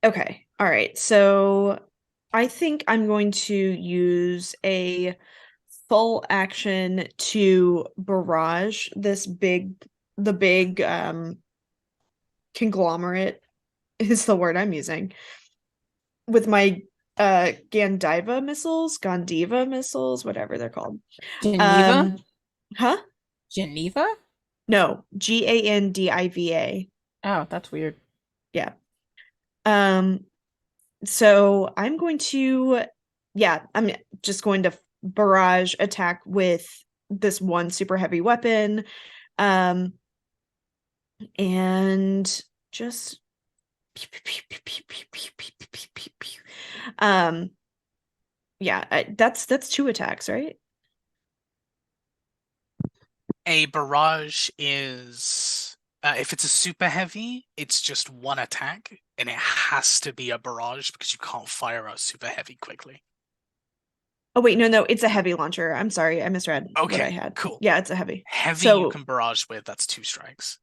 okay. All right. So I think I'm going to use a full action to barrage the big conglomerate is the word I'm using with my Gandiva missiles, whatever they're called. Geneva? Huh? Geneva? No, Gandiva. Oh, that's weird. Yeah. So I'm going to, I'm just going to barrage attack with this one super heavy weapon. And just that's 2 attacks, right? A barrage is if it's a super heavy, it's just 1 attack, and it has to be a barrage because you can't fire a super heavy quickly. Oh wait, no, it's a heavy launcher. I'm sorry, I misread what I Okay, had. cool. Yeah, it's a heavy. Heavy So you can barrage with, that's 2 strikes.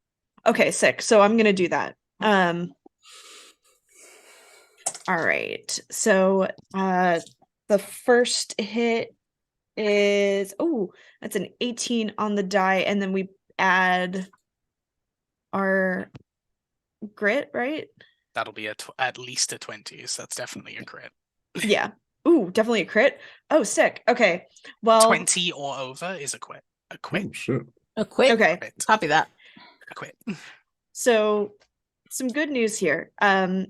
okay, sick. So I'm gonna do that. All right. So the first hit is that's an 18 on the die, and then we add our grit, right? That'll be at least a 20, so that's definitely a crit. Yeah. Ooh, definitely a crit. Oh, sick. Okay. Well, 20 or over is a quit. A quit. Oh shit. A quit? Okay. Quit. Copy that. A quit. So some good news here. I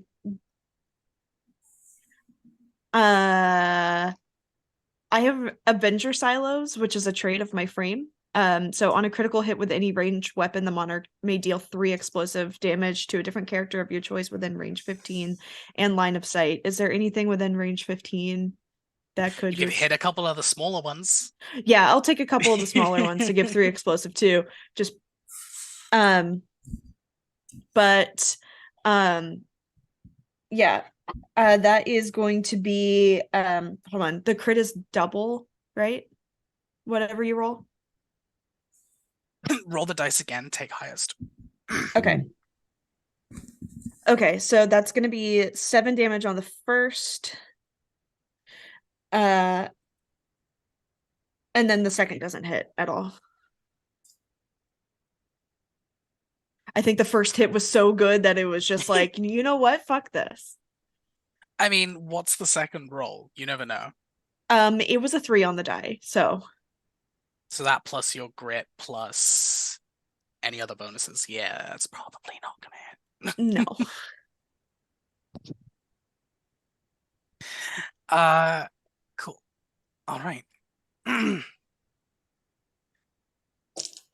have Avenger Silos, which is a trait of my frame. So on a critical hit with any ranged weapon, the monarch may deal 3 explosive damage to a different character of your choice within range 15 and line of sight. Is there anything within range 15 that could You could hit a couple of the smaller ones. Yeah, I'll take a couple of the smaller ones to give 3 explosive too. Just but yeah. That is going to be hold on. The crit is double, right? Whatever you roll. Roll the dice again, take highest. Okay. Okay, so that's going to be 7 damage on the first. And then the second doesn't hit at all. I think the first hit was so good that it was just like, you know what? Fuck this. I mean, what's the second roll? You never know. It was a 3 on the die, so So that plus your grit plus any other bonuses. Yeah, that's probably not gonna hit. no. Cool. All right.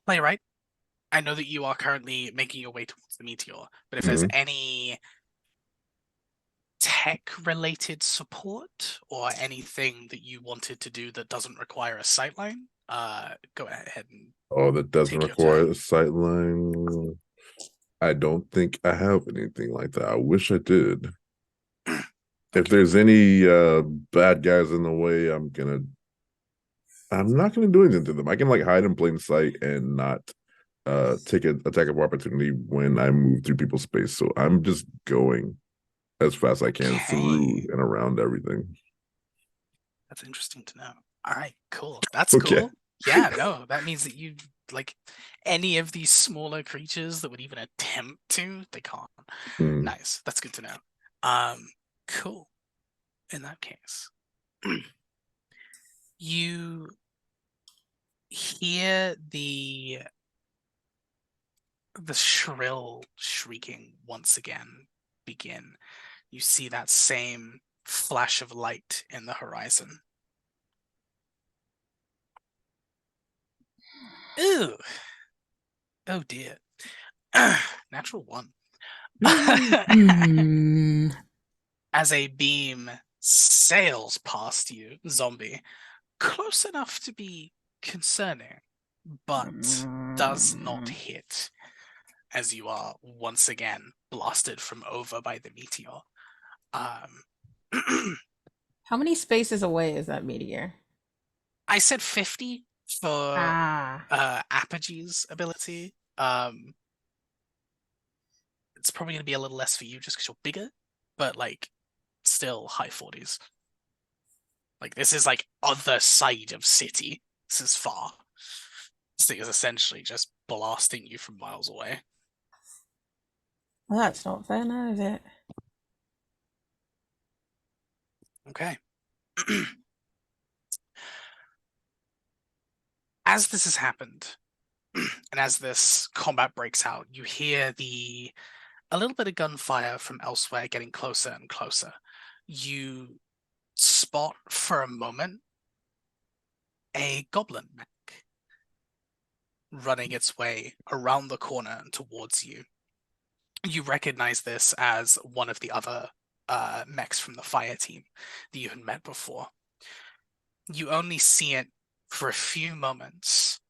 Playwright, I know that you are currently making your way towards the meteor, but if there's Mhm. any tech-related support or anything that you wanted to do that doesn't require a sightline, go ahead and Oh, that doesn't take your require turn. a sightline. I don't think I have anything like that. I wish I did. If Okay. there's any bad guys in the way, I'm not gonna do anything to them. I can like hide in plain sight and not take an attack of opportunity when I move through people's space. So I'm just going as fast as I can through Okay. and around everything. That's interesting to know. All right, cool. That's Okay. cool. Yeah, no, that means that you like any of these smaller creatures that would even attempt to, they can't. Hmm. Nice. That's good to know. Cool. In that case, you hear the shrill shrieking once again begin. You see that same flash of light in the horizon. Ooh. Oh dear. Natural one. Hmm. As a beam sails past you, zombie, close enough to be concerning, but does not hit as you are once again blasted from over by the meteor. How many spaces away is that meteor? I said 50 for Ah. Apogee's ability. It's probably going to be a little less for you just because you're bigger, but like still high 40s. Like this is like other side of city. This is far. This thing is essentially just blasting you from miles away. Well, that's not fair now, is it? Okay. As this has happened, and as this combat breaks out, you hear a little bit of gunfire from elsewhere getting closer and closer. You spot for a moment a goblin mech running its way around the corner and towards you. You recognize this as one of the other mechs from the fire team that you had met before. You only see it for a few moments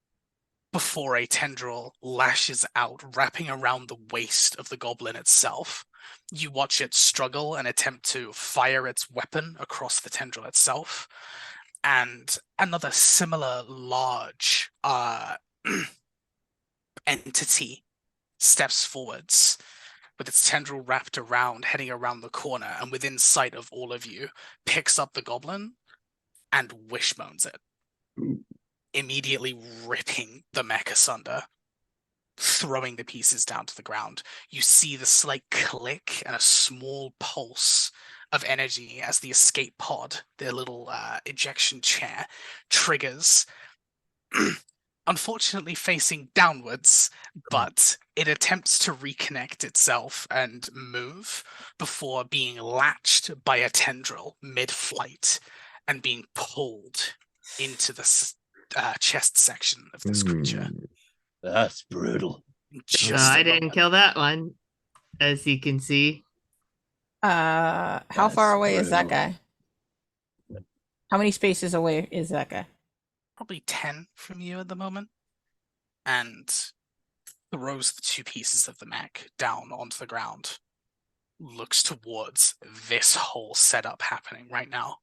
before a tendril lashes out, wrapping around the waist of the goblin itself. You watch it struggle and attempt to fire its weapon across the tendril itself, and another similar large entity steps forwards with its tendril wrapped around, heading around the corner, and within sight of all of you, picks up the goblin and wishbones it, immediately ripping the mech asunder, throwing the pieces down to the ground. You see the slight click and a small pulse of energy as the escape pod, their little ejection chair, triggers. Unfortunately facing downwards, but it attempts to reconnect itself and move before being latched by a tendril mid-flight and being pulled into the chest section of this creature. That's brutal. Just I a didn't moment. kill that one, as you can see. How That's far away is that brutal. guy? How many spaces away is that guy? Probably 10 from you at the moment, and throws the two pieces of the mech down onto the ground, looks towards this whole setup happening right now,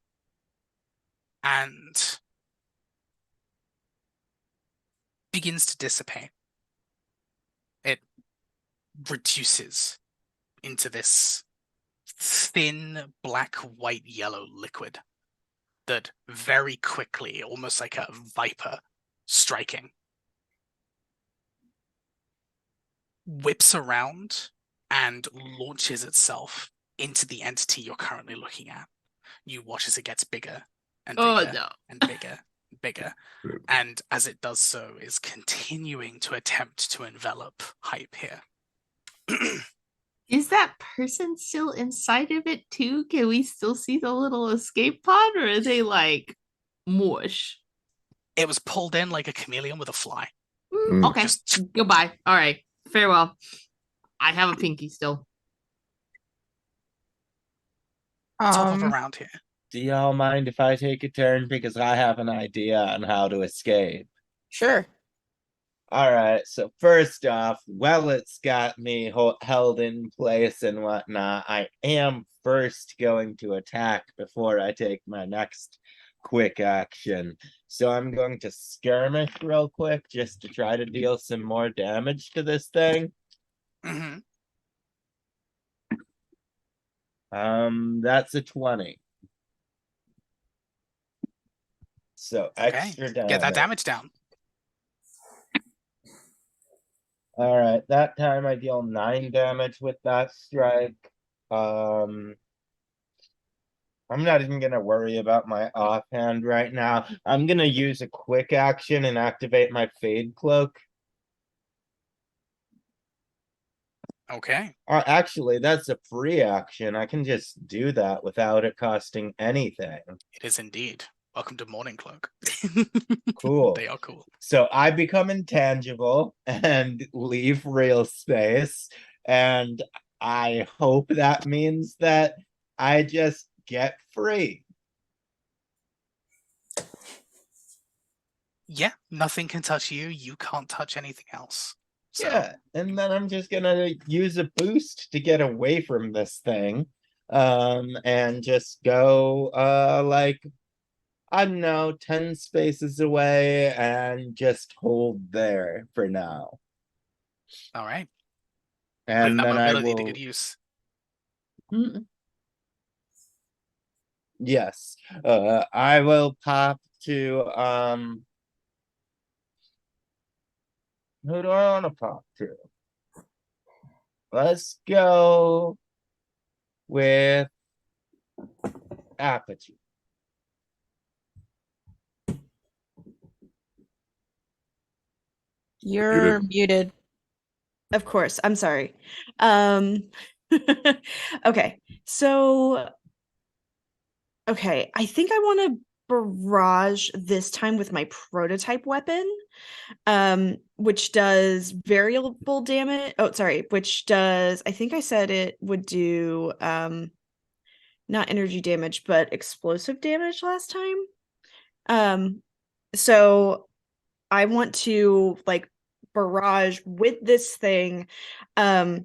and begins to dissipate. It reduces into this thin black, white, yellow liquid that very quickly, almost like a viper striking, whips around and launches itself into the entity you're currently looking at. You watch as it gets bigger and bigger no. and bigger and bigger. And as it does so, is continuing to attempt to envelop Hype here. Is that person still inside of it too? Can we still see the little escape pod, or are they like mush? It was pulled in like a chameleon with a fly. Okay. Just Goodbye. All right. Farewell. I have a pinky still. top of around here. Do y'all mind if I take a turn? Because I have an idea on how to escape. Sure. All right, so first off, while it's got me held in place and whatnot, I am first going to attack before I take my next quick action. So I'm going to skirmish real quick just to try to deal some more damage to this thing. Mm-hmm. That's a 20. So extra damage. Get that damage down. All right, that time I deal 9 damage with that strike. I'm not even gonna worry about my offhand right now. I'm gonna use a quick action and activate my Fade Cloak. Okay. Actually, that's a free action. I can just do that without it costing anything. It is indeed. Welcome to Morning Cloak. Cool. They are cool. So I become intangible and leave real space. And I hope that means that I just get free. Yeah, nothing can touch you. You can't touch anything else. So. Yeah, and then I'm just gonna use a boost to get away from this thing. And just go like, I don't know, 10 spaces away and just hold there for now. All right. And that then I mobility to will. good use. Yes. I will pop to who do I want to pop to? Let's go with Apogee. You're muted. Of course. I'm sorry. Okay. So I think I want to barrage this time with my prototype weapon, which does variable damage. Oh, sorry, which does, I think I said it would do not energy damage, but explosive damage last time. So I want to like barrage with this thing. Yeah.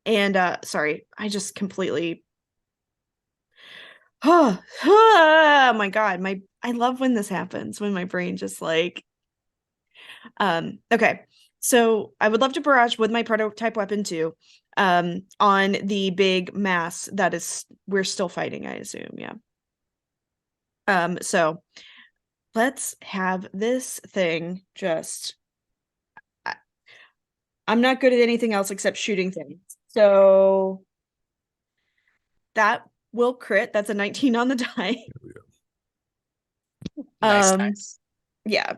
And sorry, I just completely oh my god, I love when this happens, when my brain just like okay. So I would love to barrage with my prototype weapon too. On the big mass that is we're still fighting, I assume, yeah. So let's have this thing just I'm not good at anything else except shooting things. So that will crit. That's a 19 on the die. Nice. Yeah.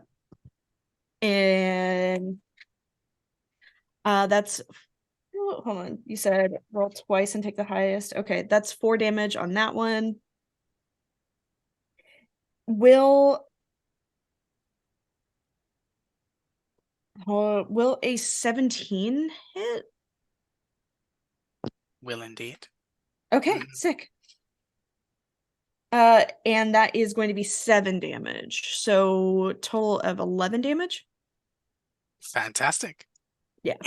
And that's hold on. You said roll twice and take the highest. Okay, that's 4 damage on that one. Will a 17 hit? Will indeed. Okay, sick. And that is going to be 7 damage. So total of 11 damage. Fantastic. Yeah.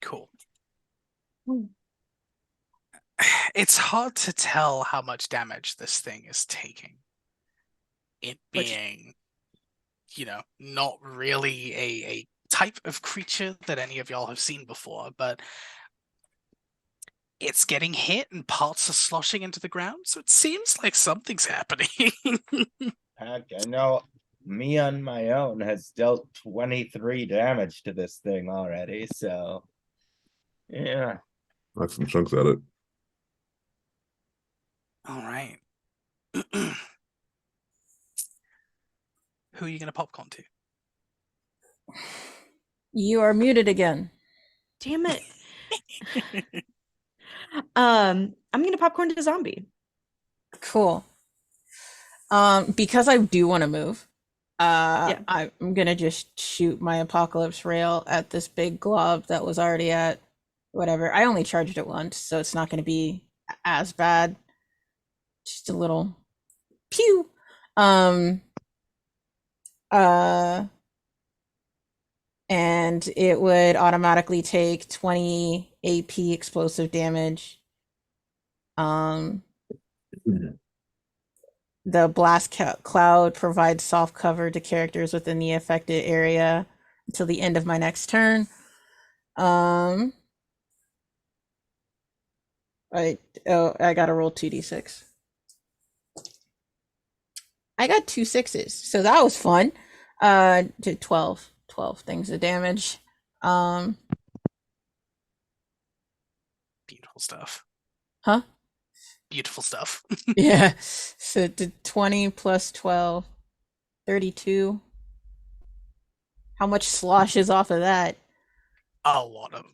Cool. It's hard to tell how much damage this thing is taking. It being not really a type of creature that any of y'all have seen before, but it's getting hit and parts are sloshing into the ground, so it seems like something's happening. Heck, I know me on my own has dealt 23 damage to this thing already, so yeah. Knock some chunks at it. All right. Who are you going to popcorn to? You are muted again. Damn it. I'm gonna popcorn to zombie. Cool. Because I do want to move, Yeah. I'm gonna just shoot my apocalypse rail at this big glob that was already at whatever. I only charged it once, so it's not gonna be as bad. Just a little pew. And it would automatically take 20 AP explosive damage. The blast cloud provides soft cover to characters within the affected area until the end of my next turn. I gotta roll 2d6. I got 2 6s, so that was fun. Did 12 things of damage. Beautiful stuff. Huh? Beautiful stuff. Yeah. So it did 20 plus 12, 32. How much sloshes off of that? A lot of.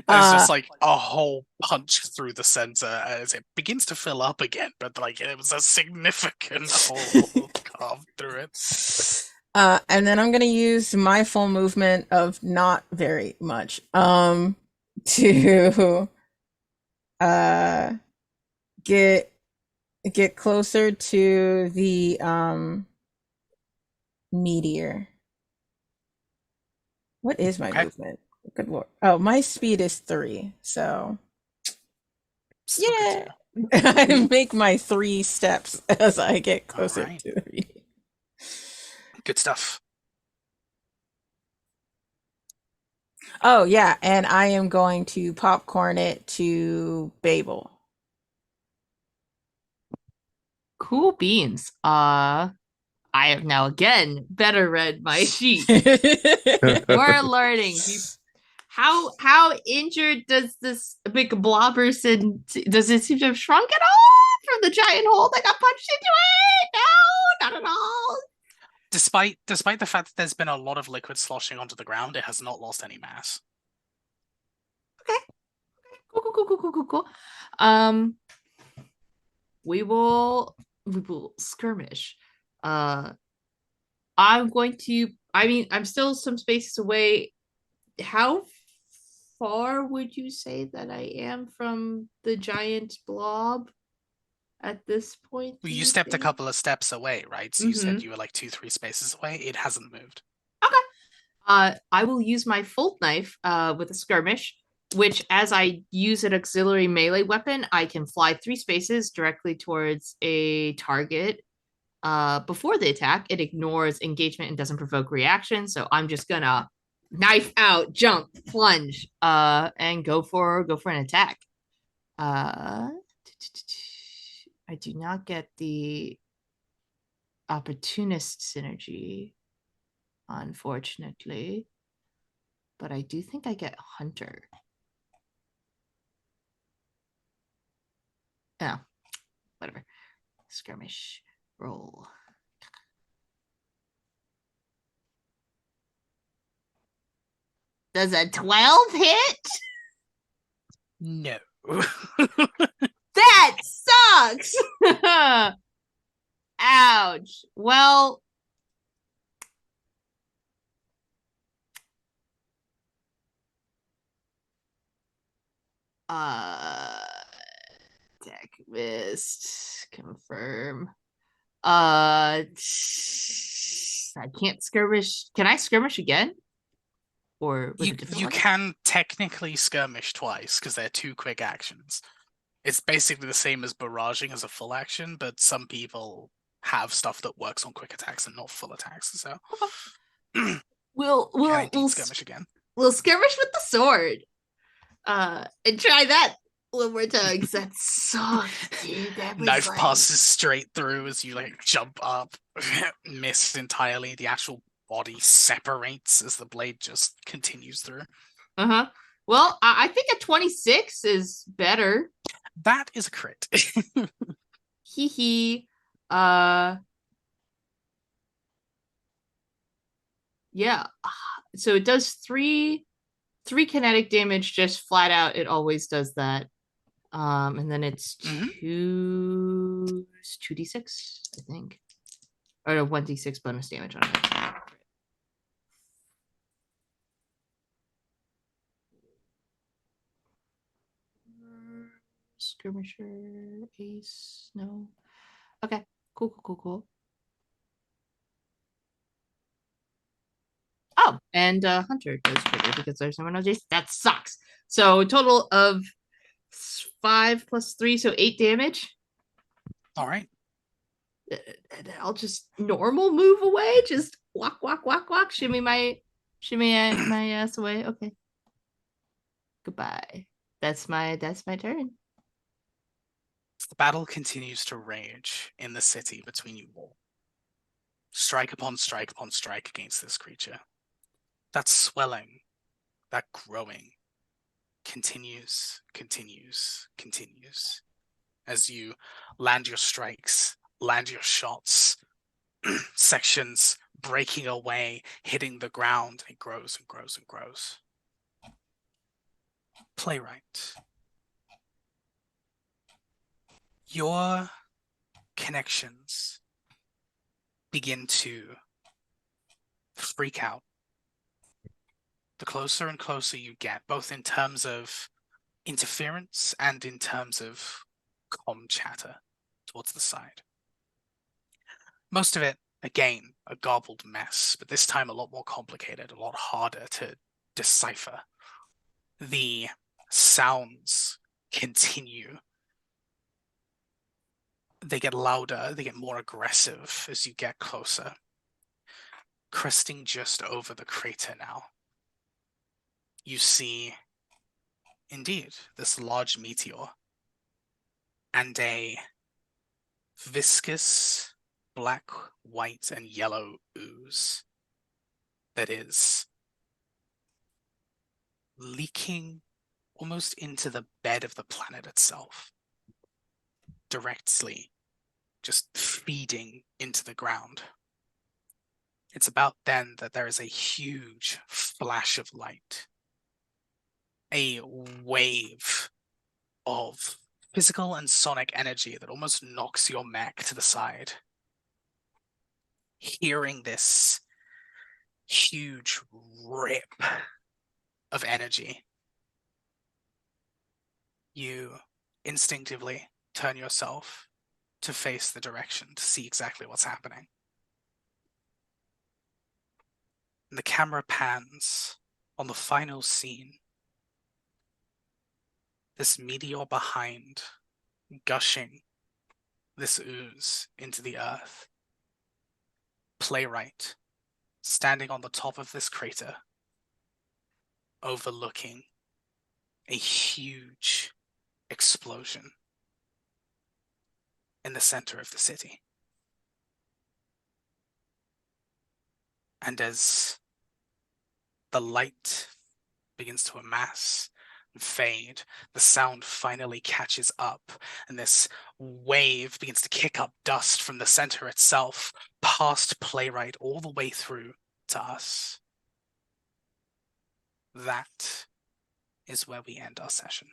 There's just like a whole punch through the center as it begins to fill up again, but like it was a significant hole carved through it. And then I'm gonna use my full movement of not very much to get closer to the meteor. What is my movement? Good lord. Oh, my speed is 3, so Still yeah. I make my 3 steps as I get closer right. to the meteor. Good stuff. Oh yeah, and I am going to popcorn it to Babel. Cool beans. I have now again better read my sheet. We're learning. How injured does this big blobberson? Does it seem to have shrunk at all from the giant hole that got punched into it? No, not at all. Despite the fact that there's been a lot of liquid sloshing onto the ground, it has not lost any mass. Okay. Cool. We will skirmish. I'm going to. I mean, I'm still some spaces away. How far would you say that I am from the giant blob at this point? You stepped a couple of steps away, right? So you said you were like 2-3 spaces away. It hasn't moved. Okay. I will use my Fold Knife with a skirmish, which as I use an auxiliary melee weapon, I can fly 3 spaces directly towards a target. Before the attack, it ignores engagement and doesn't provoke reaction. So I'm just gonna knife out, jump, plunge, and go for an attack. I do not get the opportunist synergy, unfortunately, but I do think I get hunter. Oh, whatever. Skirmish roll. Does a 12 hit? No. That sucks. Ouch. Well, attack missed. Confirm. I can't skirmish. Can I skirmish again? Or with a different you one? can technically skirmish twice because they're 2 quick actions. It's basically the same as barraging as a full action, but some people have stuff that works on quick attacks and not full attacks. So We'll can I we'll skirmish again? we'll skirmish with the sword. And try that one more time because that sucked, dude. That was Knife like... passes straight through as you like jump up, miss entirely. The actual body separates as the blade just continues through. Uh-huh. Well, I think a 26 is better. That is a crit. Hee hee. Yeah. So it does three kinetic damage just flat out. It always does that. And then it's Mhm. 2d6, I think. Or a 1d6 bonus damage on it. Skirmisher, ace, no. Okay, cool. Oh, and Hunter goes quicker because there's no one else. That sucks. So total of 5 plus 3, so 8 damage. All right. And I'll just normal move away. Just walk, shimmy my ass away. Okay. Goodbye. That's my turn. The battle continues to rage in the city between you all. Strike upon strike upon strike against this creature. That swelling, that growing, continues as you land your strikes, land your shots, sections breaking away, hitting the ground. It grows and grows and grows. Playwright. Your connections begin to freak out the closer and closer you get, both in terms of interference and in terms of comm chatter towards the side. Most of it, again, a garbled mess, but this time a lot more complicated, a lot harder to decipher. The sounds continue. They get louder, they get more aggressive as you get closer. Cresting just over the crater now, you see, indeed, this large meteor and a viscous black, white, and yellow ooze that is leaking almost into the bed of the planet itself, directly just feeding into the ground. It's about then that there is a huge flash of light, a wave of physical and sonic energy that almost knocks your mech to the side. Hearing this huge rip of energy, you instinctively turn yourself to face the direction to see exactly what's happening. And the camera pans on the final scene. This meteor behind, gushing this ooze into the earth. Playwright, standing on the top of this crater, overlooking a huge explosion in the center of the city. And as the light begins to amass and fade, the sound finally catches up, and this wave begins to kick up dust from the center itself, past Playwright, all the way through to us. That is where we end our session.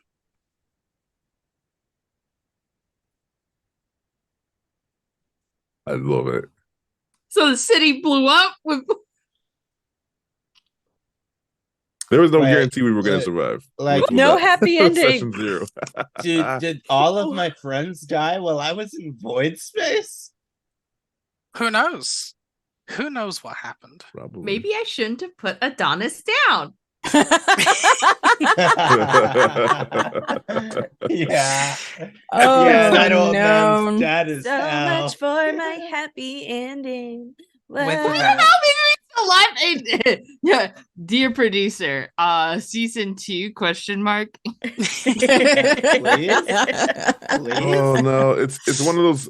I love it. So the city blew up with... There was no Wait, guarantee we were going to wait, survive. like, No happy ending. Session 0. Did all of my friends die while I was in void space? Who knows? Who knows what happened? Probably. Maybe I shouldn't have put Adonis down. Yeah. Oh, Yeah, that old man's no. dead as So hell. much for my happy ending. With Well, that, Alive. Yeah, dear producer, season 2 question mark. Please? Oh no, it's one of those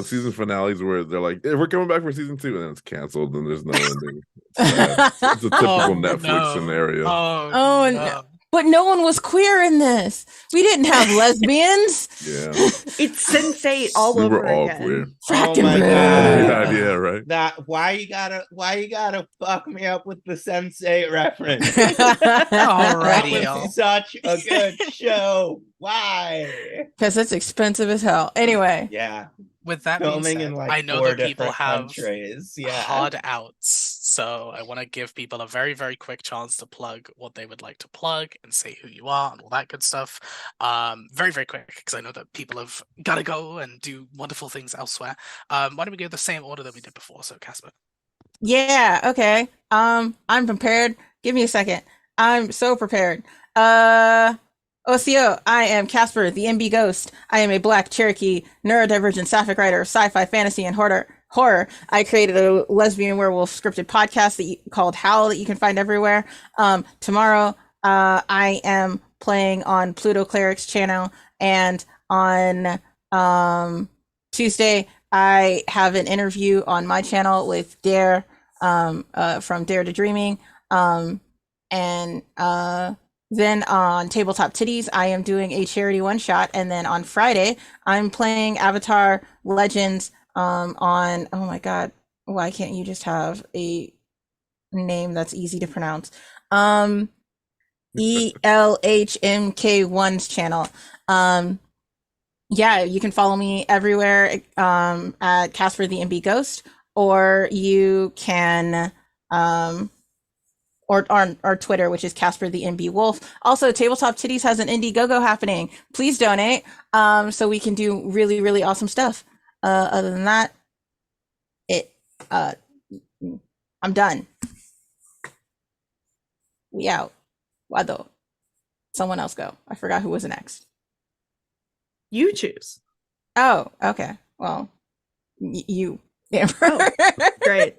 season finales where they're like, hey, we're coming back for season 2, and then it's canceled and there's no ending. It's sad. It's a typical oh Netflix no, scenario. oh Oh, no. no. But no one was queer in this. We didn't have lesbians. Yeah. it's Sense8 all We over were all again. queer. Oh Fracking my rude. god. Yeah, right. That why you gotta fuck me up with the Sense8 reference? Alrighty, That y'all. was such a good show. Why? Because it's expensive as hell. Anyway. Yeah. With that being Filming said, in like I know 4 that people different have countries. Yeah. hard outs, so I want to give people a very, very quick chance to plug what they would like to plug and say who you are and all that good stuff. Very, very quick, because I know that people have got to go and do wonderful things elsewhere. Why don't we go the same order that we did before? So, Casper. Yeah, okay. I'm prepared. Give me a second. I'm so prepared. OCO, I am Casper, the MB Ghost. I am a Black Cherokee, neurodivergent sapphic writer of sci-fi, fantasy, and horror. I created a lesbian werewolf scripted podcast called Howl that you can find everywhere. Tomorrow, I am playing on Pluto Cleric's channel, and on Tuesday, I have an interview on my channel with Dare from Dare to Dreaming. And then on Tabletop Titties, I am doing a charity one shot. And then on Friday, I'm playing Avatar Legends on, oh my God, why can't you just have a name that's easy to pronounce? ELHMK1's channel. Yeah, you can follow me everywhere at Casper the MB Ghost, or you can or on our Twitter, which is Casper the MB Wolf. Also, Tabletop Titties has an Indiegogo happening. Please donate so we can do really, really awesome stuff. Other than that, I'm done. We out. Why though? Someone else go. I forgot who was next. You choose. Oh, okay. Well, you, Amber. Oh, great.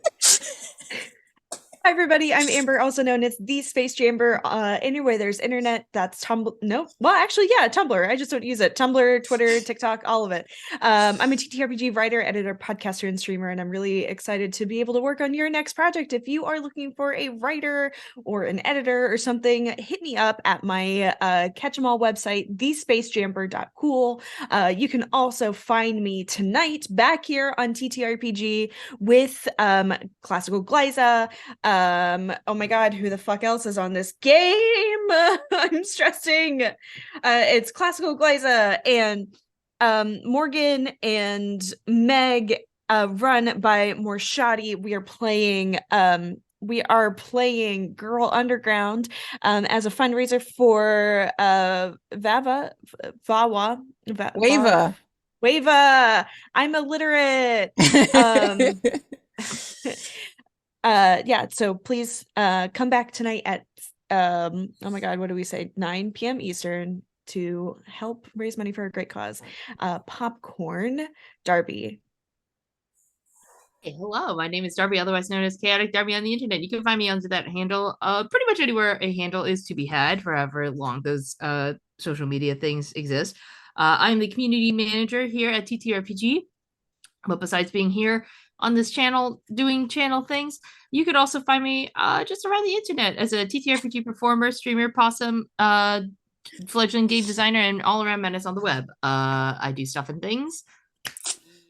Hi, everybody. I'm Amber, also known as the Space Jamber. Anywhere there's internet, that's Tumblr. No, well, actually, yeah, Tumblr. I just don't use it. Tumblr, Twitter, TikTok, all of it. I'm a TTRPG writer, editor, podcaster, and streamer, and I'm really excited to be able to work on your next project. If you are looking for a writer or an editor or something, hit me up at my catch 'em all website, thespacejamber.cool. You can also find me tonight back here on TTRPG with Classical Glyza. Oh my God, who the fuck else is on this game? I'm stressing. It's Classical Glyza and Morgan and Meg, run by Morshadi. We are playing Girl Underground as a fundraiser for Wava. I'm illiterate. Yeah, so please come back tonight at oh my God, what do we say, 9 p.m. Eastern to help raise money for a great cause. Popcorn Darby. Hey, hello, my name is Darby, otherwise known as Chaotic Darby on the internet. You can find me under that handle pretty much anywhere a handle is to be had for however long those social media things exist. I'm the community manager here at TTRPG, but besides being here on this channel doing channel things, you could also find me just around the internet as a TTRPG performer, streamer, possum, fledgling game designer, and all-around menace on the web. I do stuff and things.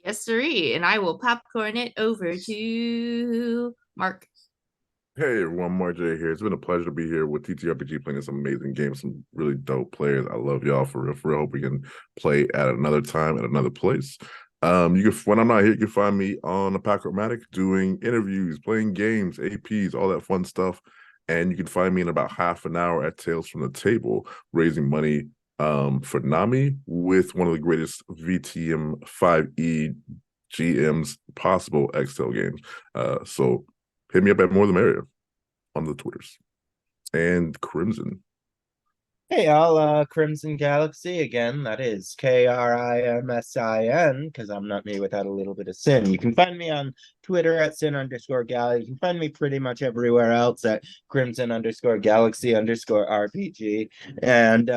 Yes, sirree. And I will popcorn it over to Mark. Hey everyone, Mark J here. It's been a pleasure to be here with TTRPG playing this amazing game, some really dope players. I love y'all for real, for real. Hope we can play at another time, at another place. When I'm not here, you can find me on the Pacromatic doing interviews, playing games, APs, all that fun stuff. And you can find me in about half an hour at Tales from the Table, raising money for NAMI with one of the greatest VTM 5e GMs possible Excel games. So hit me up at More the Merrier on the Twitters. and Crimson. Hey, all, Crimson Galaxy again. That is Krimsin, because I'm not me without a little bit of sin. You can find me on Twitter at sin_gal. You can find me pretty much everywhere else at Crimson_Galaxy_RPG. And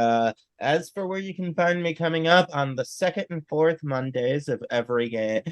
as for where you can find me coming up on the second and fourth Mondays of every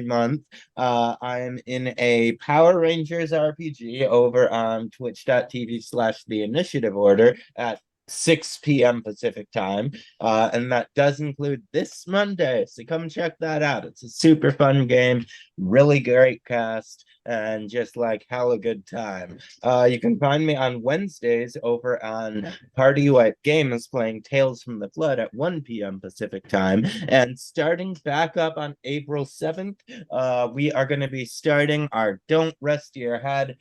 month, I am in a Power Rangers RPG over on twitch.tv/The Initiative Order at 6 p.m. Pacific time. And that does include this Monday. So come check that out. It's a super fun game, really great cast, and just like hella good time. You can find me on Wednesdays over on Party White Games playing Tales from the Flood at 1 p.m. Pacific time. And starting back up on April 7th, we are going to be starting our Don't Rest Your Head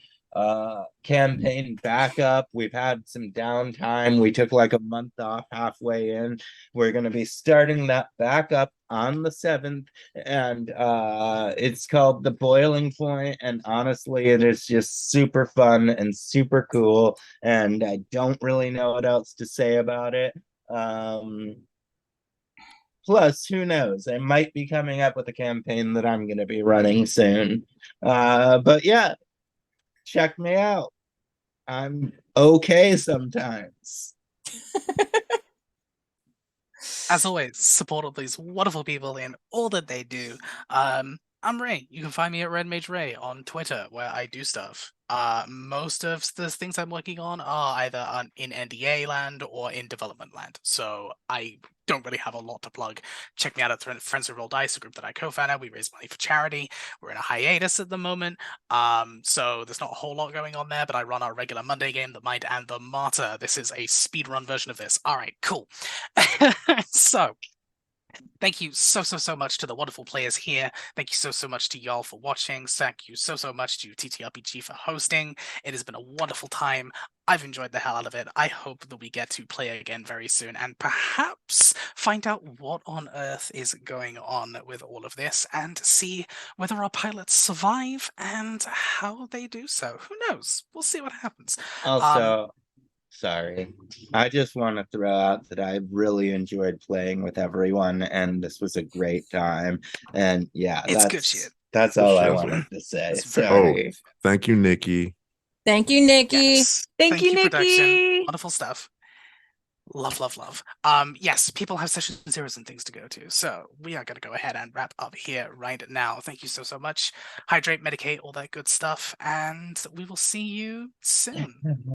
campaign backup. We've had some downtime. We took like a month off halfway in. We're going to be starting that back up on the 7th, and it's called The Boiling Point, and honestly it is just super fun and super cool, and I don't really know what else to say about it. Plus, who knows? I might be coming up with a campaign that I'm going to be running soon. But yeah, check me out. I'm okay sometimes. As always, support all these wonderful people in all that they do. I'm Ray. You can find me at Red Mage Ray on Twitter, where I do stuff. Most of the things I'm working on are either in NDA land or in development land, so I don't really have a lot to plug. Check me out at Friends Who Roll Dice, a group that I co-founded. We raise money for charity. We're in a hiatus at the moment, so there's not a whole lot going on there, but I run our regular Monday game, The Mind and the Martyr. This is a speedrun version of this. All right, cool. So thank you so much to the wonderful players here. Thank you so much to y'all for watching. Thank you so much to TTRPG for hosting. It has been a wonderful time. I've enjoyed the hell out of it. I hope that we get to play again very soon and perhaps find out what on earth is going on with all of this and see whether our pilots survive and how they do so. Who knows? We'll see what happens. Also, sorry, I just want to throw out that I really enjoyed playing with everyone, and this was a great time. And yeah, It's good shit. That's all I wanted to say. It's very Sorry. Thank you, Nikki. Thank you, Nikki. Yes. Thank you, production. Nikki. Wonderful stuff. Love. Yes, people have session zeros and things to go to, so we are going to go ahead and wrap up here right now. Thank you so much. Hydrate, medicate, all that good stuff, and we will see you soon.